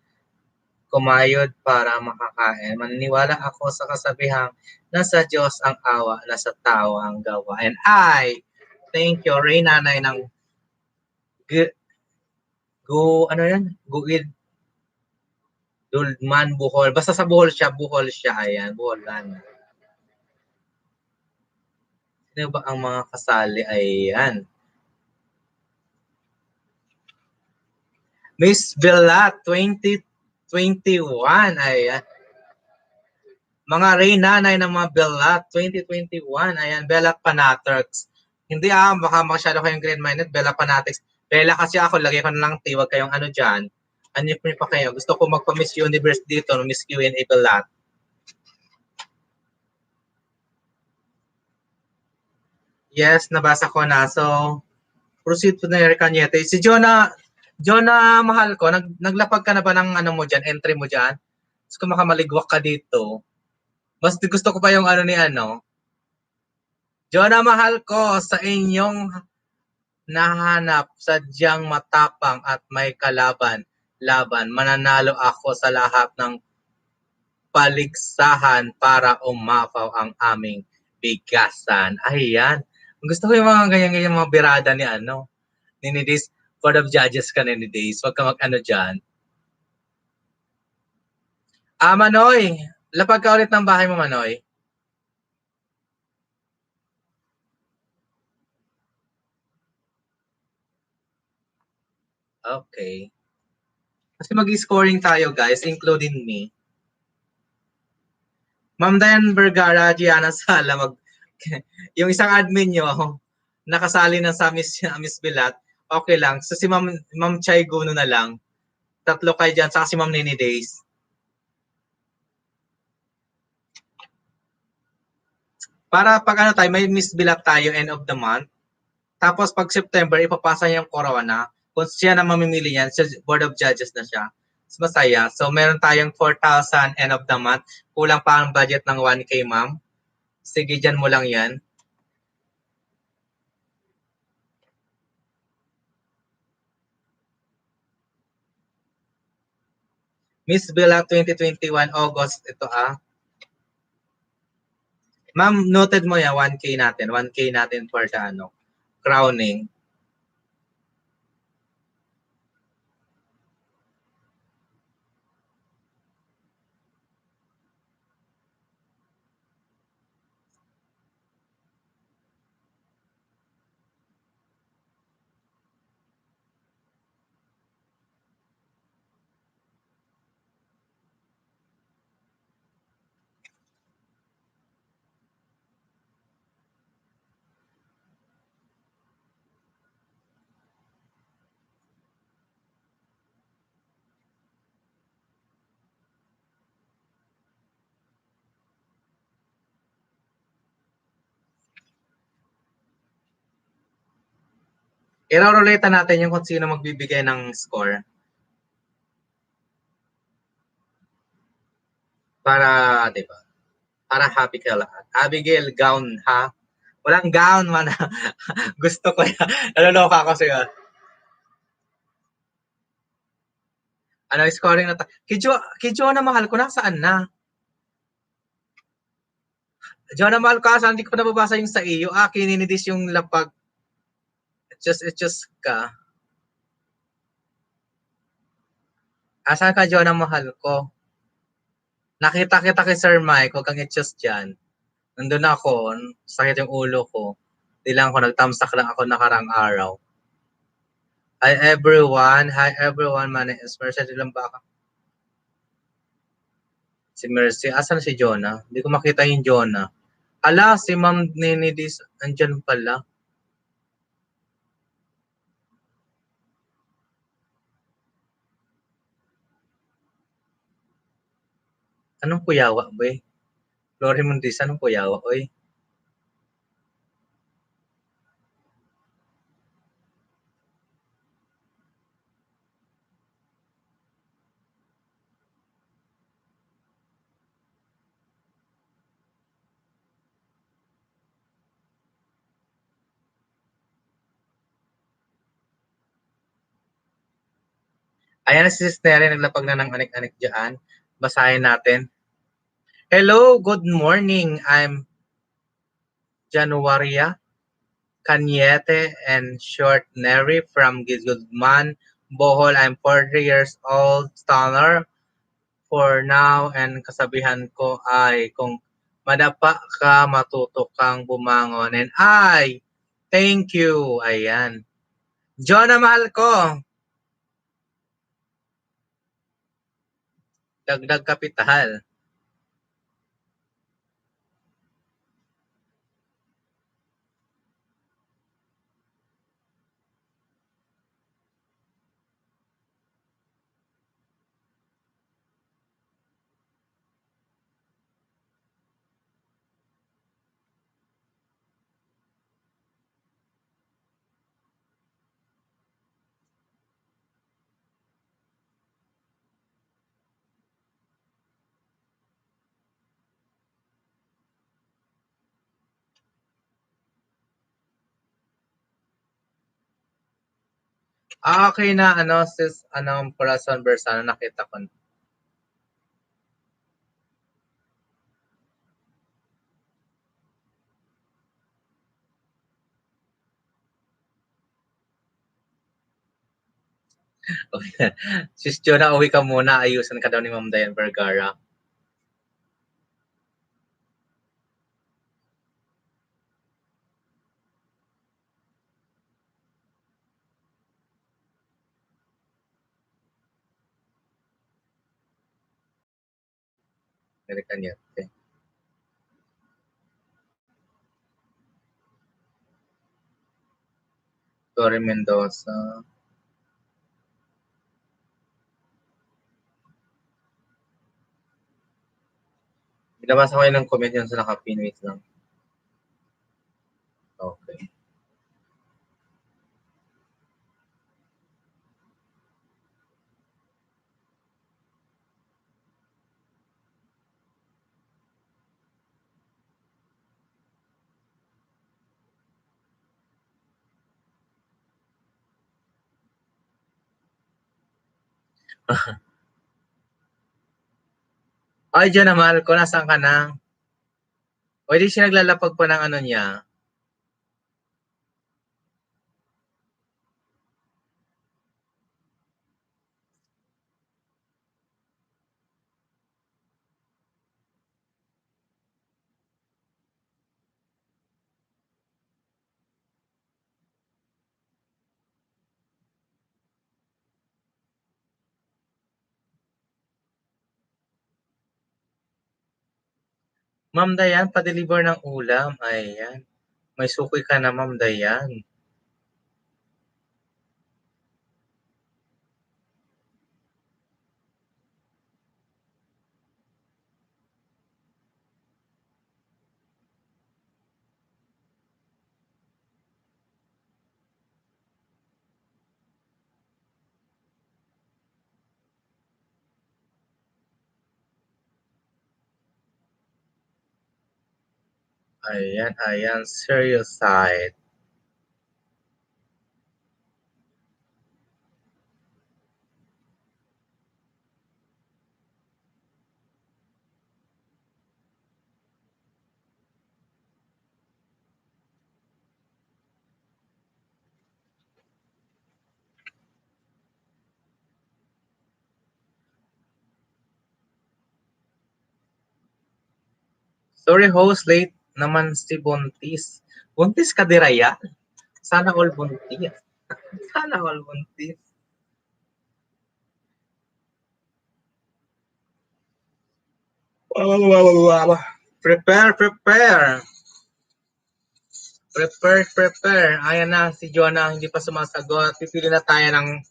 kumayod para makakain. Maniniwala ako sa kasabihang nasa Diyos ang awa, nasa tao ang gawa. And thank you, Ray Nanay ng ano yan? Guid Dulman, Bohol. Basta sa Bohol siya. Ayan, Boholan. Sino ba ang mga kasali? Ayan. Miss Villa 2021. Ayan. Mga Reynanay ng mga Bella 2021. Ayan, Bella Fanatics. Hindi baka masyado kayong green-minded. Bella Fanatics. Bella kasi ako, lagay ko na lang huwag kayong ano dyan. Ano pa kayo? Gusto ko magpa-Miss Universe dito, no? Miss Q&A Bella. Yes, nabasa ko na. So, proceed to na Cañete. Si Jonah, mahal ko, naglapag ka na ba ng ano mo dyan, entry mo dyan? Gusto ko makamaligwak ka dito. Mas gusto ko pa yung ano ni ano. Jonah, mahal ko, sa inyong nahanap, sadyang matapang at may laban. Mananalo ako sa lahat ng paligsahan para umapaw ang aming bigasan. Ayan. Gusto ko yung mga ganyan-ganyan mga birada ni ano. Ni Days, Board of Judges ka ni Days. Huwag ka mag-ano dyan. Manoy, lapag ka ulit ng bahay mo, Manoy. Okay. Kasi mag-scoring tayo, guys, including me. Ma'am Diane Vergara, Gianna Sala, yung isang admin nyo, nakasali na sa Miss Bilat, okay lang. So si Ma'am Chay Guno na lang. Tatlo kayo dyan, saka si Ma'am Nini Days. Para pag ano tayo, may Miss Bilat tayo end of the month. Tapos pag September, ipapasa niya yung corona. Kung siya na mamimili niyan, sa Board of Judges na siya. Mas masaya. So meron tayong 4,000 end of the month. Kulang pa ang budget ng 1K, ma'am. Sige, dyan mo lang yan. Miss Villa 2021, August, ito Ma'am, noted mo yan, 1K natin. 1K natin for the crowning. Iroroleta natin yung kung sino magbibigay ng score. Para, di ba? Para happy ka lahat. Abigail, gown, ha? Walang gown, man. Gusto ko yan. Naloloka ako sa'yo. Ano, scoring na Kay na mahal ko, nasaan na? Na mahal ko, saan hindi ko nababasa yung sa iyo? Kininidis yung lapag. It's just ka. Asan ka, na mahal ko? Nakita kita kay Sir Mike, huwag kang i-just dyan. Nandun ako, sakit yung ulo ko. Di lang ako, nagtamsak lang ako nakarang araw. Hi everyone, my name is Mercy lang ba ka? Si Mercy, asan si Jonah? Hindi ko makita yung Jonah. Ala, si Ma'am Ninidis, andyan pala. Anong kuyawa, boy? Lori Mundis, anong kuyawa, oy? Ayan si Sis Neri, naglapag na ng anik-anik dyan. Basahin natin. Hello, good morning. I'm Januaria Cañete and Short Neri from Gizgudman, Bohol. I'm 40 years old, stunner for now, and kasabihan ko ay kung madapa ka, matuto kang bumangon. And thank you. Ayan. Jonah, mahal ko. Dagdag kapital. Okay na, sis, Corazon Bersano, nakita ko. Sis Jonah, uwi ka muna. Ayusan ka daw ni Ma'am Diane Vergara. Ganito niya. Tori Mendoza. Binabasa ko yun ng comment yun sa nakapin. Wait lang. Okay. Ay, dyan na, mahal ko. Nasaan ka na? O, di siya naglalapag pa ng ano niya. Ma'am Dayan, pa-deliver ng ulam. Ayan. May sukoy ka na, Ma'am Dayan. Ayan, ayan, serious side. Sorry host, late naman si Buntis. Buntis ka diraya? Sana all buntis. Sana all buntis. Prepare, prepare. Prepare, prepare. Ayan na, si Jonah hindi pa sumasagot. Pipili na tayo ng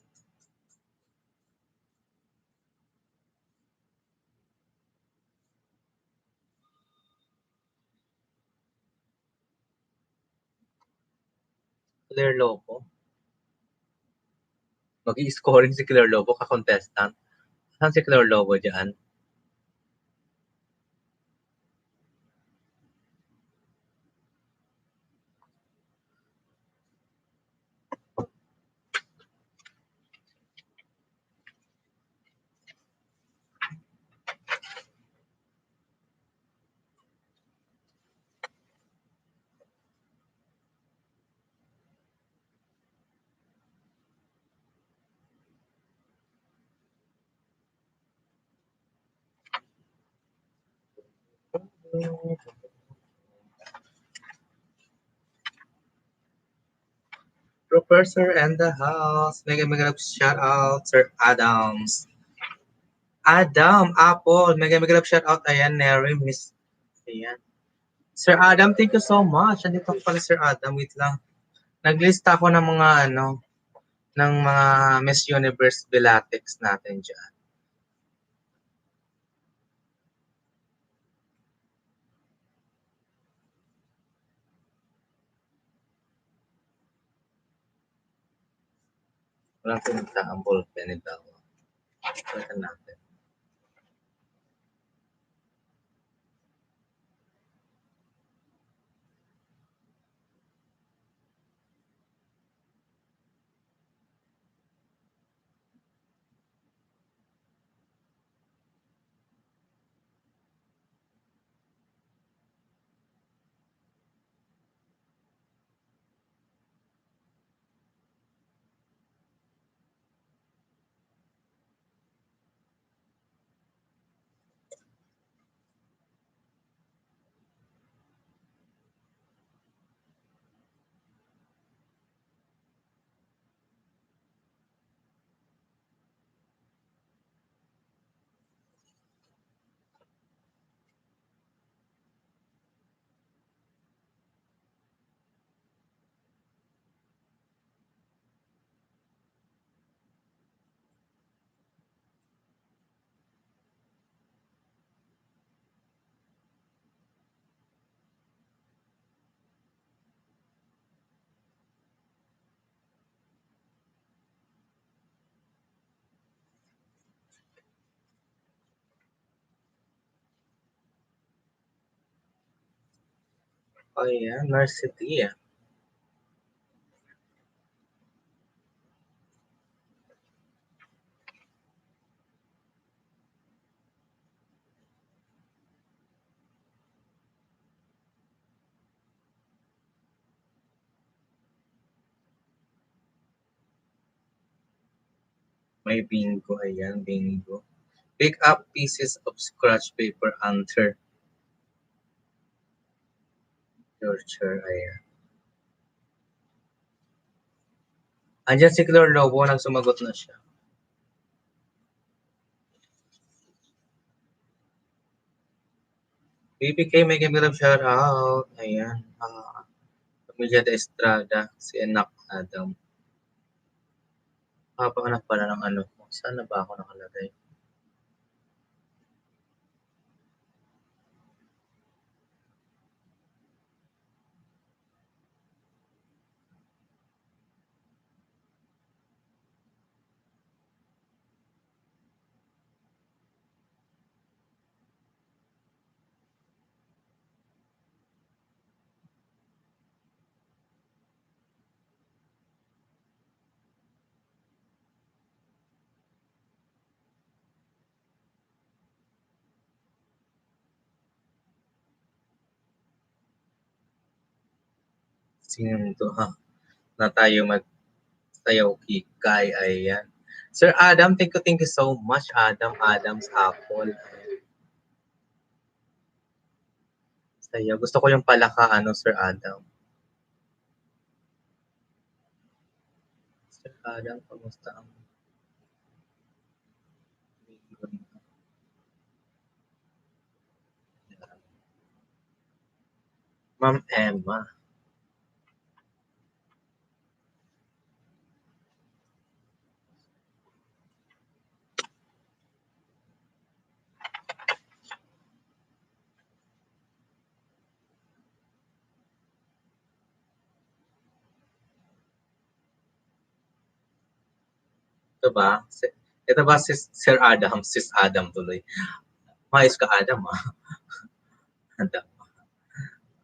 Claire Lobo. Mag-i-scoring si Claire Lobo, ka-contestant. Saan si Claire Lobo dyan? Professor and the house. Mega love shout out, Sir Adams. Adam, Apple. Mega love shout out. Ayan, Neri, Miss. Ayan. Sir Adam, thank you so much. Andito ko pala, Sir Adam. Wait lang. Naglista ako ng mga ng mga Miss Universe Bellatrix natin dyan. Walang pinunta ang ballpen ni Dawa. Pwede natin. Ayan, Mercy Tia. May bingo. Ayan, bingo. Pick up pieces of scratch paper under your chair. Ayan. Andiyan si Claire Lobo, nagsumagot na siya. BBK, may game shout out. Ayan. Pamilya de Estrada, si Anak Adam. Papanganak pala ng ano ko. Saan na ba ako nakalagay? Sino to ha? Na tayo magtayaw kikay. Ayan. Sir Adam, thank you so much. Adam's Apple. Ayan. Saya. Gusto ko yung palaka, Sir Adam. Sir Adam, kamusta ang linggo nito? Ma'am Emma. Ito ba? Ito ba si Sir Adam? Sis Adam tuloy. Maayos ka, Adam, ah. Adam.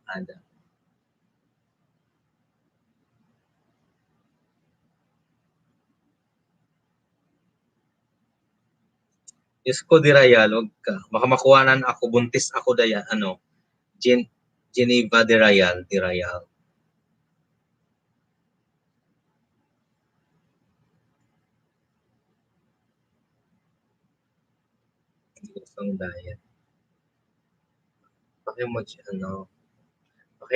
Adam. Diyos ko, di Rayal, wag ka. Baka makuhanan ako, buntis ako daya, Geneva de Rayal, di Rayal. Hindi ko gustong diet. Paki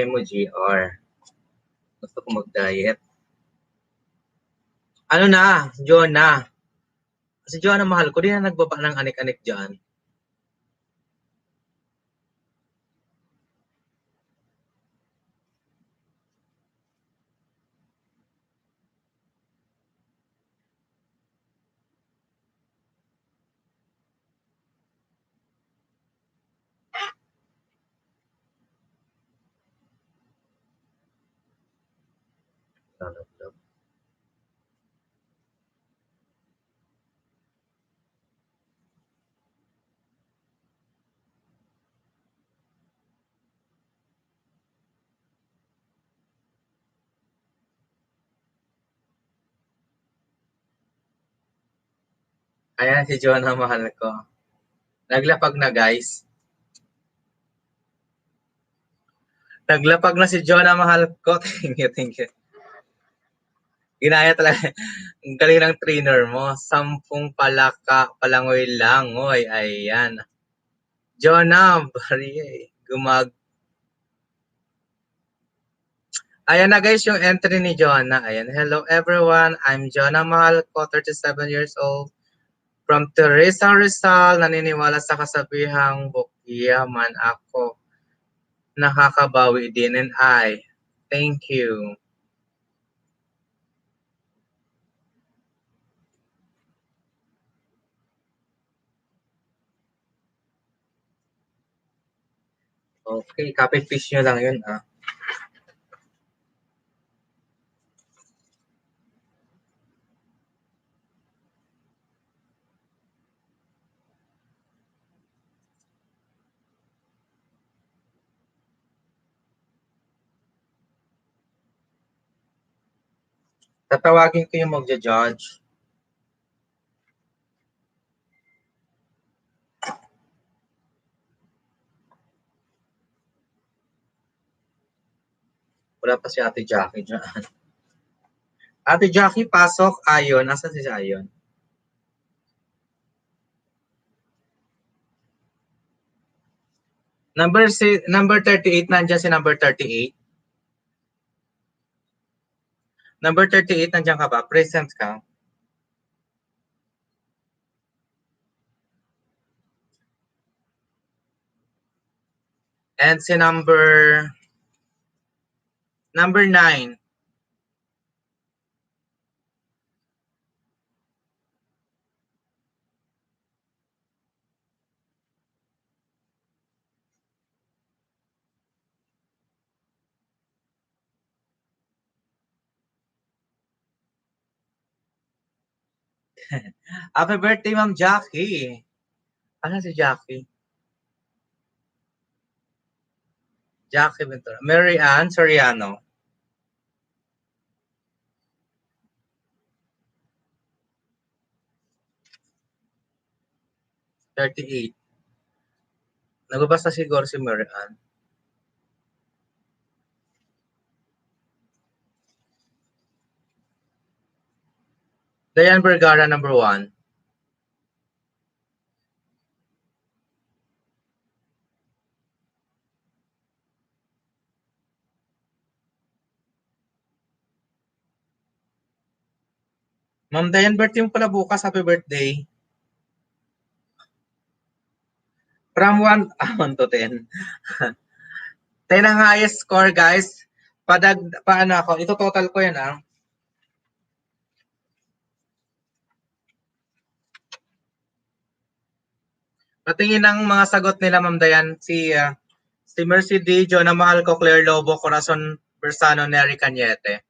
mo GR. Gusto ko mag-diet. Ano na, Jonah? Si Jonah mahal ko, di na nagbaba ng anik-anik dyan. Lalablag. Ayan, si Jonah mahal ko. Naglapag na, guys. Naglapag na si Jonah mahal ko. Thank you. Ginaya talaga. Ang galing ng trainer mo. 10 palangoy lang. Oy, ayan. Jonah, bari Ayan na guys yung entry ni Jonah. Ayan. Hello everyone. I'm Jonah Mahal ko, 37 years old. From Teresa Rizal, naniniwala sa kasabihang bukya man ako. Nakakabawi din and I. Thank you. Okay, copy fish nyo lang yun ah. Tatawagin ko yung magja-judge. Wala pa si Ate Jackie dyan. Ate Jackie, pasok. Ayon. Asa si Ayon? Number 38, nandiyan si number 38. Number 38, nandiyan ka ba? Present ka? And si number 9. Happy birthday, Ma'am Jackie. Ano si Jackie? Jackie Ventura. Mary Ann Soriano. ₱38. Nagbabasa siguro si Mary Ann. Diane Vergara, number 1. Ma'am Diane, birthday mo pala bukas. Happy birthday. From 1 to 10. 10 ang highest score, guys. Paano ako? Ito total ko yan, ah. Patingin ng mga sagot nila, Ma'am Dayan. Si Mercy D. John na mahal ko, Claire Lobo, Corazon Bersano, Nery Cañete.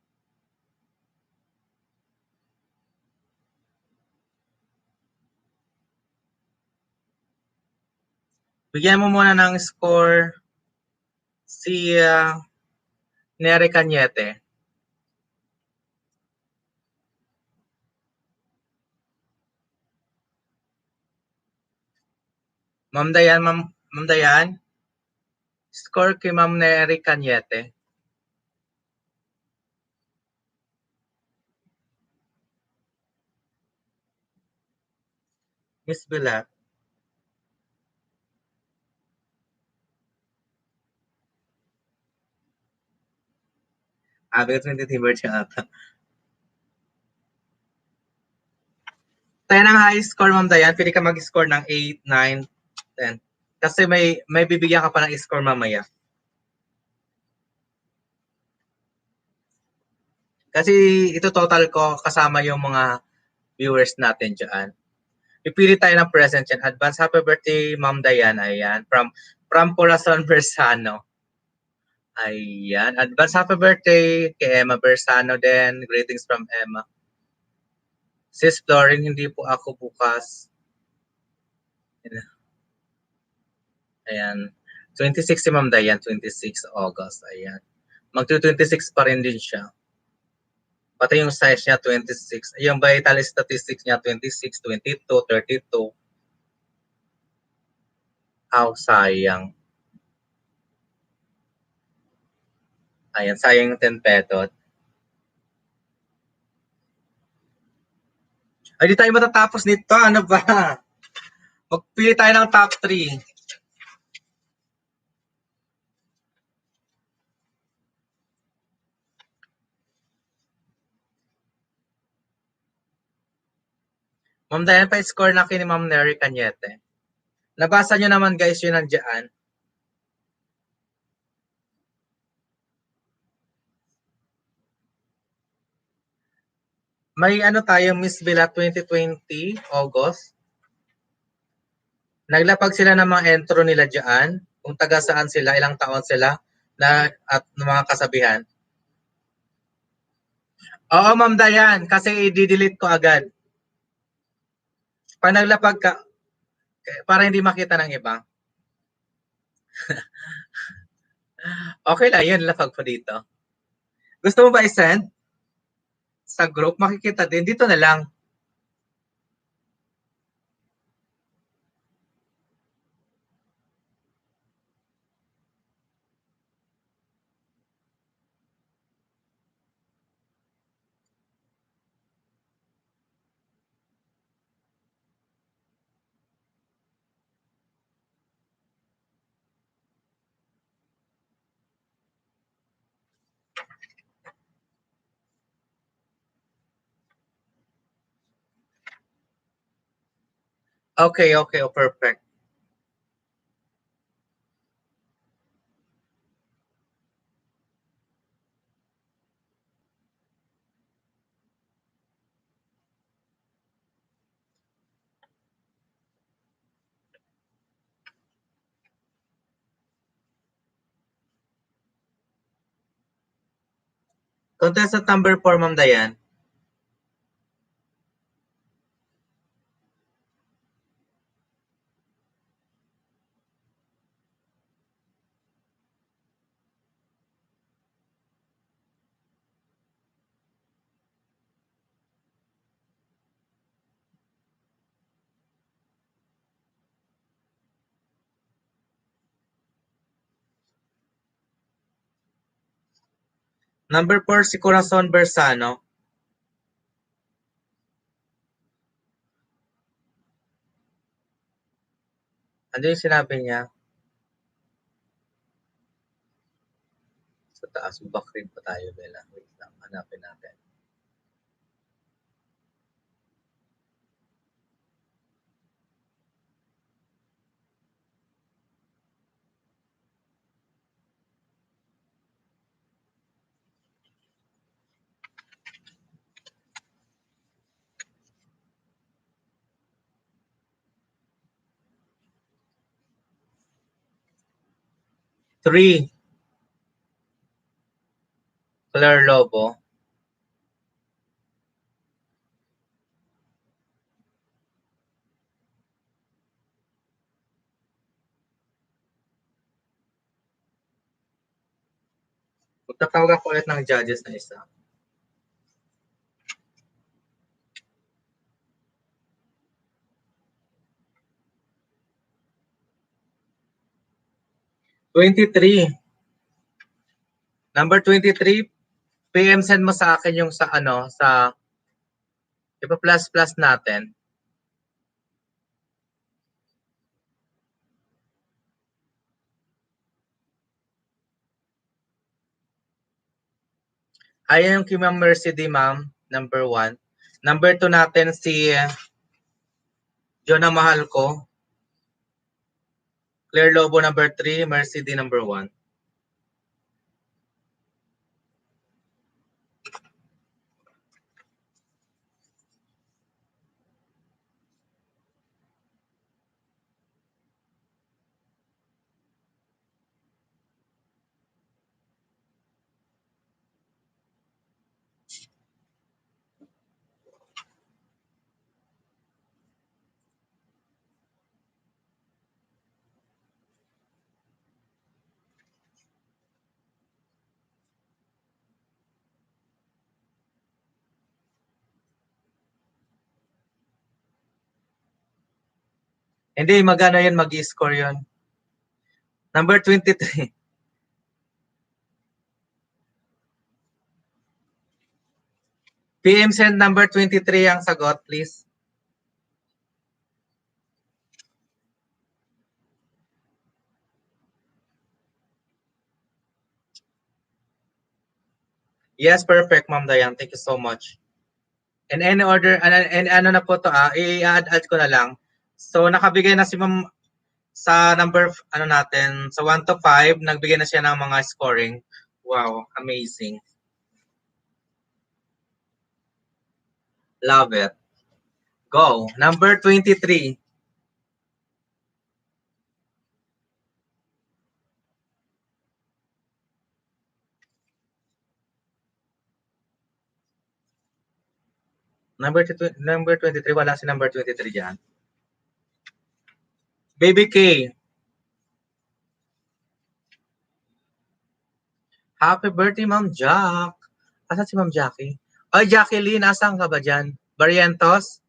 Bigyan mo muna ng score si Nery Cañete. Ma'am Dayan, score kay Ma'am Nery Cañete. Miss Bilat. Bigat 20 bird siya ata. 10 ang high score, Ma'am Dayan. Pili ka mag-score ng 8, 9, 10. Kasi may bibigyan ka pa ng score mamaya. Kasi ito total ko kasama yung mga viewers natin dyan. Pipili tayo ng present yan. Advance happy birthday, Ma'am Dayan. Ayan. From Corazon Bersano. Ayan. Advance happy birthday kay Emma Bersano din. Greetings from Emma. Sis Florin, hindi po ako bukas. Ayan. 26 si Ma'am Dayan, 26 August. Ayan. Mag-26 pa rin din siya. Pati yung size niya, 26. Yung vital statistics niya, 26, 22, 32. Aw, sayang. Ayan, sayang yung 10 petot. Ay, di tayo matatapos nito. Ano ba? Magpili tayo ng top 3. Ma'am Dayan, pa-score na ni Ma'am Nery Cañete. Nabasa nyo naman guys yun nandiyan. May ano tayo, Miss Villa 2020, August. Naglapag sila ng mga intro nila dyan. Kung taga saan sila, ilang taon sila, at mga kasabihan. Oo, Ma'am Dayan, kasi i-delete ko agad. Pag naglapag ka, para hindi makita ng iba. Okay lang, yun, lapag po dito. Gusto mo ba i-send? Sa group, makikita din. Dito na lang. Okay, perfect. Contestant number 4, Ma'am Dayan. Number 4, si Corazon Bersano. Ano yung sinabi niya? Sa taas, backread pa tayo, Bella. Wait lang, hanapin natin. Three, Claire Lobo. Magtatawag ako ulit ng judges na isa. Number 23, PM send mo sa akin yung sa ano, sa ipa-plus natin. Ayan yung kay Ma'am Mercy D, ma'am. Number 1. Number 2 natin si Jonah Mahal ko. Claire Lobo number 3, Mercy D number 1. Hindi, magano yun, mag-score yun. Number 23. PM send number 23 ang sagot, please. Yes, perfect, Ma'am Dayan. Thank you so much. And any order, ano na po to, i-add ko na lang. So, nakabigay na si Ma'am sa number, ano natin, sa 1 to 5, nagbigay na siya ng mga scoring. Wow, amazing. Love it. Go. Number 23. Number 23, wala si number 23 dyan. Baby K. Happy birthday, Ma'am Jack. Asan si Ma'am Jackie? Ay, Jacqueline, asan ka ba dyan? Barrientos?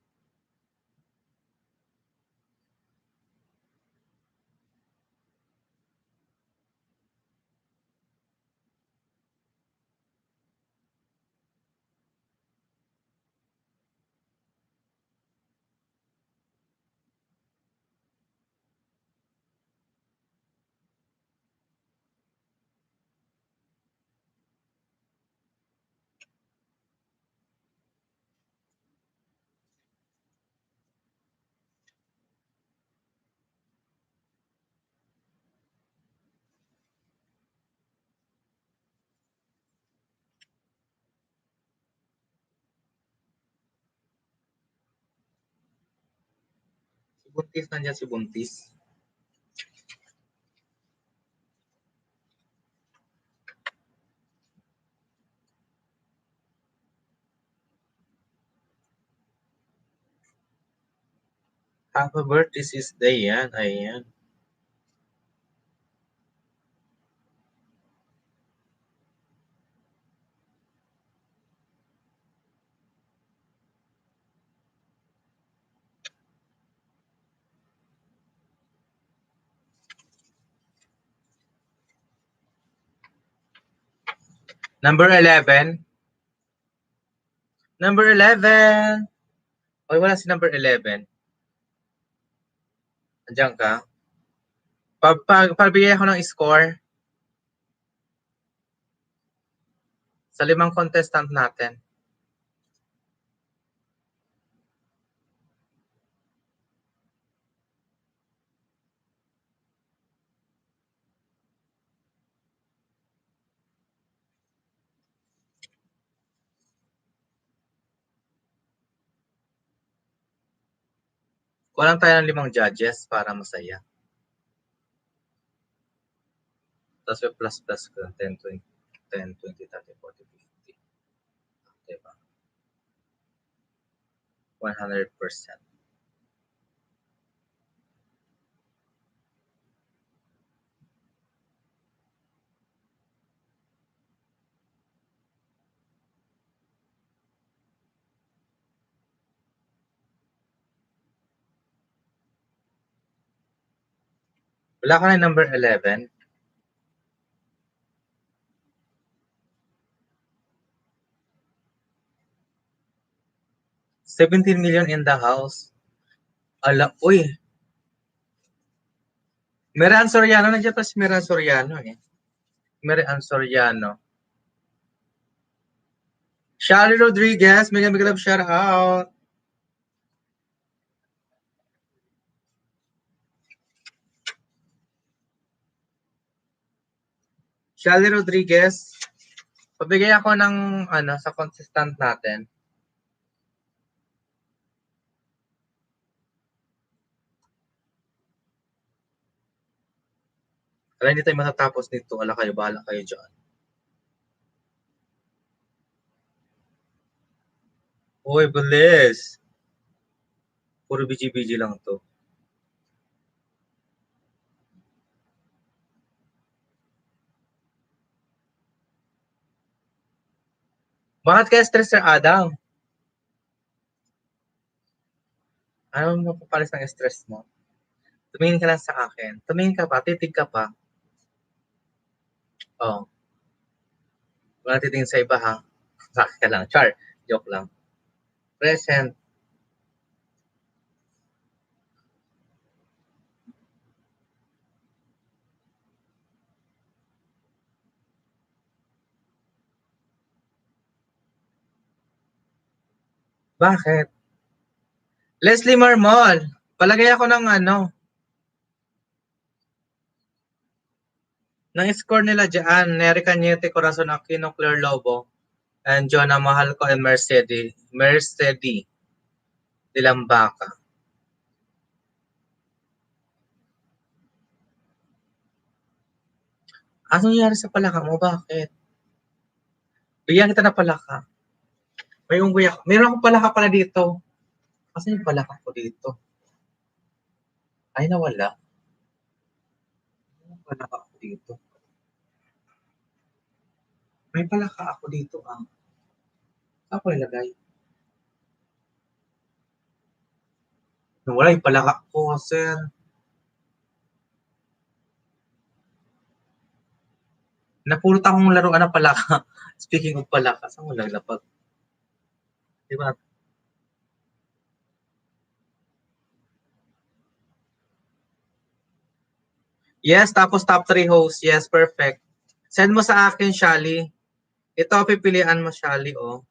Si Buntis, nandiyan si Buntis. Happy birthday, sis Dayan. Ayan. Number 11. Number 11. Ay, wala si number 11. Andiyan ka? Pagbigay ako ng score sa 5 contestant natin. Kulang tayo ng 5 judges para masaya. Tapos may plus ko 10, 20, 10, 20, 30, 40, 50. Diba? 100%. Wala ka na number 11. $17 million in the house. Uy. Meran Soriano, nandiyan pa si Meran Soriano eh. Meran Soriano. Shally Rodriguez, mega love shout out. Shally Rodriguez, pabigay ako ng sa consistent natin. Kaya hindi tayo matatapos nito. Ala kayo, bahala kayo dyan. Uy, bilis. Puro BG lang to. Bakit kaya stress, Sir Adam? Ano mo papalis ng stress mo? Tumingin ka lang sa akin. Tumingin ka pa, titig ka pa. Oh. Wala titingin sa iba ha. Sa akin ka lang. Char. Joke lang. Present. Bakit? Leslie Marmol. Palagay ako ng ng score nila dyan. Nery Cañete, Corazon Aquino, Claire Lobo, and Jonah Mahalco and Mercedes Dilambaca. Ano nangyari sa palaka mo? Bakit? Bigyan kita na palaka. May unggoy ako. Meron akong palaka pala dito. Kasi yung palaka ko dito. Ay, nawala. May palaka ako dito. May palaka ako dito ah. Saan ko ilagay? Nawala yung palaka ko, sir. Napulot akong laruan ng palaka. Speaking of palaka, saan mo laglapag? Di ba? Yes, tapos top 3 hosts. Yes, perfect. Send mo sa akin, Shally. Ito, pipilian mo, Shally, oh.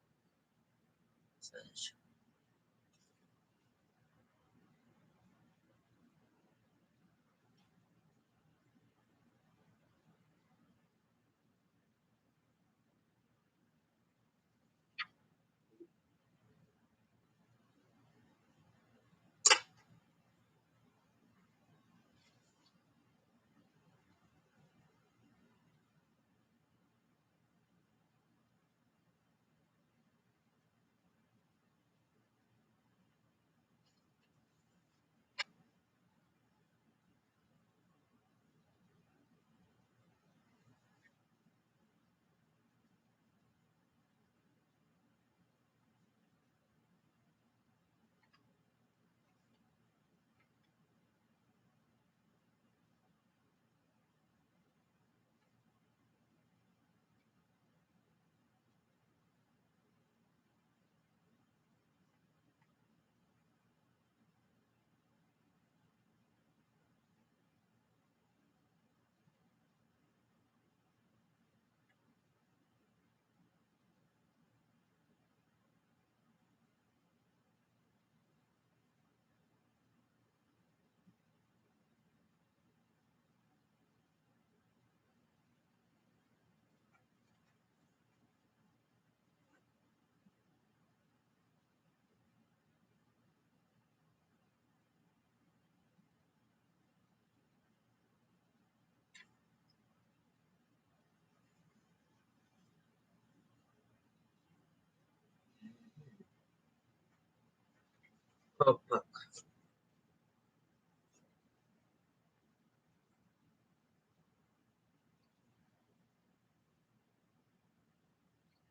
Opo.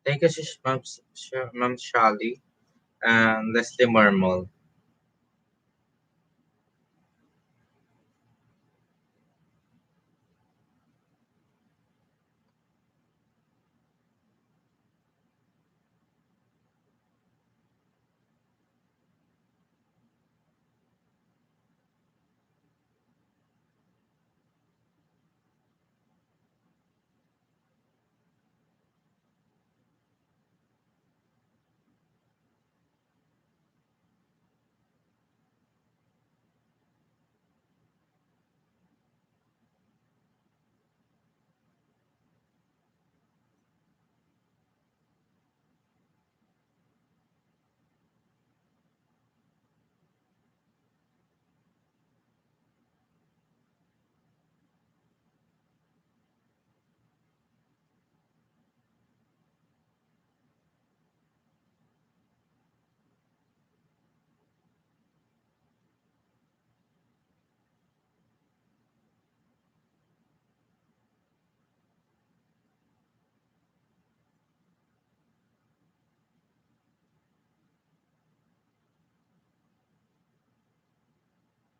Thank you, Ma'am Shally and Leslie Marmol.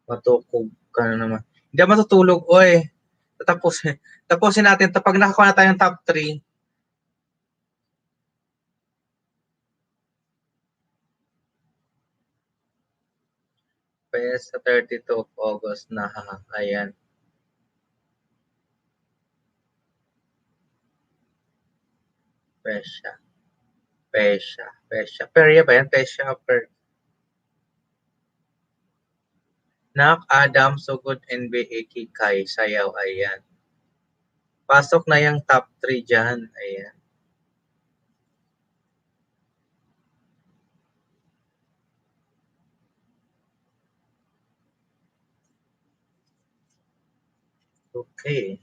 Matukog ka na naman. Hindi ako matutulog, oy. Tapusin natin. Pag nakakuha na tayo ng top 3, sa 32 of August na, ayan. Pesha. Pesha. Perya ba yan? Pesha, Nak, Adam, Sugod, NBA, Kikay, Sayaw, ayan. Pasok na yung top 3 dyan, ayan. Okay.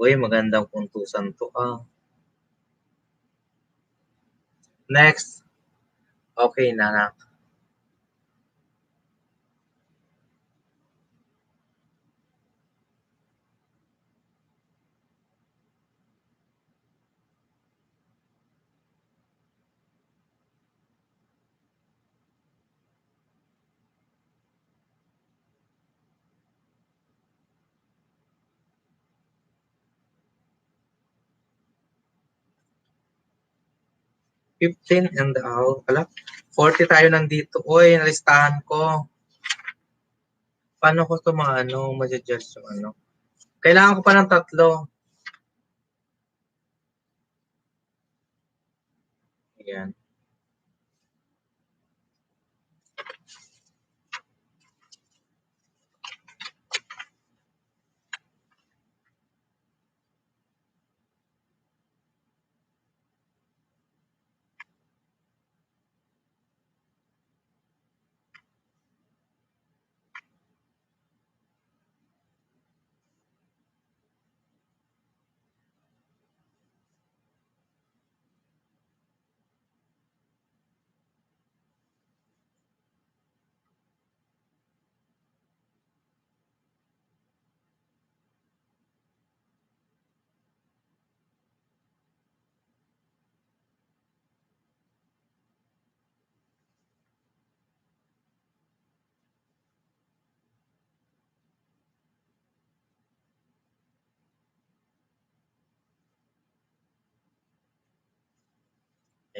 Uy, magandang puntusan to, Next. Okay na, Nak. Fifteen and out. Ala, 40 tayo nandito. Uy, nalistahan ko. Paano ko ito ma-adjust yung ano? Kailangan ko pa ng 3. Ayan.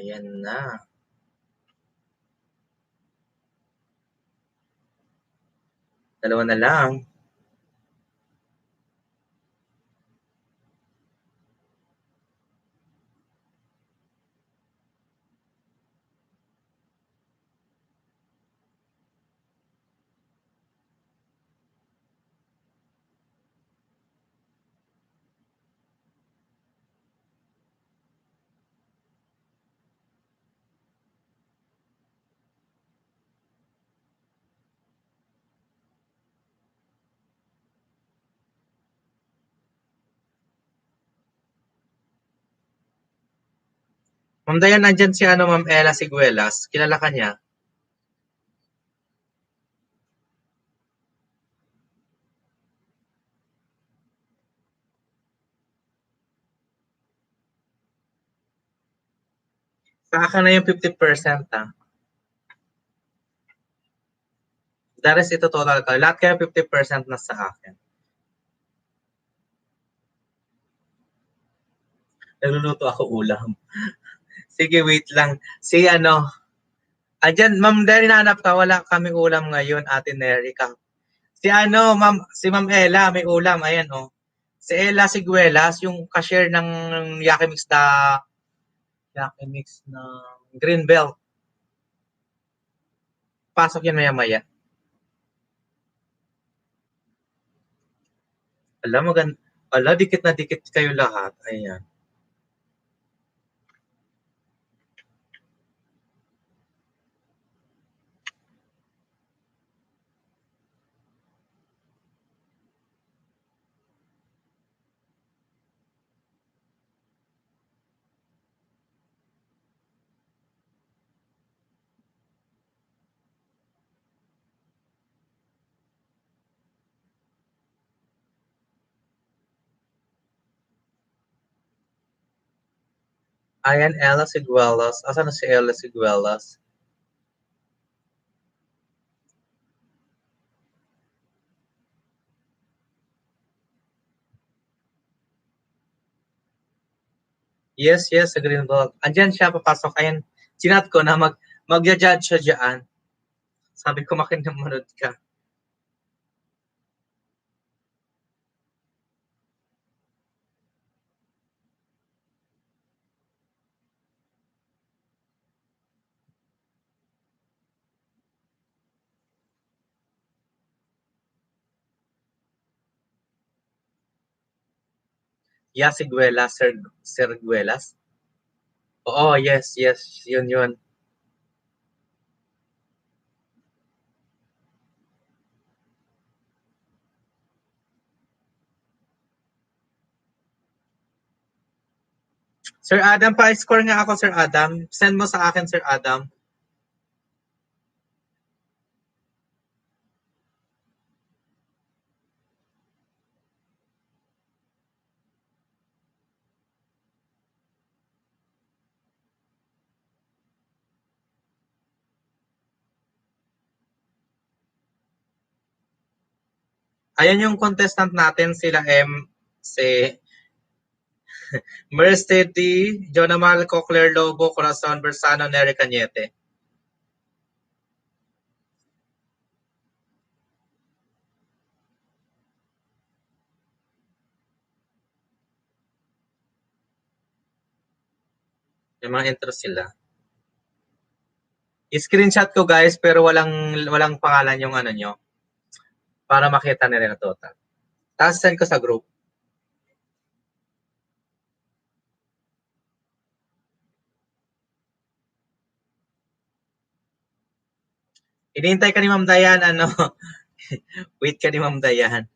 Ayan na. Dalawa na lang. Ma'am Dayan, nandyan si ano, Ma'am Ella Siguelas. Kilala ka niya? Sa akin na yung 50%, ah. The rest ito total ka. Lahat kayo 50% na sa akin. Nagluluto ako ulam. Sige, wait lang. Si ano, andyan, Ma'am Neri, nahanap ka. Wala kami ulam ngayon, Ate Neri ka. Si ano, si Ma'am Ella, may ulam. Ayan, oh. Si Ella Siguelas, yung cashier ng Yakimix na Greenbelt. Pasok yan maya-maya. Alam mo, dikit na dikit kayo lahat. Ayan. Ayan, Ella Siguelas. Asan na si Ella Siguelas? Yes, yes, sa Greenbelt. Andyan siya, papasok. Ayan, sinat ko na magja-judge siya dyan. Sabi ko, makinumunod ka. Yeah, Siguelas, Sir Guelas. Oo, yes, yes, yun. Sir Adam, pa-score nga ako, Sir Adam. Send mo sa akin, Sir Adam. Ayan yung contestant natin, sila si Mercedes, Jonamal Cocler Lobo, Corazon Bersano, Nery Cañete. May mga intro sila. I-screenshot ko guys, pero walang pangalan yung ano nyo para makita nila na total. Tapos send ko sa group. Hinihintay ka ni Ma'am Dayan, ano? Wait ka ni Ma'am Dayan.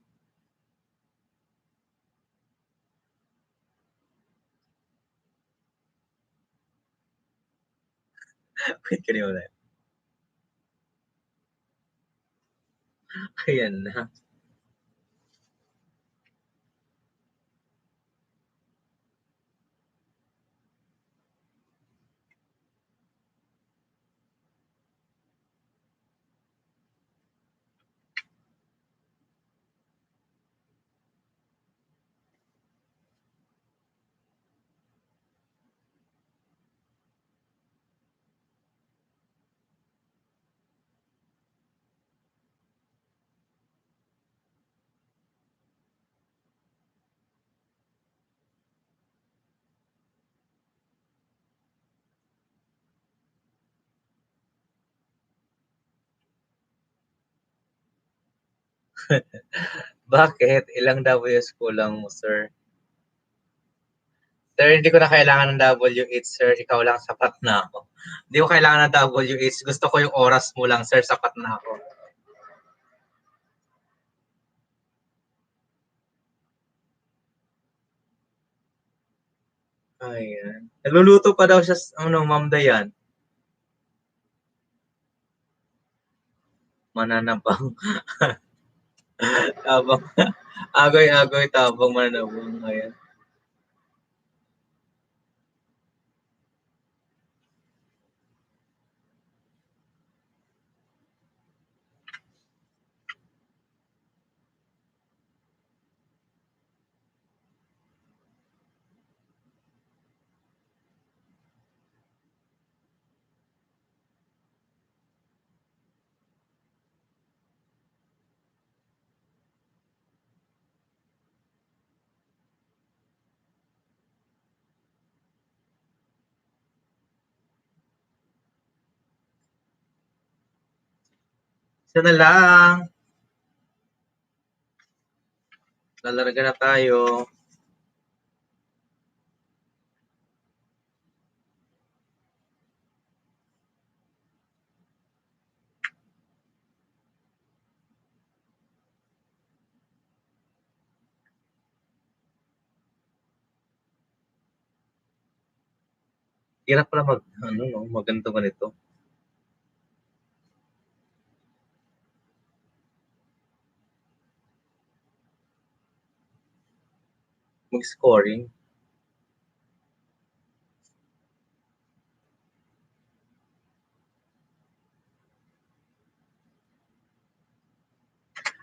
Wait ka ni Ma'am Dayan. Ayan na. Bakit? Ilang W's kulang mo, sir? Sir, hindi ko na kailangan ng W8, sir. Ikaw lang, sapat na ako. Hindi ko kailangan ng W8. Gusto ko yung oras mo lang, sir. Sapat na ako. Ayan. Nagluluto pa daw siya, ano, Ma'am Dayan. Mananabang. Tabang. Agoy-agoy, tabang, mananabang. Ayan. Isa na lang. Lalarga na tayo. Hirap pala mag, ano, no, maganda ganito. Mag-scoring.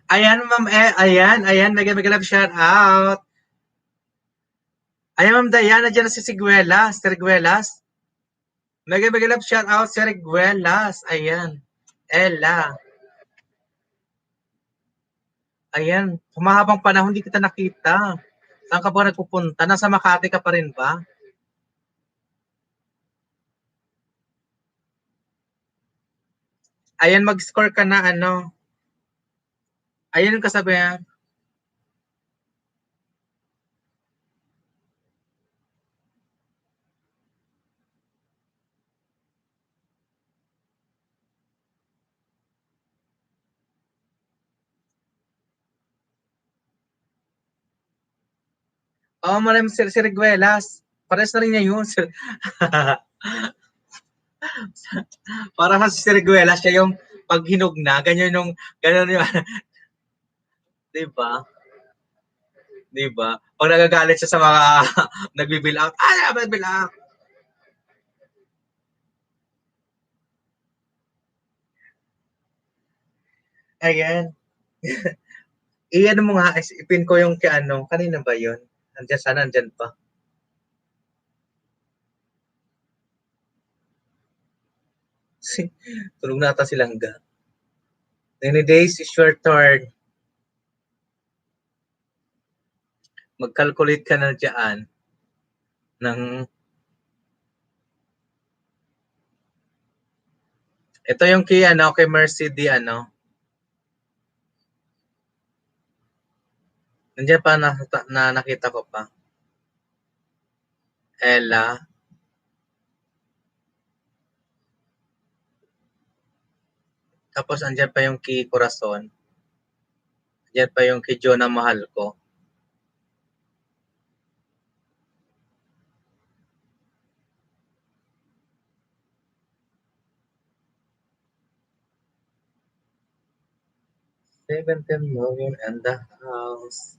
Ayan, Ma'am, ayan, mega love shout out. Ayan, Ma'am Dayan, nandiyan na si Siguelas, Siguelas. Mega love shout out, Siguelas. Ayan. Ella. Ayan, humahabang panahon hindi kita nakita. Saan ka ba nagpupunta? Nasa Makati ka pa rin ba? Ayan, mag-score ka na, ano. Ayan yung kasabihan. Oo, maraming Siriguelas. Pares na rin niya yun. Para sa Siriguelas, siya yung pag hinog na, ganyan yung, ganyan yung, di ba? Di ba? Pag nagagalit siya sa mga nagbibill out, ay, nagbibill out. Ayan. Iyan mo nga, ipin ko yung kay ano, kanina ba yun? Nandiyan sana, nandiyan pa. Tulog na ata si Langga. Any days is your turn. Mag-calculate ka na dyan ng ito yung kay ano kay Mercy D ano. Nandiyan pa na nakita ko pa. Ella. Tapos andyan pa yung kay Corazon. Andyan pa yung kay Jonah Mahal ko. $17 million and the house.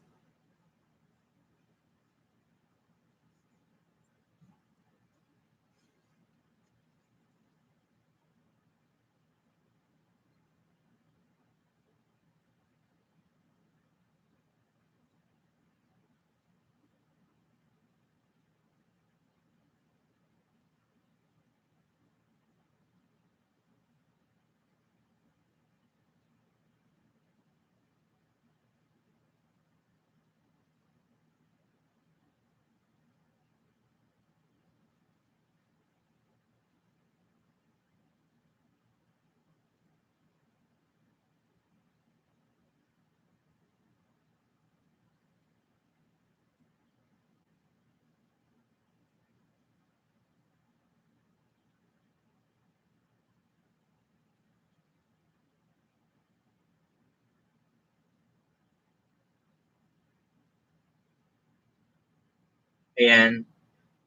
Ayan.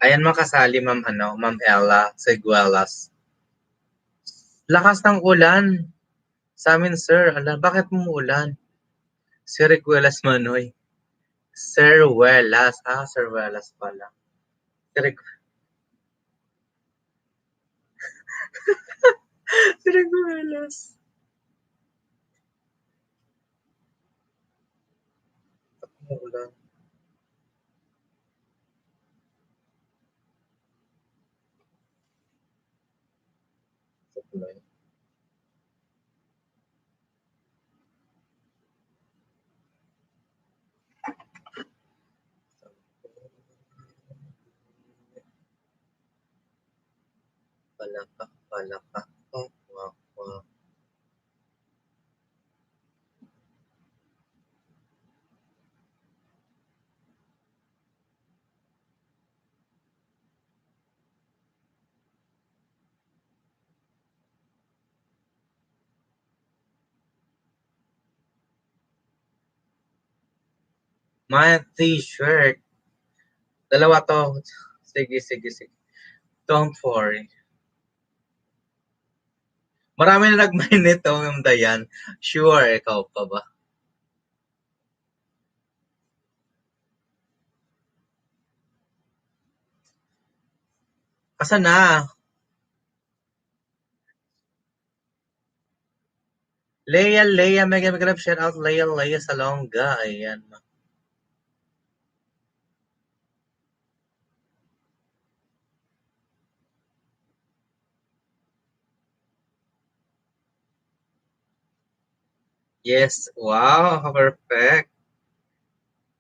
Ayan makasali Ma'am Ma'am Ella Seguelas. Lakas ng ulan. Sa amin, sir. Ala, bakit umuulan? Si Reguelas Manoy. Sir Welas. Sir Welas pala. Si, si Reguelas. Umuulan. Supply. Palaka, palaka. Oh, wow, wow. My t-shirt. Dalawa to. Sige, sige, sige. Don't worry. Marami na nag-mine nito, yung Dayan. Sure, ikaw pa ba? Asa na? Leia, mega love, shout out Leia Salonga. Ayan. Yes, wow, perfect.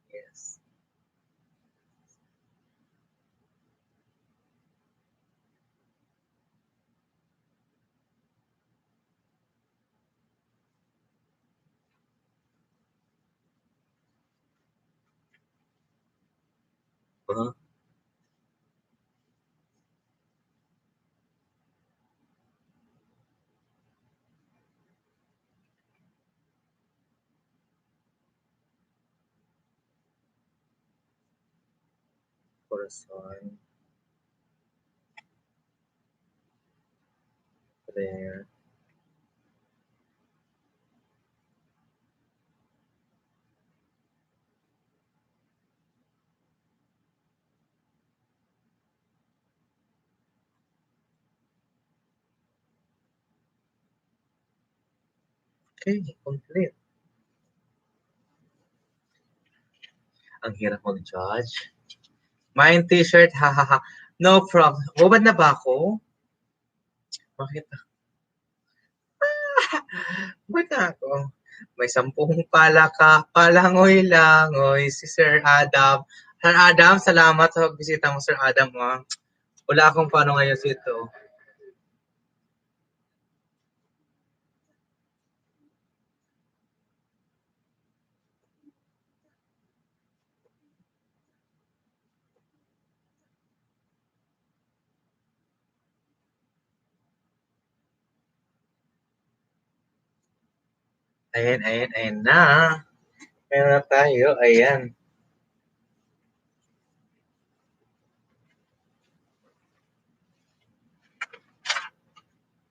Yes. Uh-huh. Corazon. There. Okay, complete. Ang hirap mag-judge. Mine t-shirt, hahaha. No problem. Bubad na ba ako? Bakit? Ba't ako? May 10 palaka, palangoy-langoy, si Sir Adam. Sir Adam, salamat sa pagbisita mo, Sir Adam. Wala akong paano ngayon sito. Ayan na. Ayan na tayo, ayan.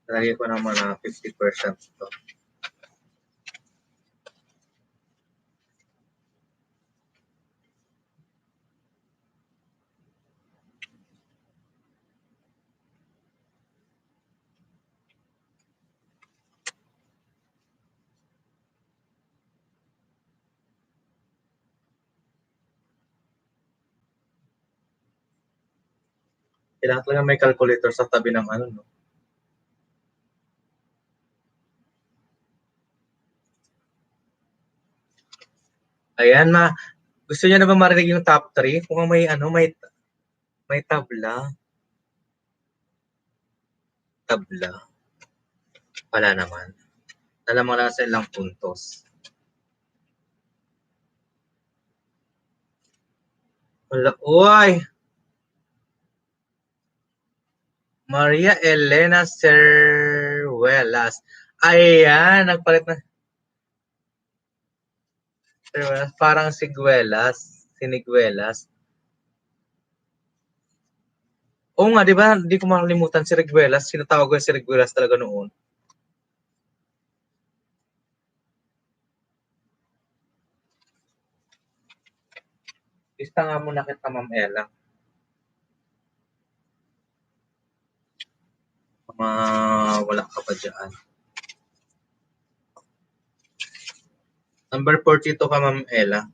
Lagay ko naman na 50% to. Kailangan talaga may calculator sa tabi ng ano, no? Ayan, gusto niya na ba marinig yung top 3? Kung may may tabla. Tabla. Wala naman. Alam mo lang sa ilang puntos. Wala. Uy! Maria Elena Ceruelas. Ayan, nagpalit na. Ceruelas, parang Siguelas. Siniguelas. Oo nga, 'di ba? Hindi ko makalimutan si Reguelas. Sinatawag ko si Reguelas talaga noon. Lista nga muna kita, Ma'am Ella. Wala ka pa dyan. Number 42 ka, Ma'am Ella.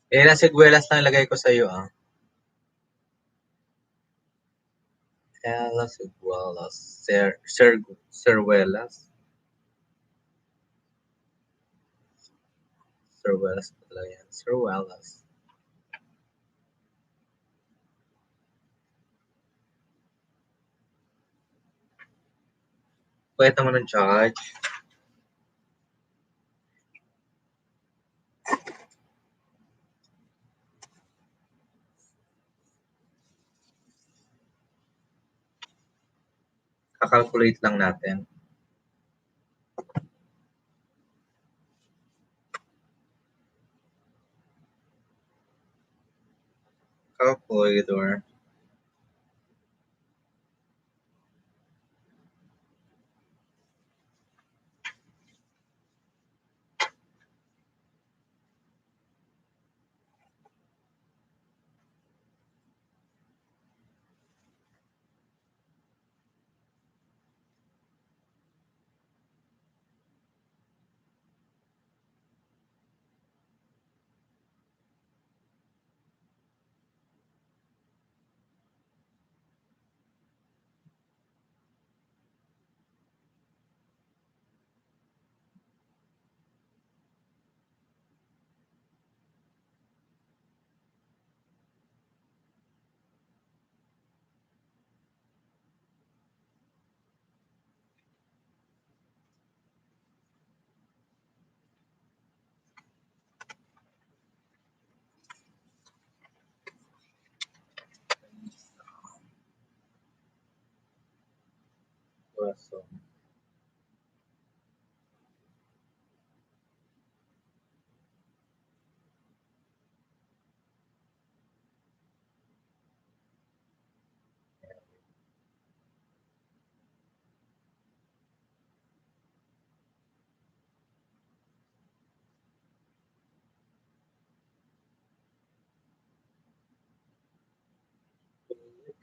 Ella Siguelas na ilagay ko sa iyo, ah. Ella Siguelas. Sirwelas. Sirwelas pala yan. Sirwelas. Pwede naman ng charge. Kakalculate lang natin. Calculator. So,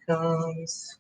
comes.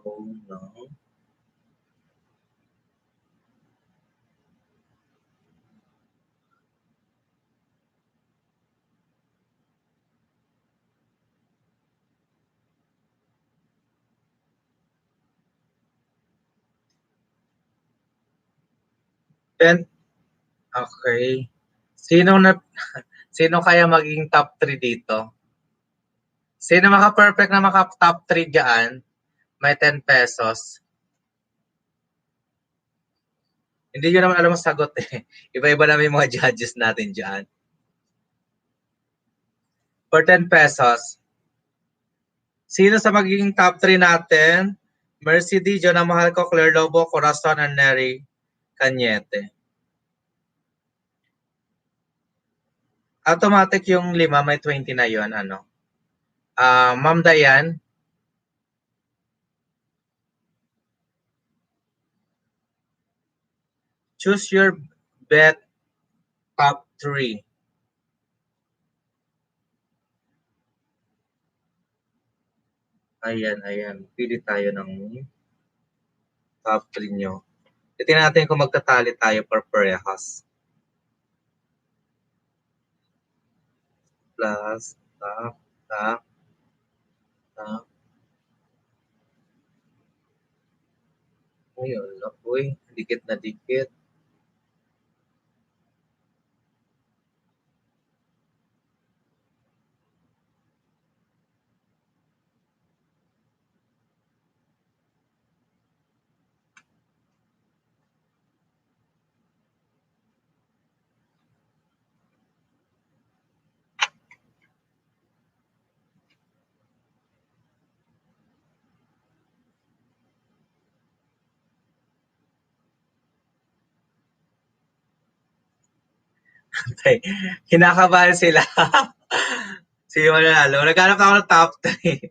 Oh, no. Then, okay. Sino na sino kaya maging top 3 dito? Sino maka-perfect na maka-top 3 diyan? May 10 pesos. Hindi nyo naman alam ang sagot eh. Iba-iba naman yung mga judges natin diyan. For 10 pesos. Sino sa magiging top 3 natin? Mercy D, John ang mahal ko, Claire Lobo, Corazon, and Neri Cañete. Automatic yung 5, may 20 na yon ano. Ma'am Dayan. Choose your bet top 3. Ayan. Pili tayo ng top 3 nyo. Titignan natin kung magtatali tayo per parehas. Plus, top. Ayun, uy, dikit na dikit. Okay. Kinakabahan sila. Sige, manalo. Naghanap ako ng top 3.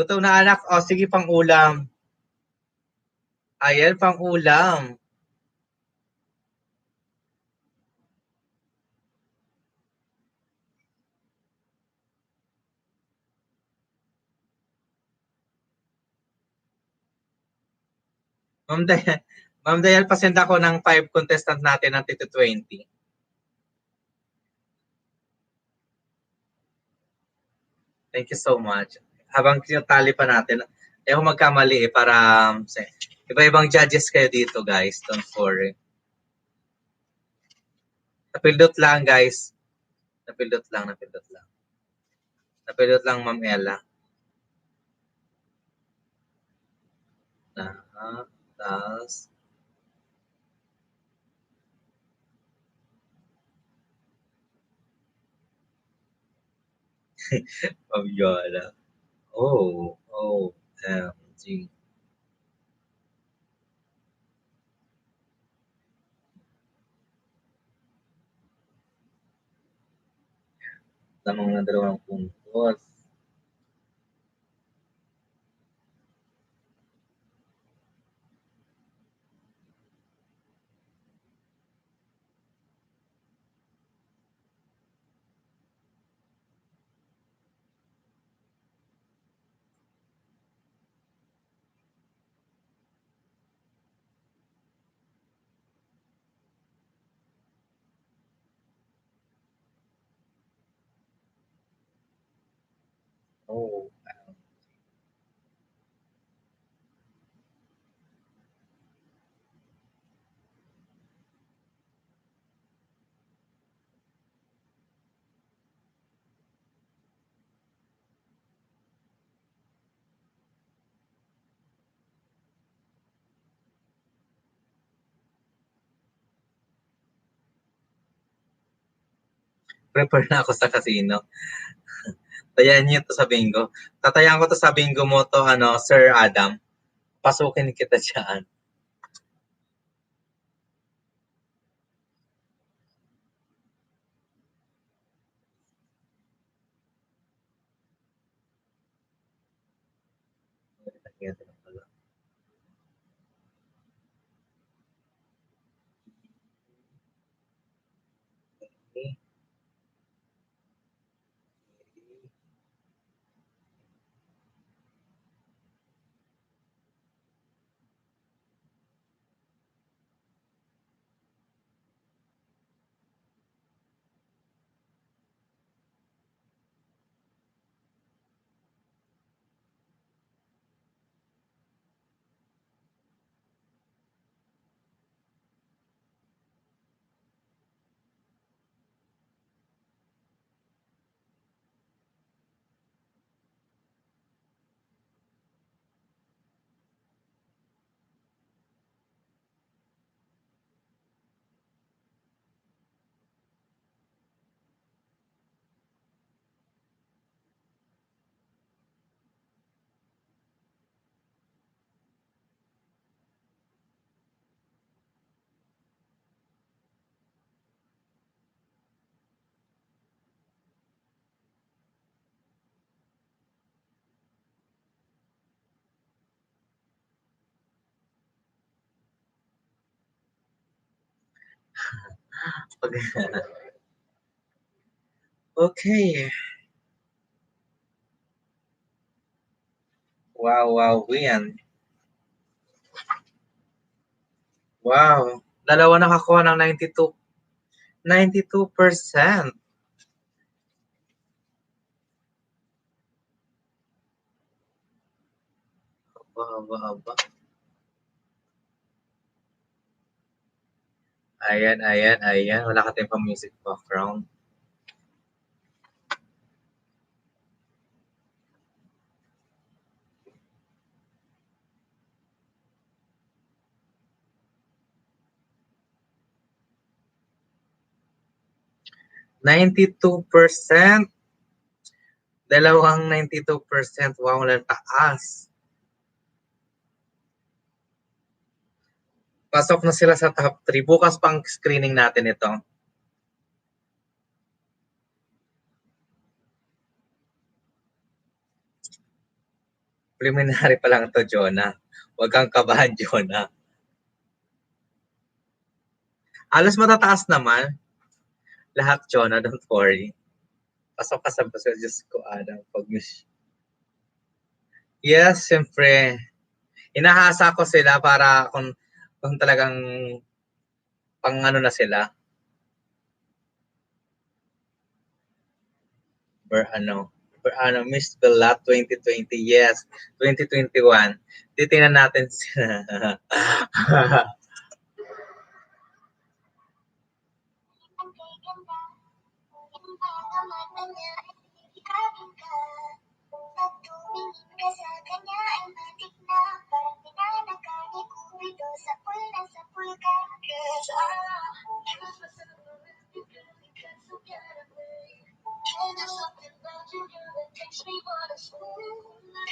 Gutom na anak. O, sige, pang ulam. Ayan, pang ulam. Ma'am Dayal, pasend ako ng 5 contestant natin ng Tito 20. Thank you so much. Habang tinatali pa natin, ayaw magkamali para iba-ibang judges kayo dito, guys. Don't worry. Napindot lang, guys. Napindot lang. Napindot lang, Ma'am Ella. Tapos, Fabiola. OMG. Lamang na 2 puntos. Oh, prepare na ako sa casino. Tayan niyo to sa bingo. Tatayan ko to sa bingo mo to, Sir Adam. Pasukin kita dyan. Okay. Wow, wow, yan. Wow. Dalawa nakakuha ng 92. 92%. Aba. Ayan. Wala ka tayong music background. %92. Dalawang 92%. Wow, walang taas. Pasok na sila sa top 3. Bukas pang screening natin ito. Preliminary pa lang ito, Jonah. Huwag kang kabahan, Jonah. Alas matataas naman. Lahat, Jonah. Don't worry. Pasok ka sa basa. Diyos ko, Adam. Pag-miss. Yes, siyempre. Inahasa ko sila para kung talagang pang ano na sila. Miss Belat 2020. Yes, 2021. Titingnan natin sila.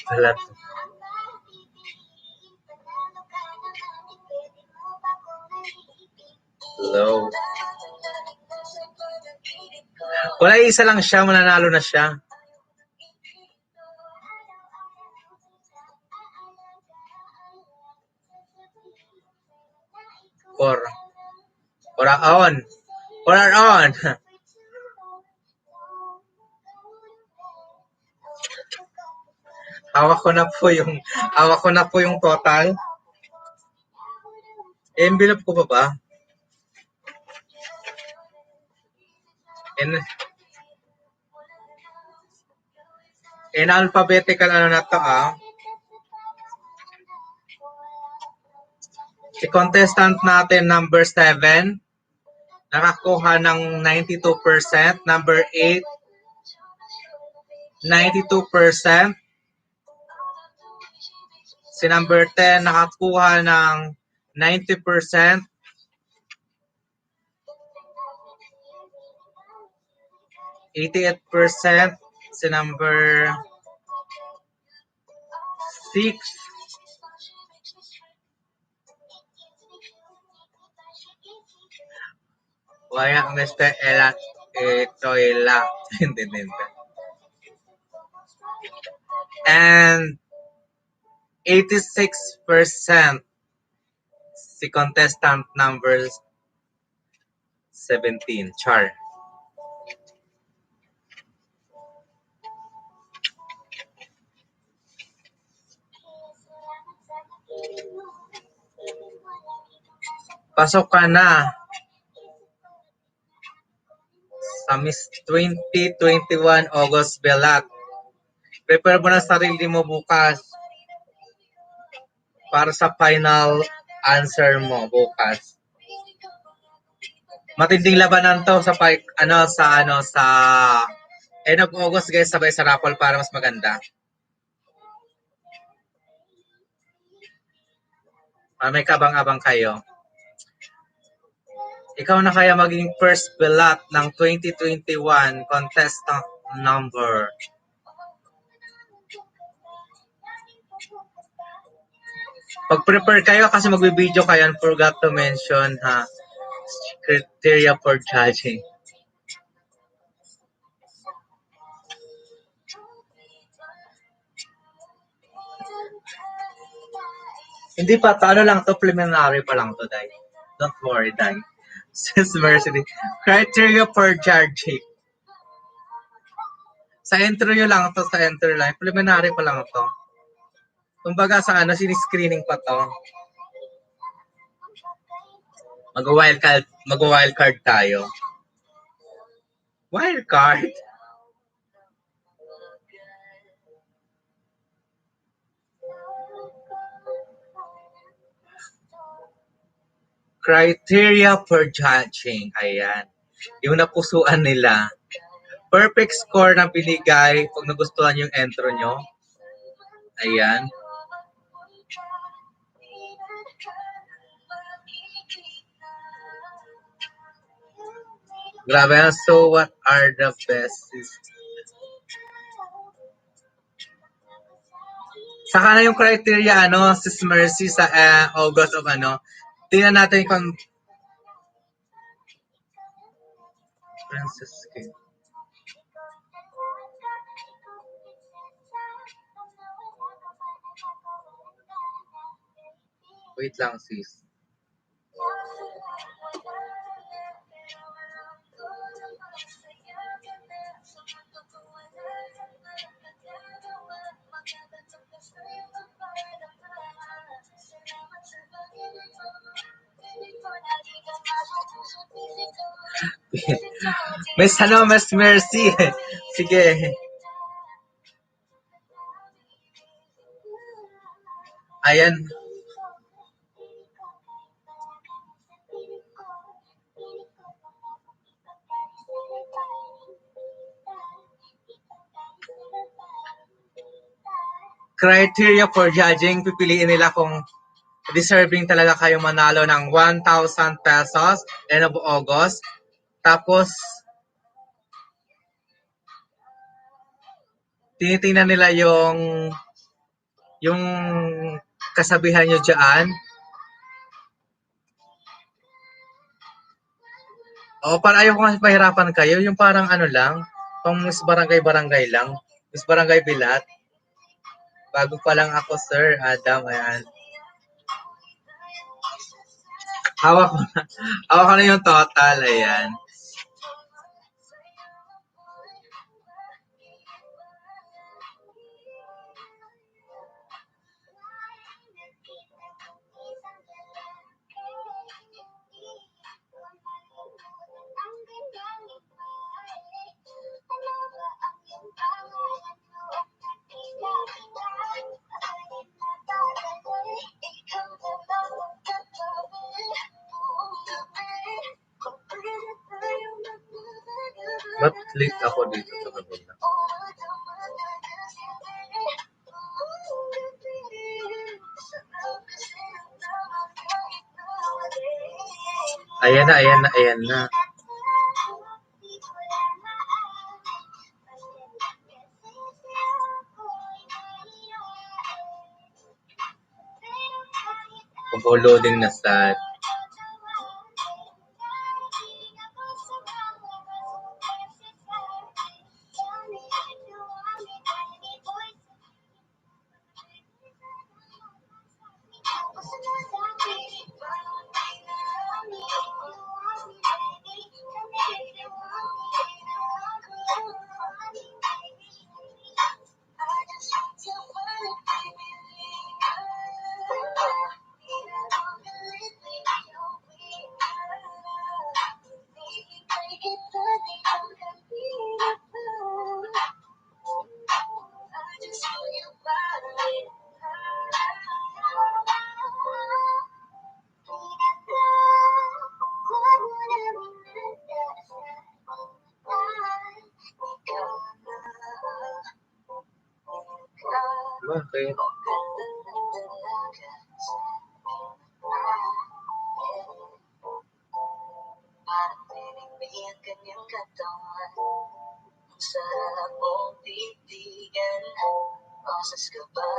Belat. Low. Wala, isa lang siya, mananalo na siya. For our on. Hawak ko na po yung total. Envelope ko pa ba? In alphabetical ano na to Si contestant natin number 7 nakakuha ng 92%, number 8 92%. Si number 10 nakakuha ng 90%. %. Si number 6 Waya Mr. Ela Toila. And 86% si contestant number 17, Char. Pasok ka na sa Miss 2021 August Belat. Prepare mo na sarili mo bukas para sa final answer mo bukas. Matinding labanan to sa end of August, guys, sabay sa raffle para mas maganda. May kabang-abang kayo. Ikaw na kaya maging first Belat ng 2021 contestant number. Pag-prepare kayo kasi magbe-video kayo and forgot to mention criteria for judging. Hindi pa, ano lang to, preliminary pa lang to, Day. Don't worry, Day. Sis Mercy. Criteria for judging. Sa interview lang to, sa interview lang. Preliminary pa lang to. Kumbaga sa ano, siniscreening pa to. Mag-wildcard tayo. Wildcard? Criteria for judging. Ayan. Yung napusuan nila. Perfect score na binigay pag nagustuhan yung intro nyo. Ayan. Grabe. So, what are the best? Saka na yung criteria, ano, Sis Mercy sa August of ano. Tingnan natin kung Francis K. Wait lang, sis. Miss Mercy. Sige. Ayan. Criteria for judging, pipiliin nila kung deserving talaga kayo manalo ng 1,000 pesos end of August. Tapos, tinitingnan nila yung kasabihan nyo dyan. O, para ayaw ko kasi pahirapan kayo. Yung parang ano lang, pang Miss Barangay lang. Miss Barangay Bilat. Bago pa lang ako, Sir Adam. Ayan. Hawak ko na yung total. Ayan. Ba't late ako dito sa kabila? Ayan na. Loading na sad. Bakit? Sarap mong titigan, masas ka ba?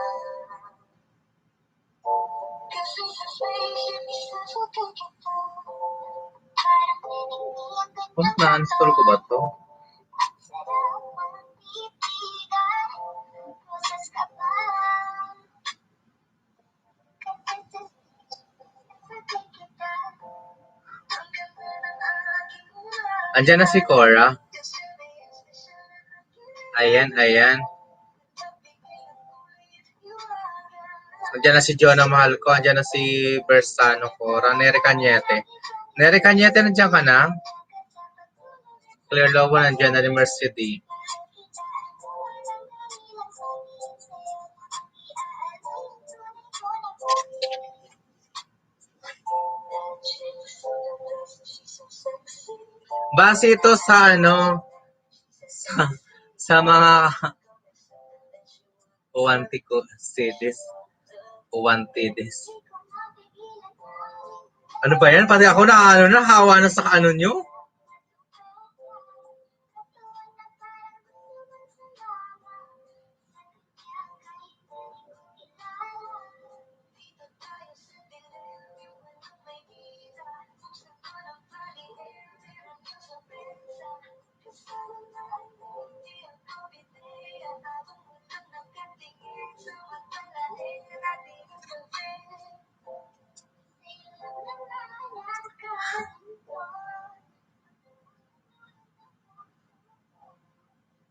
Kasi sa spaceship, isasukin kita. Kung na-install ko ba to? Sarap mong titigan, masas ka ba? Kasi sa spaceship, isasukin kita. Andiyan na si Cora. Ayan, ayan. Andiyan na si Jonah Mahal ko. Andiyan na si Bersano Cora. Neri Cañete. Neri Cañete, nandiyan ka na? Claire Lobo, nandiyan na ni Mercedes. Base ito sa ano, sa mga uwanti ko cities. Uwantides. Ano ba yan? Pati ako hawa na sa ano nyo.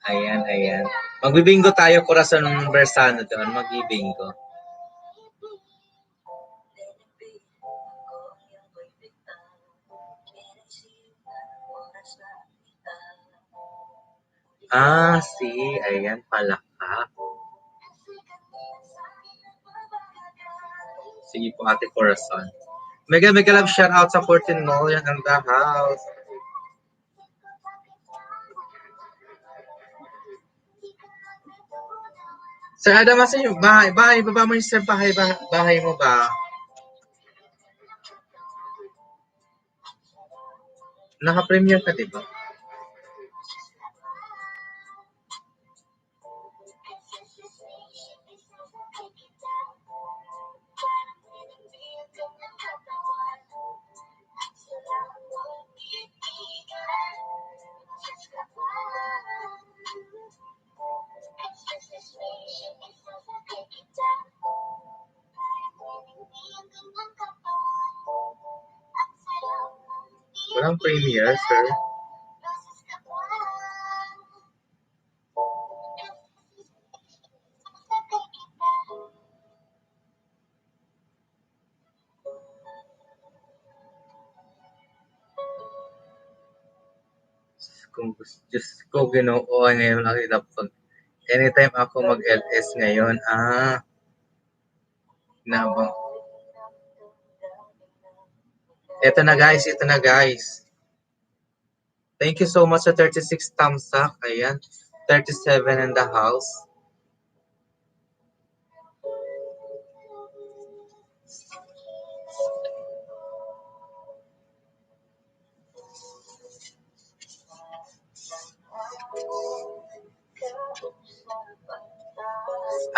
Ayan, ayan. Magbibingo tayo, Corazon ng Bersano doon. Magbibingo. Si, ayan pala ka. Sige po, Ate Corazon. Mega love shout out sa 14 million and the house. Sir Adam, asan yung bahay, baba mo yung sir, bahay mo ba? Naka-premiere ka, di ba? Walang premiere, sir. Kung Diyos ko, Ginoo, ngayon lang pag anytime ako mag-LS ngayon, nabang. Ito na guys. Thank you so much sa 36 thumbs up. Ayan, 37 in the house.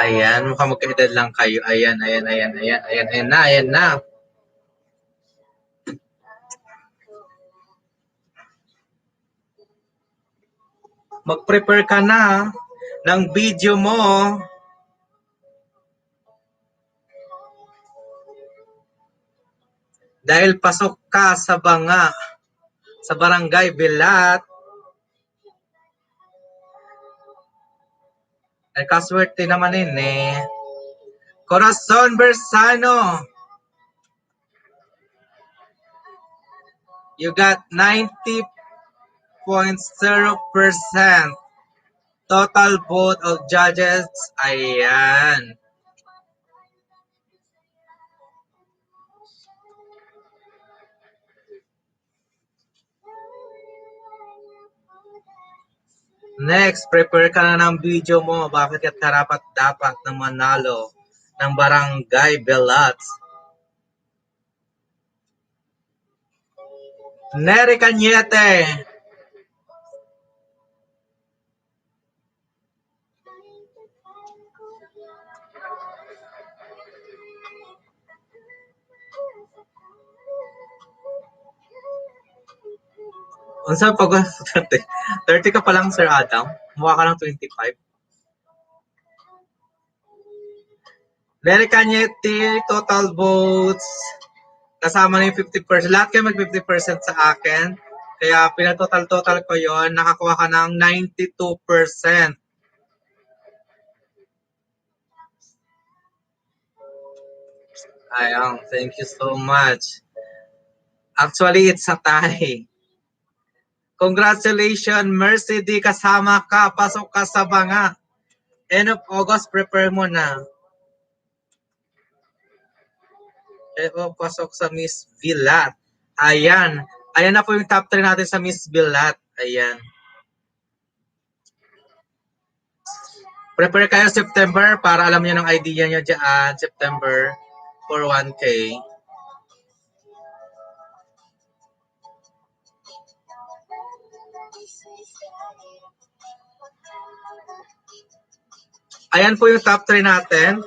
Ayan, mukhang magkaedad lang kayo. Ayan na. Mag-prepare ka na ng video mo. Dahil pasok ka sa banga sa Barangay Bilat. Ay kaswerte naman Corazon Bersano. You got 90.0% total vote of judges. Ayan. Next, prepare ka na ng video mo. Bakit at karapat dapat na manalo ng Barangay Bilat? Neri Cañete. Unsa pag 30 ka pa lang, Sir Adam? Mukha ka ng 25. Neri Cañete, total votes. Kasama na yung 50%. Lahat kayo mag 50% sa akin. Kaya pinatotal-total ko yon, nakakuha ka ng 92%. Ayun, thank you so much. Actually, it's a tie. Congratulations, Mercy D, kasama ka, pasok ka sa banga. End of August, prepare mo na. Pasok sa Miss Villat. Ayan. Ayan na po yung top 3 natin sa Miss Villat. Ayan. Prepare kayo September para alam niyo ng idea niyo dyan. September for 1K. Ayan po yung top 3 natin.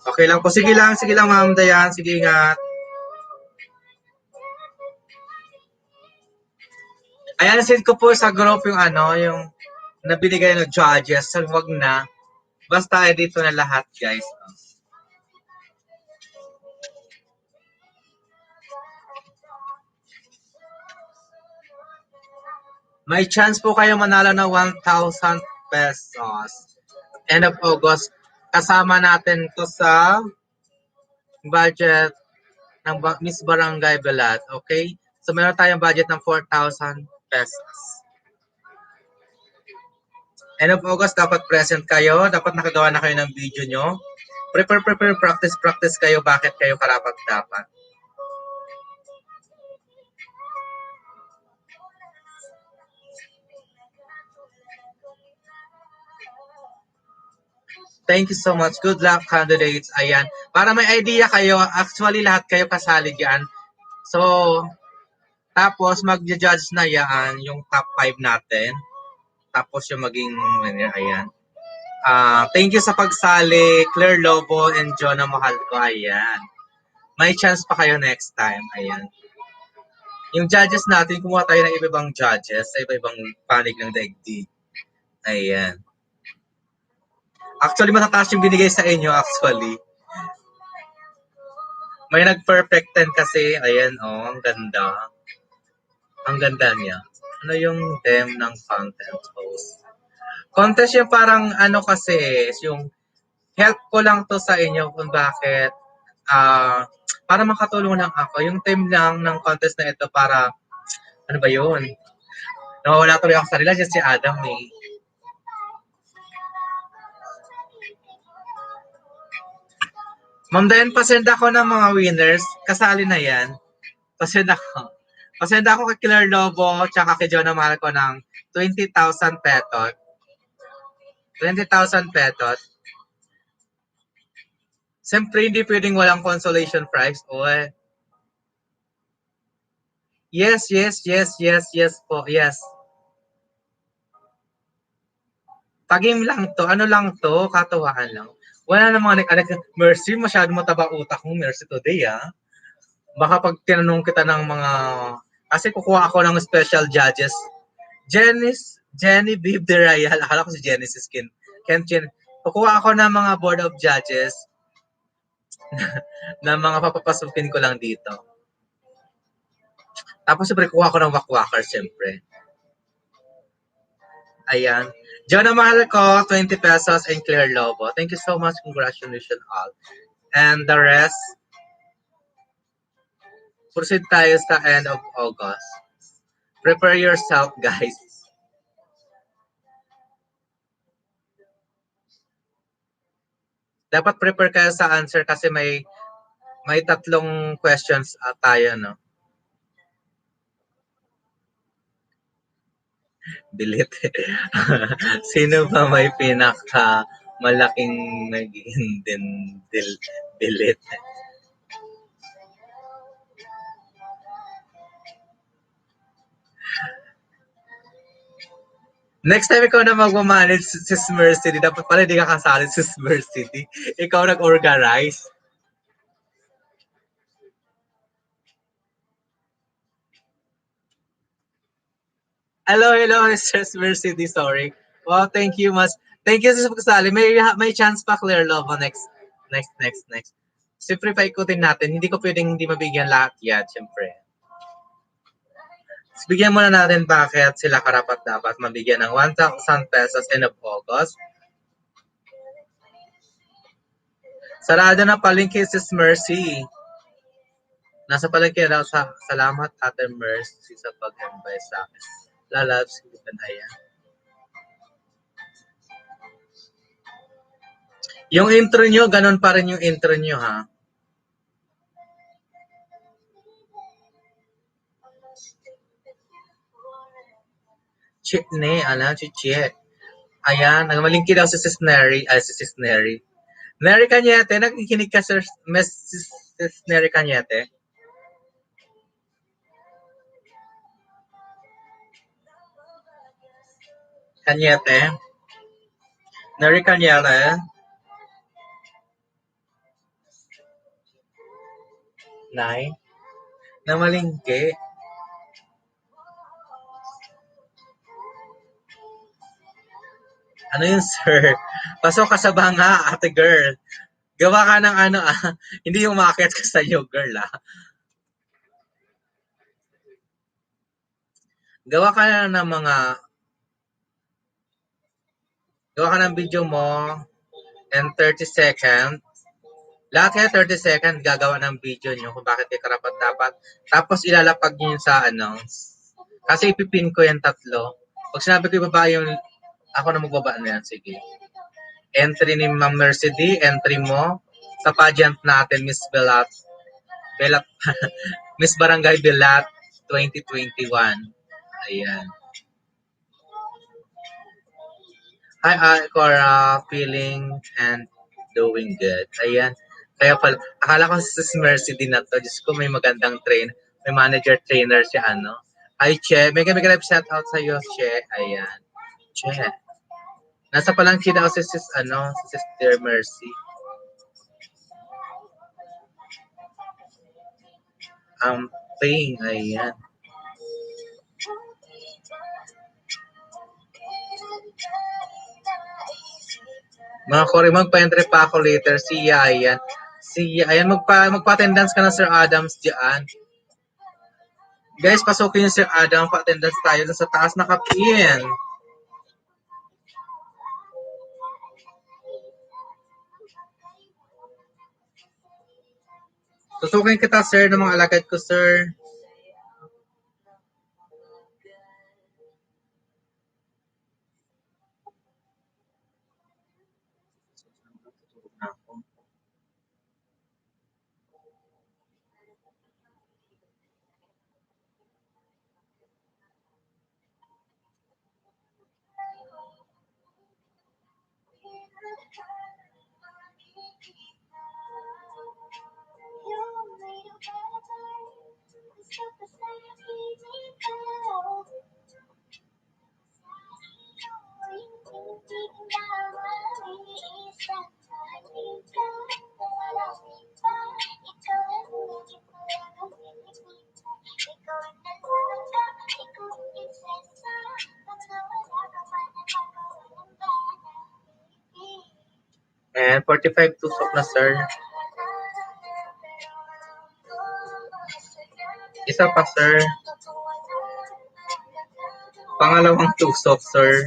Okay lang po. Sige lang, Ma'am Dayan. Sige, ingat. Ayan, send ko po sa group yung yung nabinigay ng judges. So, wag na. Basta dito na lahat, guys. May chance po kayo manalo ng 1,000 pesos. End of August. Kasama natin to sa budget ng Miss Barangay Velat. Okay? So, meron tayong budget ng 4,000 pesos. End of August, dapat present kayo. Dapat nakagawa na kayo ng video nyo. Prepare, practice kayo. Bakit kayo karapat-dapat? Thank you so much. Good luck, candidates. Ayan. Para may idea kayo, actually lahat kayo kasali dyan. So, tapos mag-judge na yan yung top 5 natin. Tapos yung maging, ayan. Thank you sa pagsali, Claire Lobo and Jonah Mahal ko. Ayan. May chance pa kayo next time. Ayan. Yung judges natin, kumuha tayo ng iba-ibang judges sa iba-ibang panig ng daigdig. Ayan. Actually, matataas yung binigay sa inyo, actually. May nag-perfect 10 kasi. Ayan, ang ganda. Ang ganda niya. Ano yung dem ng content post? Contest yung parang kasi, yung help ko lang to sa inyo kung bakit para makatulong lang ako. Yung theme lang ng contest na ito para, ano ba yun? Nawawala tuloy ako sa sarila, si Adam eh. Ma'am Dayan, pasend ako ng mga winners. Kasali na yan. Pasend ako. Pasend ako kay Claire Lobo tsaka kay Jonah Mahal ko ng 20,000 petot. 20,000 petot. Siyempre, hindi pwedeng walang consolation prize. Oy. Yes po. Yes. Pagim lang to. Ano lang to? Katawaan lang. Wala namang Mercy, masyado mataba utak mo, Mercy, today, Baka pag tinanong kita ng mga... Kasi kukuha ako ng special judges. Jenny Bibb de Rayal. Akala ko si Genesis Skin. Kukuha ako ng mga board of judges na mga papapasukin ko lang dito. Tapos siyempre kuha ko ng wakwakar siyempre. Ayan. Jonah Mahal ko, 20 pesos and Claire Lobo. Thank you so much. Congratulations all. And the rest, proceed tayo sa end of August. Prepare yourself, guys. Dapat prepare kayo sa answer kasi may 3 questions tayo, no? Delete. Sino ba may pinaka malaking naging delete? Next time ikaw na magmamanage si Mercy, dapat pala hindi ka kasali si Mercy. Ikaw nag-organize. Hello, Sis Mercy, sorry. Well, thank you, mas. Thank you sa pagkasali. May chance pa, Clear Love, next. Siyempre, paikutin natin. Hindi ko pwedeng hindi mabigyan lahat yan, siyempre. Bigyan muna natin bakit sila karapat dapat mabigyan ng 1,000 pesos end of August. Sarado na palengke si Mercy. Nasa palengke daw sa salamat Ate Mercy sa pag-invite sa akin. Lalabs, hindi pa na yan. Yung intro nyo, ganun pa rin yung intro nyo, ha? Chitney, chiche. Ayan, nagmalingki daw si Sis Neri, si Sis Neri. Neri Cañete, nakikinig ka Sir Sis Neri Cañete? Cañete? Neri Cañete? Nay? Namalingki? Ano yun, sir? Pasok ka sa banga, ate girl. Gawa ka ng hindi yung umakyat ka sa iyo, girl, Gawa ka na ng gawa ka ng video mo and 30 seconds. Lahat kaya 30 seconds gagawa ng video nyo kung bakit kayo karapat dapat. Tapos ilalapag nyo yun sa Kasi ipipin ko yung tatlo. Pag sinabi ko ibaba yung, ako na magbaba na yan, sige. Entry ni Ma'am Mercy D, entry mo sa pageant natin, Miss Belat, Miss Barangay Belat 2021. Ayan. Hi, Cora, feeling and doing good. Ayan. Kaya pala, akala ko si Mercy din na to. Diyos ko, may magandang may manager trainer siya, Ay, Che, may live shout out sa iyo, Che. Ayan. Che. Nasa palang daw si Sister Mercy. Ping, ayan. Mga Cory, magpa-entry pa ako later. Siya, ayan. Ayan, magpa-attendance ka na Sir Adams diyan. Guys, pasukin yung Sir Adam. Pa-attendance tayo sa taas na kapin. Tutukin kita, sir, ng mga alagad ko, sir. And 45 tusok na, sir. Isa pa, sir. Pangalawang tusok, sir.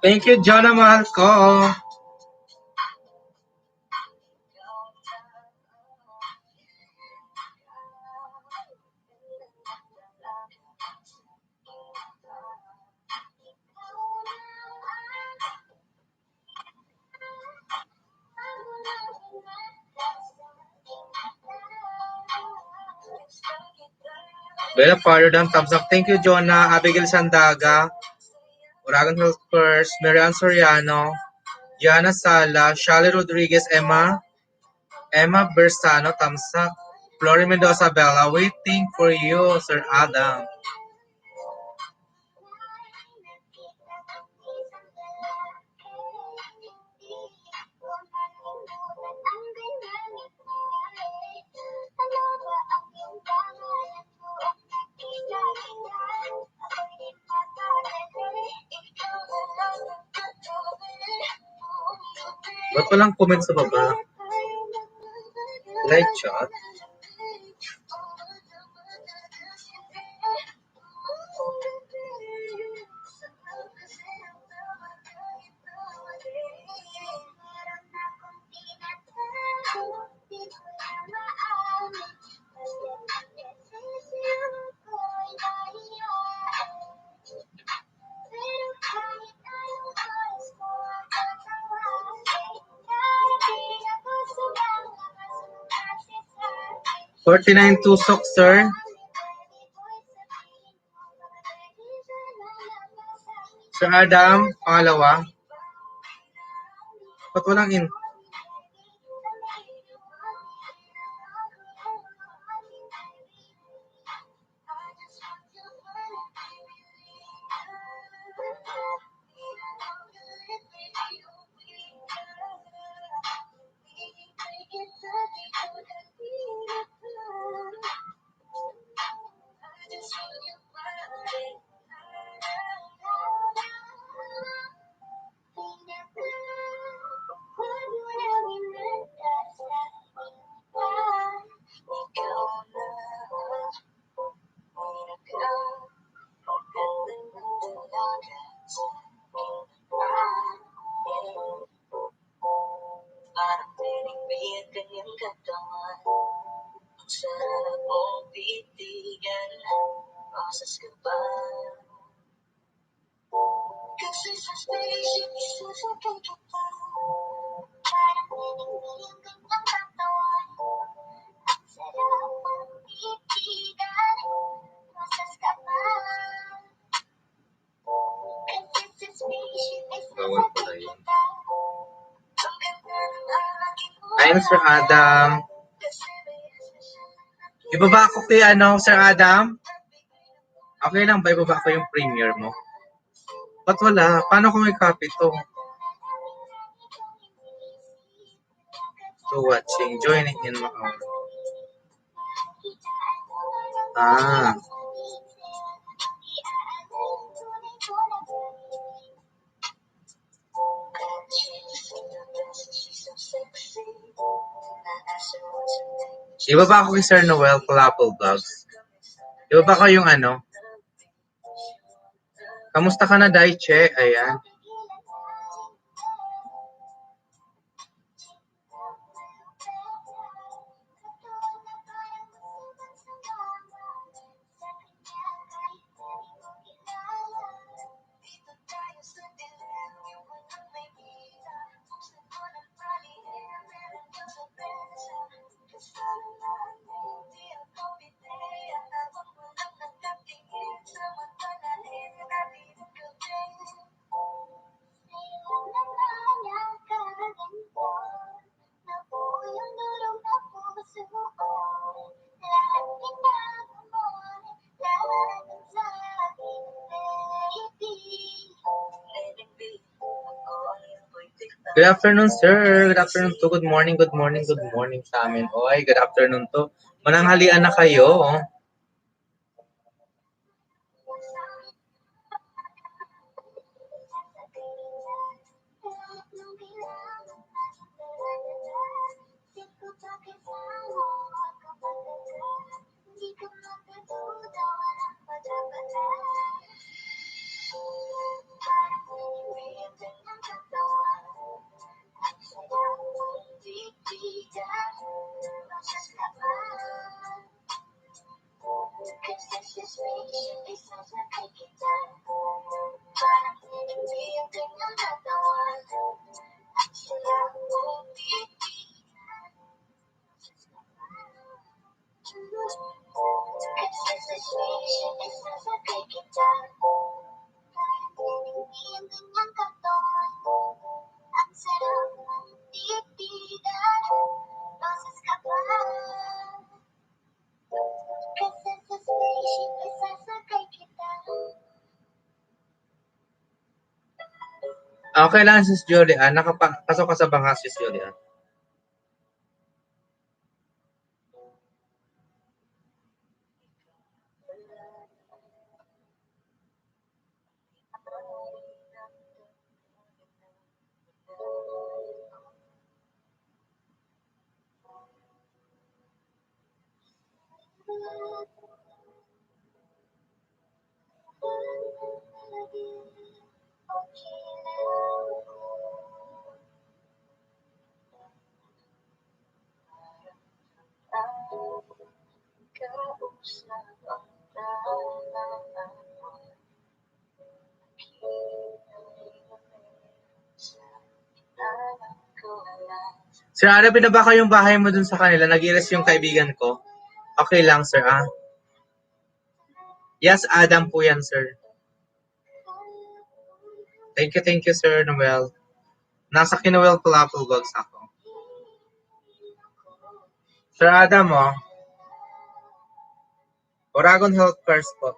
Thank you, Jonah, mahal ko. Bella Pardo, thumbs up. Thank you, Jonah. Abigail Sandaga. Uragan Health First. Marian Soriano. Diana Sala. Shali Rodriguez. Emma Bersano. Thumbs up. Flory Mendoza Bella. Waiting for you, Sir Adam. Ba't walang comment sa baba? Live chat? $49 tusok, sir. Sir Adam, pangalawa. Ba't walang in? Bawal pala yun. Ayun, Sir Adam. Ibaba ko kay Sir Adam? Okay lang ba ibaba ko yung premiere mo? Ba't wala? Paano kung may copy to? So watching, joining in Macau. Ah. Ibaba ko kay Sir Noel Palapel Vlogs. Ibaba ko yung Kamusta ka na, Daiche? Ayan. Good afternoon, sir. Good afternoon to. Good morning, good morning, good morning sa amin. Oy, good afternoon to. Mananghalian na kayo. Okay lang, Sis Julian. Nakapasok ka sa bangka, Sis Julian. Sir Adam, binaba ko yung bahay mo dun sa kanila. Nag-iras yung kaibigan ko. Okay lang, sir, ah? Yes, Adam po yan, sir. Thank you, sir Noel. Nasa Kinuel Palapalgogs ako. Sir Adam, oh. Oragon Health First po.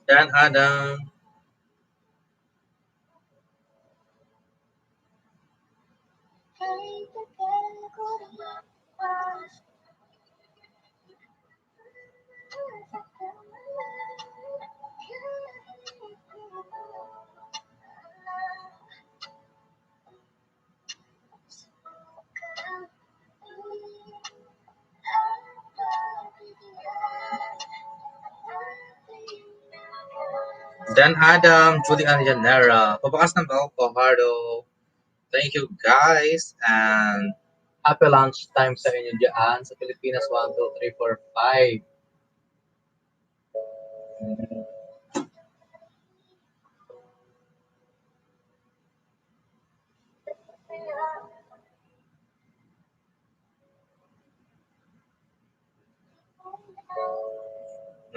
Dan Adam. Dan Adam, Julian Llanera. Pabakas ng bell po, Hardo. Thank you, guys. And happy lunch time sa inyo dyan sa Pilipinas. 1, 2, 3, 4,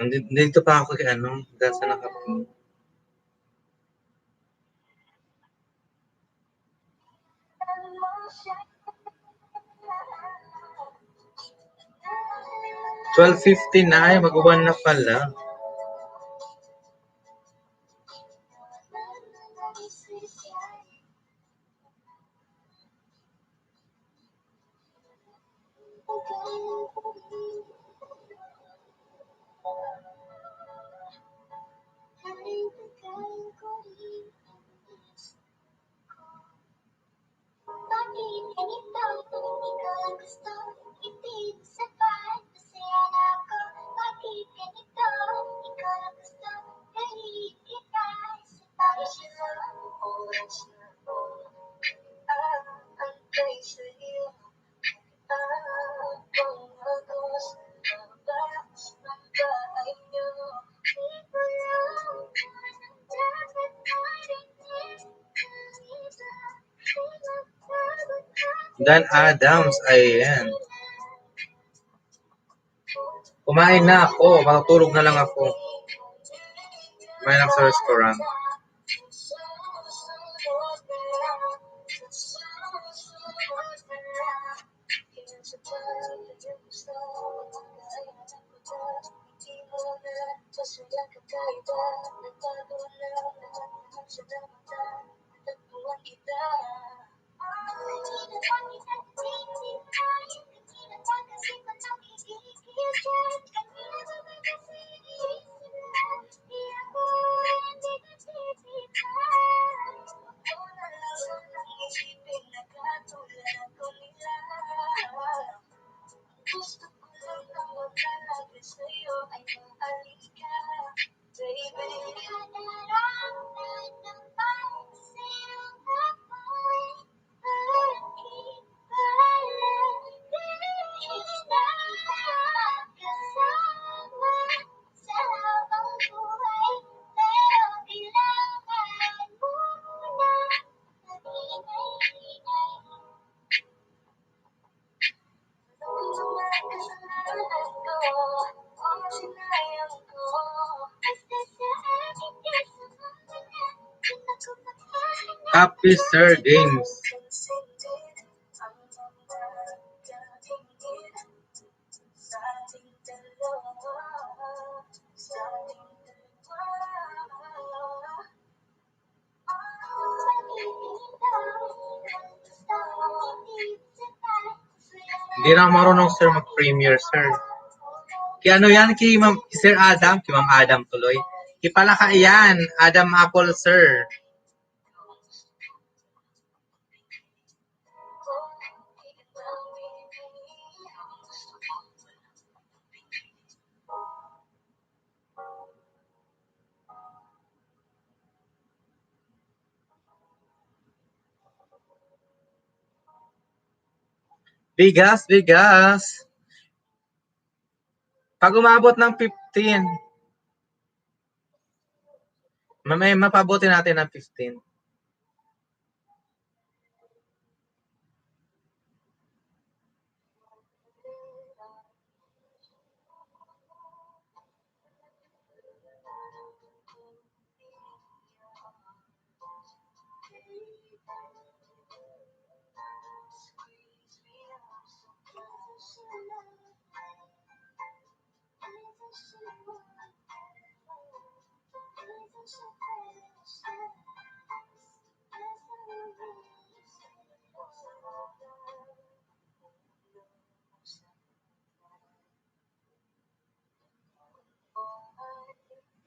5. Nandito pa ako kay ano, dahil sa nakapo. $12.50 na ay mag-1 na pala. Dan Adams, ayan. Kumain na ako, matutulog na lang ako. Kumain ako sa restaurant. Happy Sir Games. Hindi na ako marunong sir mag-premiere sir. Kaya ano yan, kay Sir Adam, kay Ma'am Adam tuloy. Kipalaka yan, Adam Apple sir. Bigas, bigas. Pag umabot ng 15, mamaya mapabuti natin ng 15.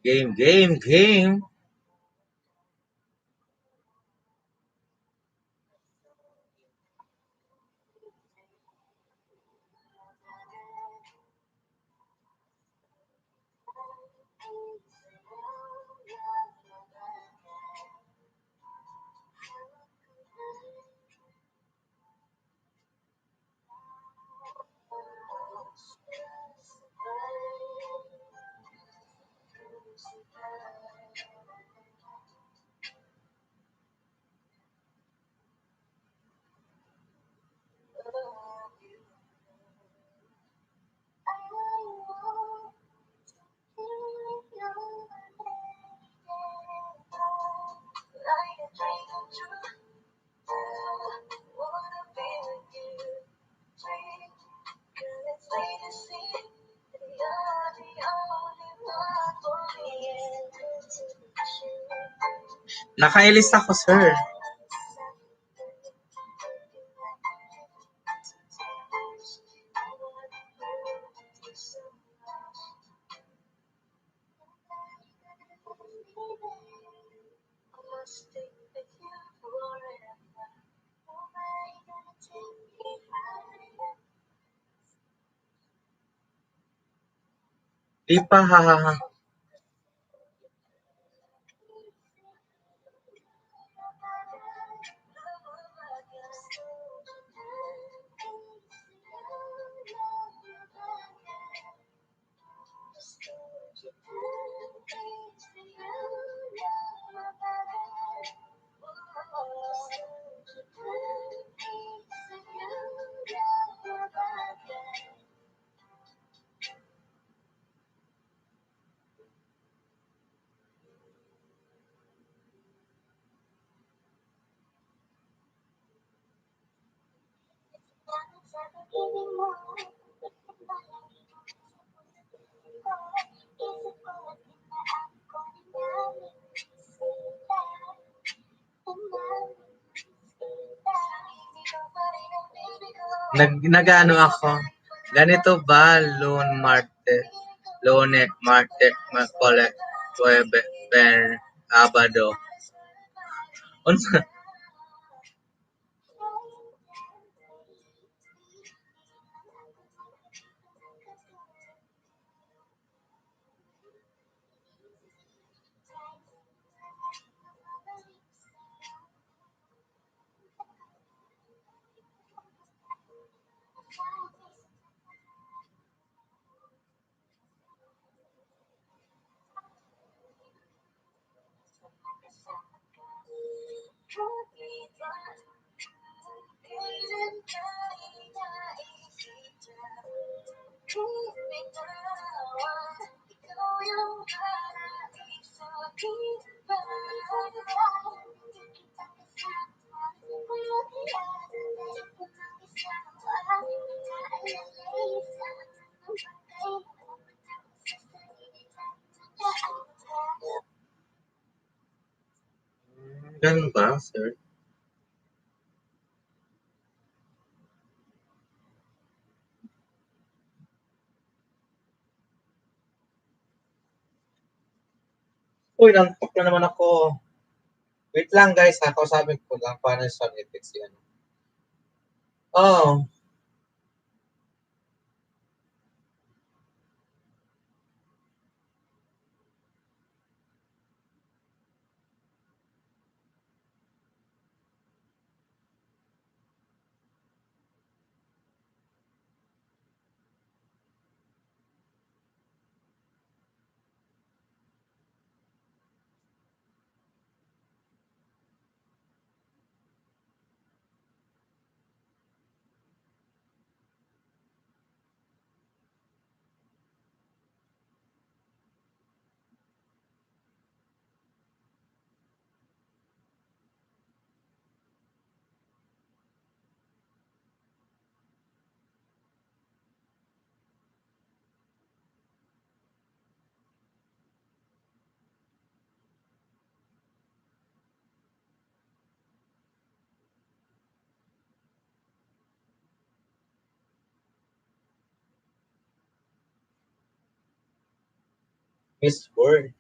Game, game, game. Nakailis ako, sir. Di pa, ha. Nagano ako. Ganito ba, Lone, Marte, Mercole, Jueves, Sabado. Unsa? Ganun ba, sir? Uy, nantok na naman ako. Wait lang guys ha, kausapin ko lang paano sa Netflix yan. Oh, Miss Word.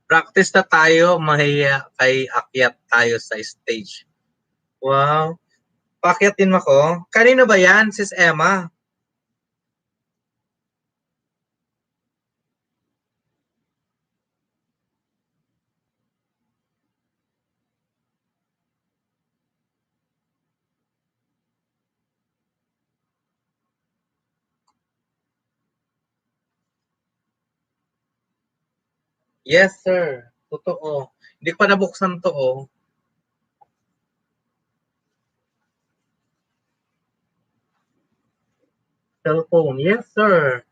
Practice na tayo, mahiya kay akyat tayo sa stage. Wow. Paakyatin mo ko? Kanino ba yan, Sis Emma? Yes, sir. Totoo. Hindi pa nabuksan to, oh. Cellphone. Yes, sir.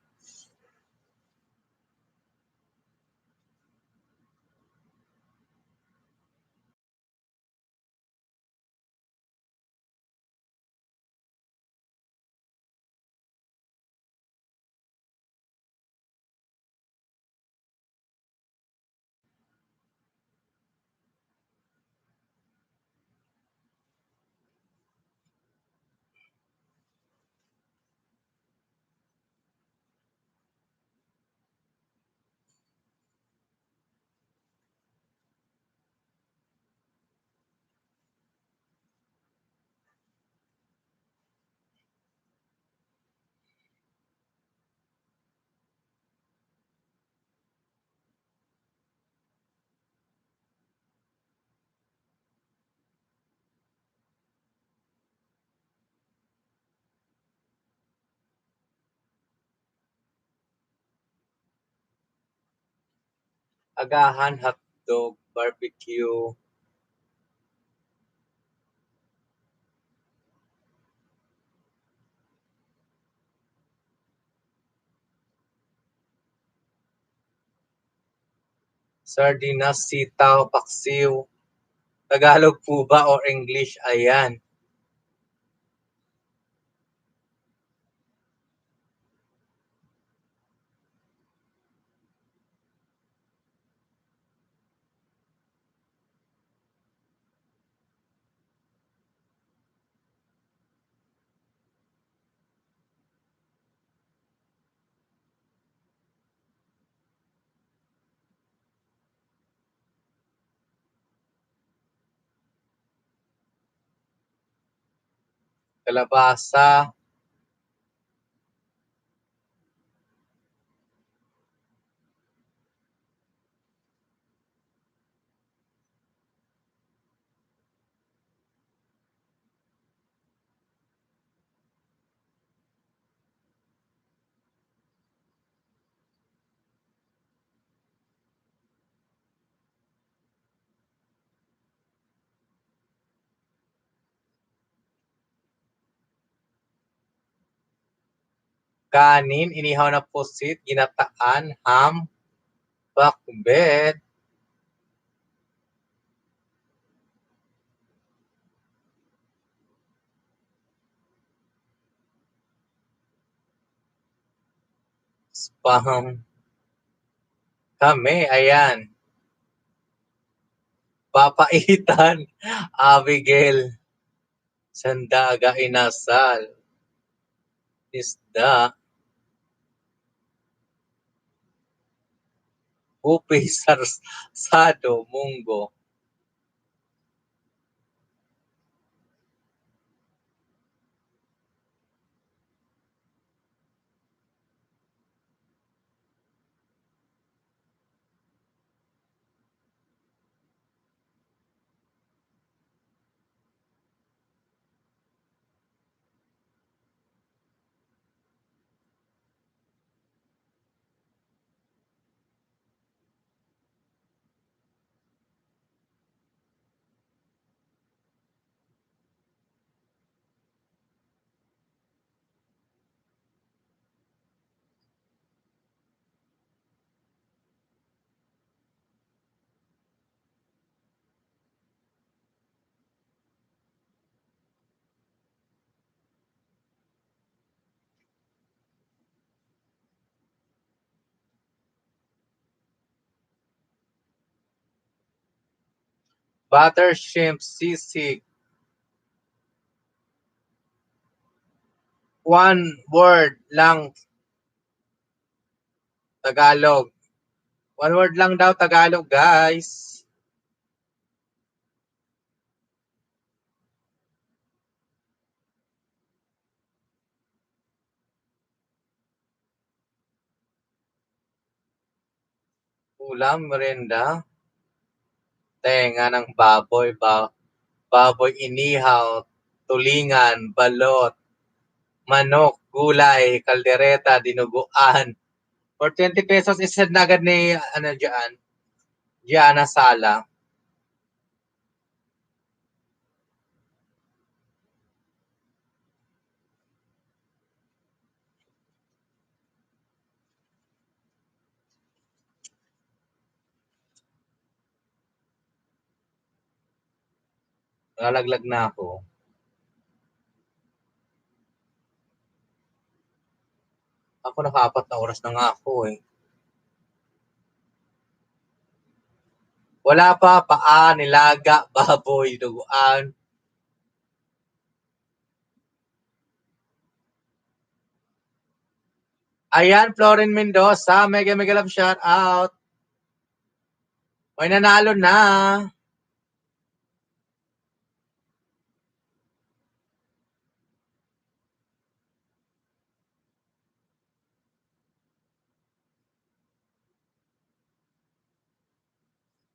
Agahan, hotdog, barbecue. Sardinas, sitaw, paksiw. Tagalog po ba or English? Ayan. Kalabasa. Kanin, inihaw na pusit, ginataan, ham, bakbet. Spam. Kami, ayan. Papaitan, Abigail, Sandaga, Inasal, Isda, Upi, Sarsado, Munggo. Butter shrimp, sisig. One word lang, Tagalog. One word lang daw, Tagalog, guys. Ulam, merenda. Tenga ng baboy, baboy inihaw, tulingan, balot, manok, gulay, kaldereta, dinuguan. For 20 pesos, isad na agad ni, Gianna Sala. Nalaglag na ako. Ako naka-4 na oras na nga ako eh. Wala pa, paa, nilaga, baboy, duguan. Ayan, Florin Mendoza, mega mega love shout out. May nanalo na.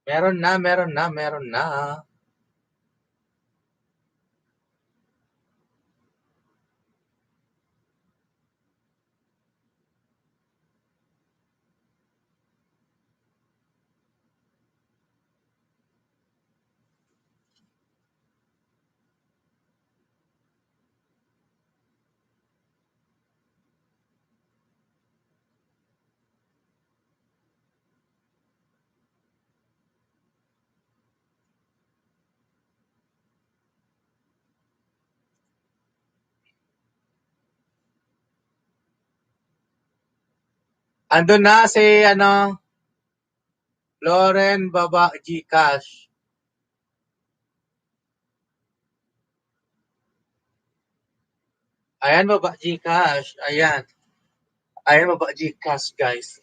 Meron na, meron na, meron na. Andun na si, Lauren Baba Gcash. Ayan, Baba Gcash. Ayan. Ayan, Baba Gcash, guys.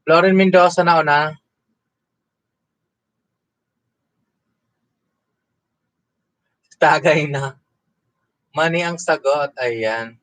Lauren Mendoza na una. Tagay na. Mani ang sagot. Ayan.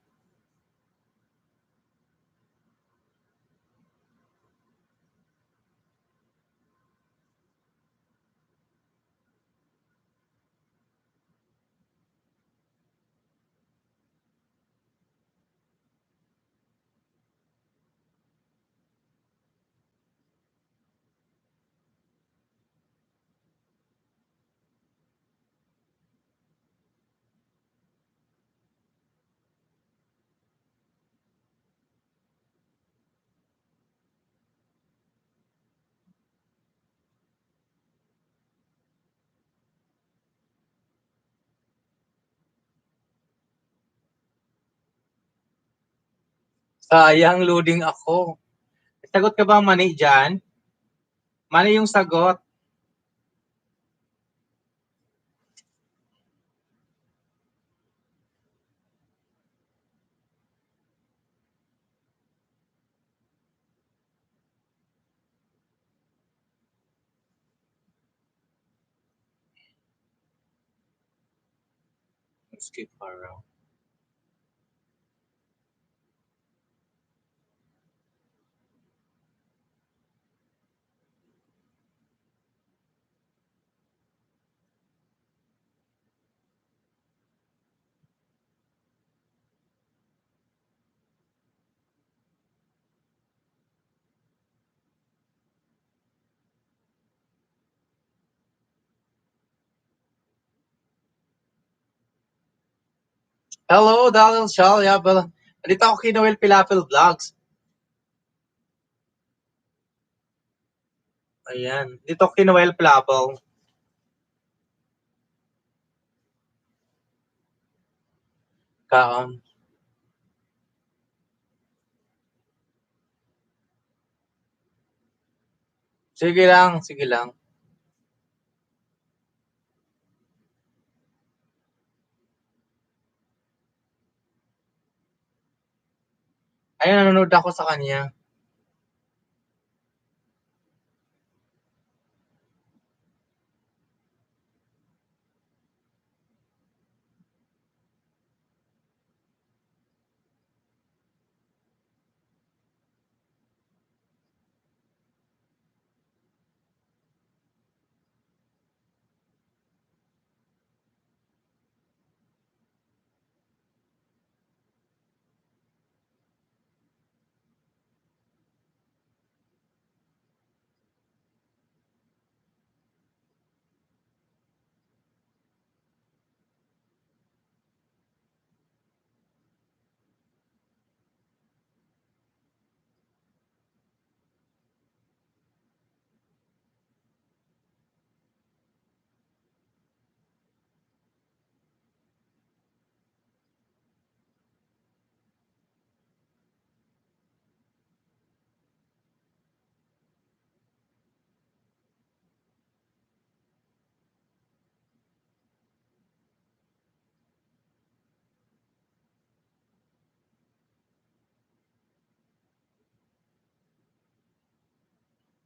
Sayang, loading ako. Sagot ka ba mani dyan? Mani yung sagot. Skip around. Hello, Dalil Shaw. Yeah, dito ako kay Noel Pilapil Vlogs. Ayan. Dito ako kay Noel Pilapil. Kaon. Sige lang, sige lang. Ayun, nanonood ako sa kanya.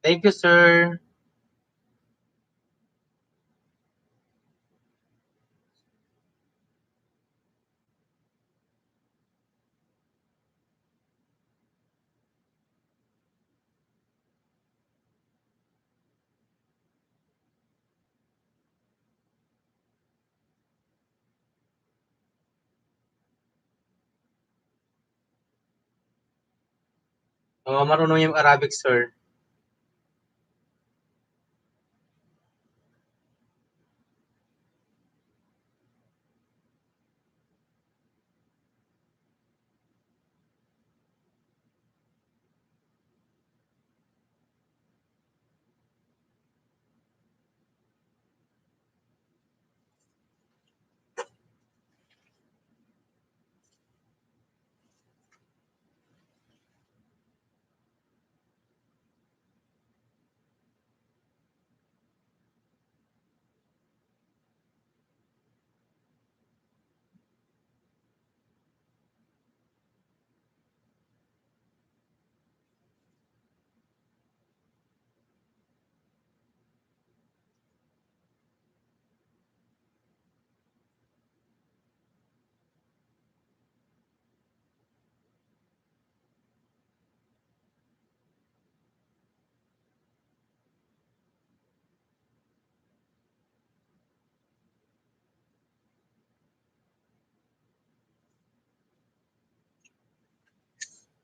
Thank you, sir. Oh, marunong yung Arabic, sir.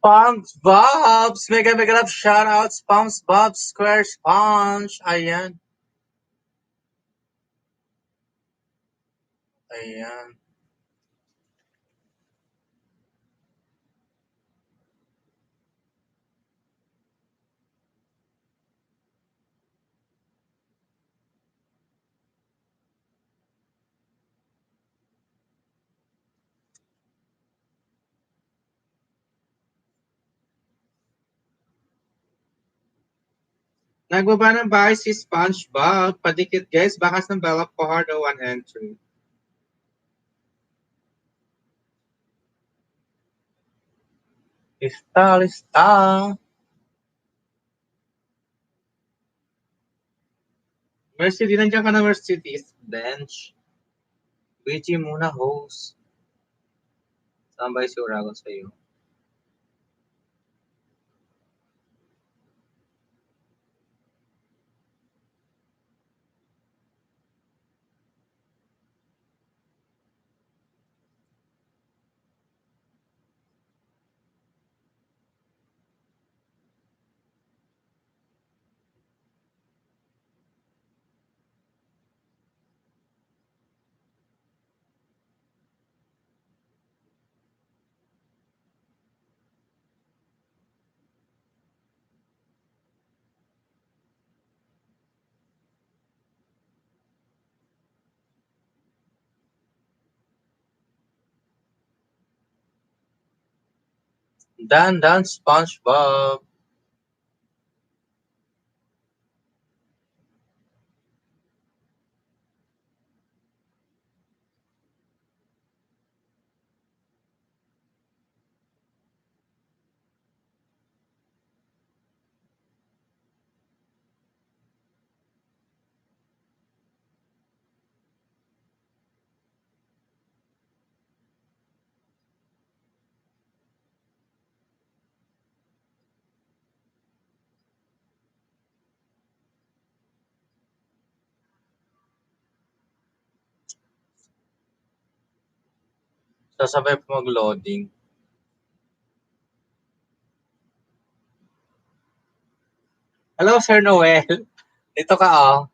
Pumps Bobs! Mega mega love shoutouts! Pumps Bobs Square Sponge! Ayan. Ayan. Nagbaba ng bahay si SpongeBob. Padikit guys, bakas ng Bella Fajardo one entry. Lista, lista. Mercy, di nandiyan ka na Mercedes bench. BG muna, host. Sambay si Urago sa'yo. Dan, SpongeBob. Sasabay pa mag-loading. Hello, Sir Noel. Dito ka, oh.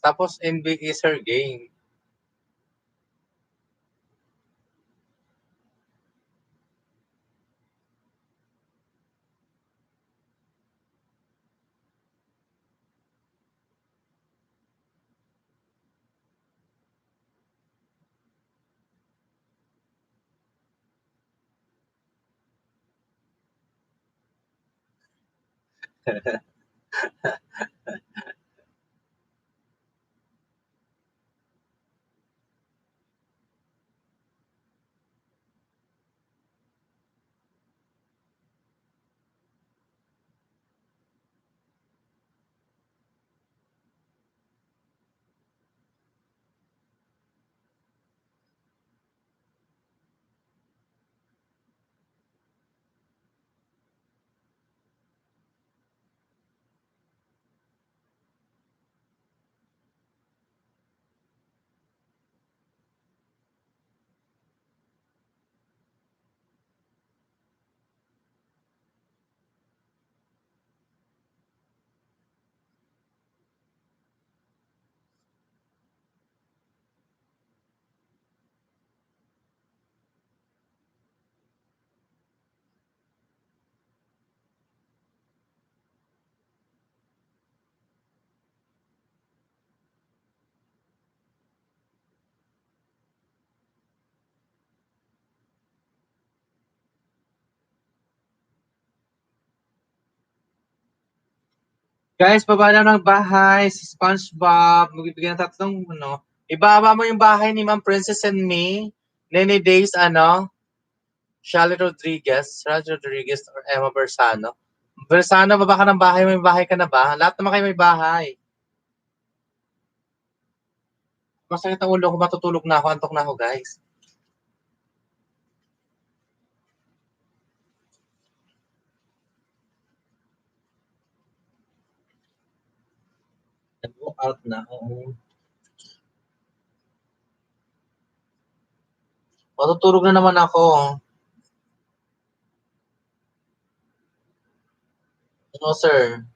Tapos NBA Sir Game. Guys, baba na ng bahay. Si SpongeBob. Magbibigyan ng tatlong, ano. Ibaba mo yung bahay ni Ma'am Princess and me. Nene Days, ano. Charlie Rodriguez or Emma Bersano. Bersano, baba ka ng bahay. May bahay ka na ba? Lahat naman kayo may bahay. Masakit ang ulo ko. Matutulog na ako. Antok na ako, guys. Nag-walk out na. Oo. Matutulog na naman ako. No, sir.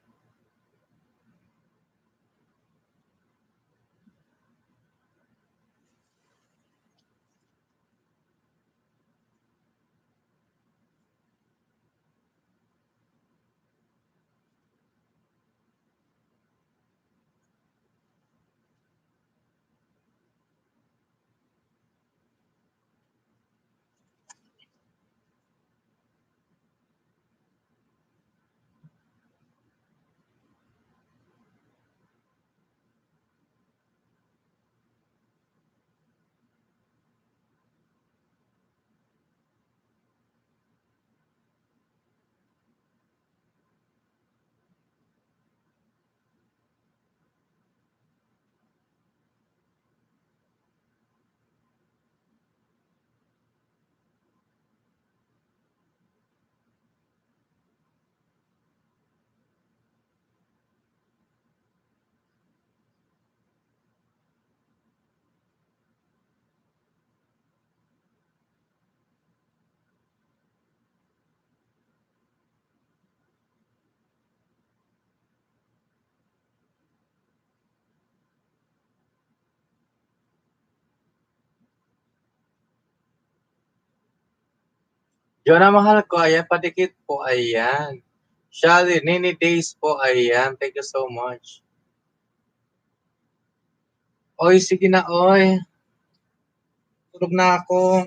Jonah, mahal ko. Ayan, padikit po. Ayan. Shally, Nini Days po. Ayan. Thank you so much. Oy, sige na, oy. Tulog na ako.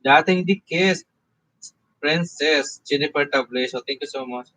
Dating dikis. Princess Jennifer Tableso. Thank you so much.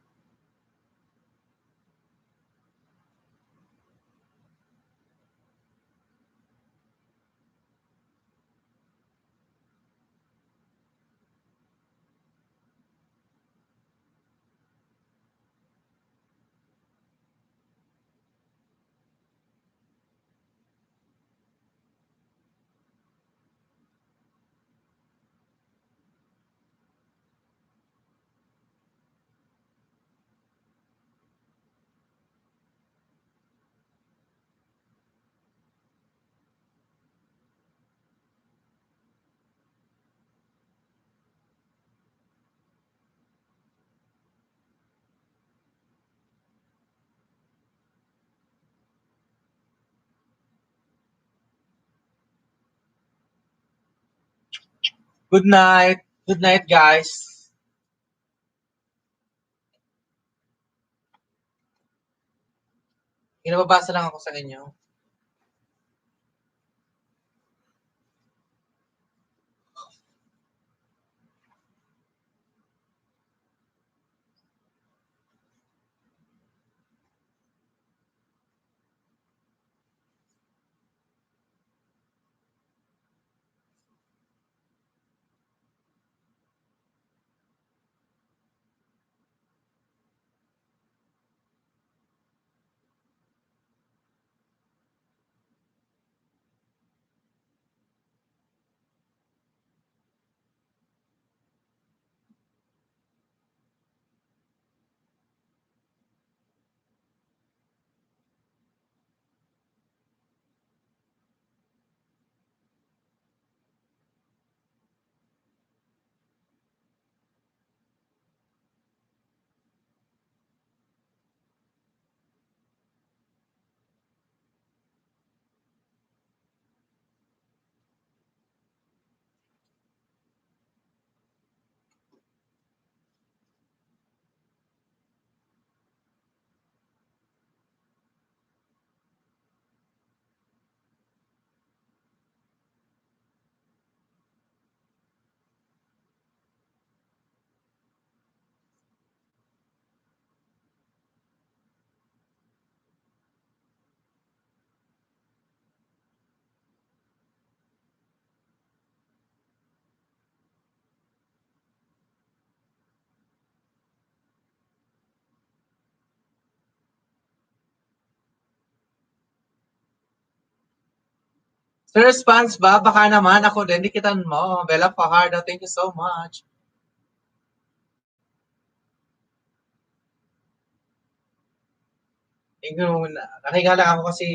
Good night. Good night, guys. Inababasa lang ako sa inyo. Sir Spans ba? Baka naman ako din, dikitan mo. Bella Fajardo, thank you so much. Thank you. Nakikala ako kasi.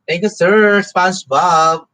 Thank you, Sir SpongeBob.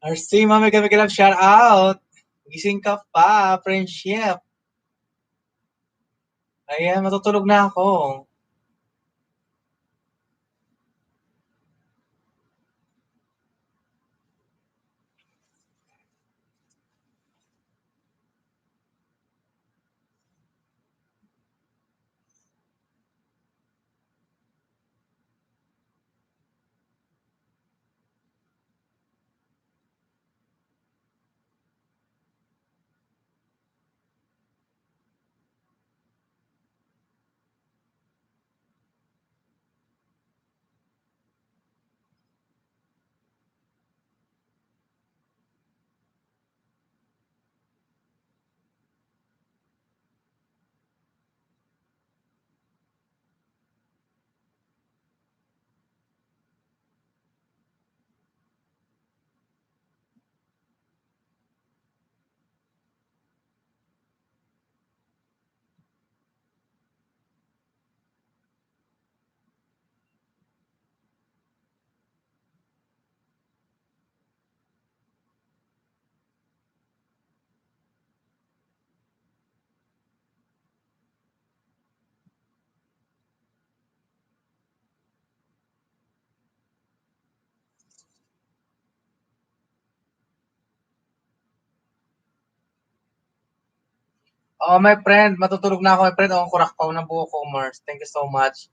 RC, mami kami love, shout out. Gising ka pa, friendship. Ayan, matutulog na ako. Oh, my friend, matutulog na ako, my friend. Oh, kurakpaw na buo ko, Mars. Thank you so much.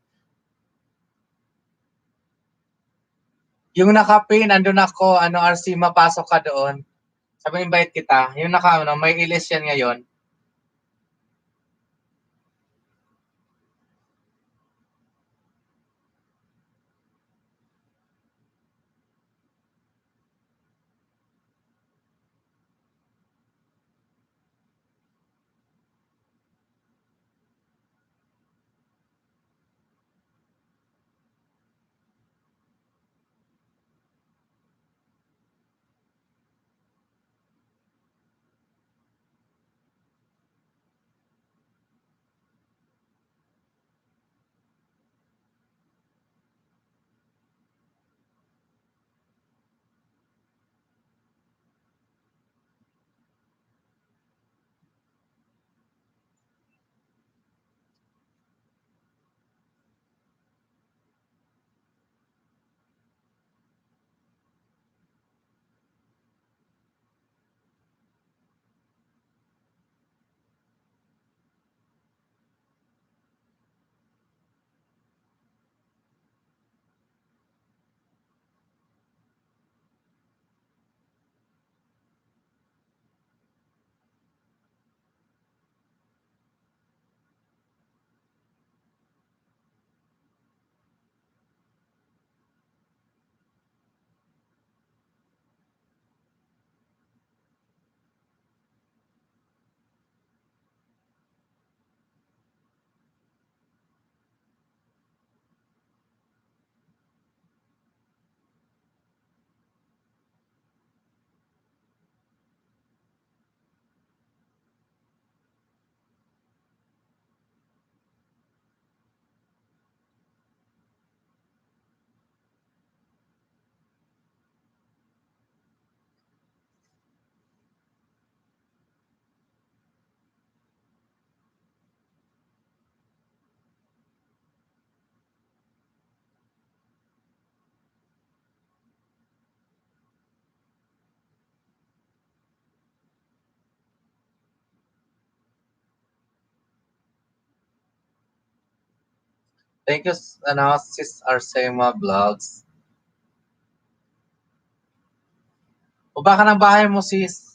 Yung naka-pin, andun ako, RC, mapasok ka doon. Sabi, invite kita. Yung may ilis yan ngayon. Thank you, Sis Arsema Vlogs. Baba ka ng bahay mo, sis.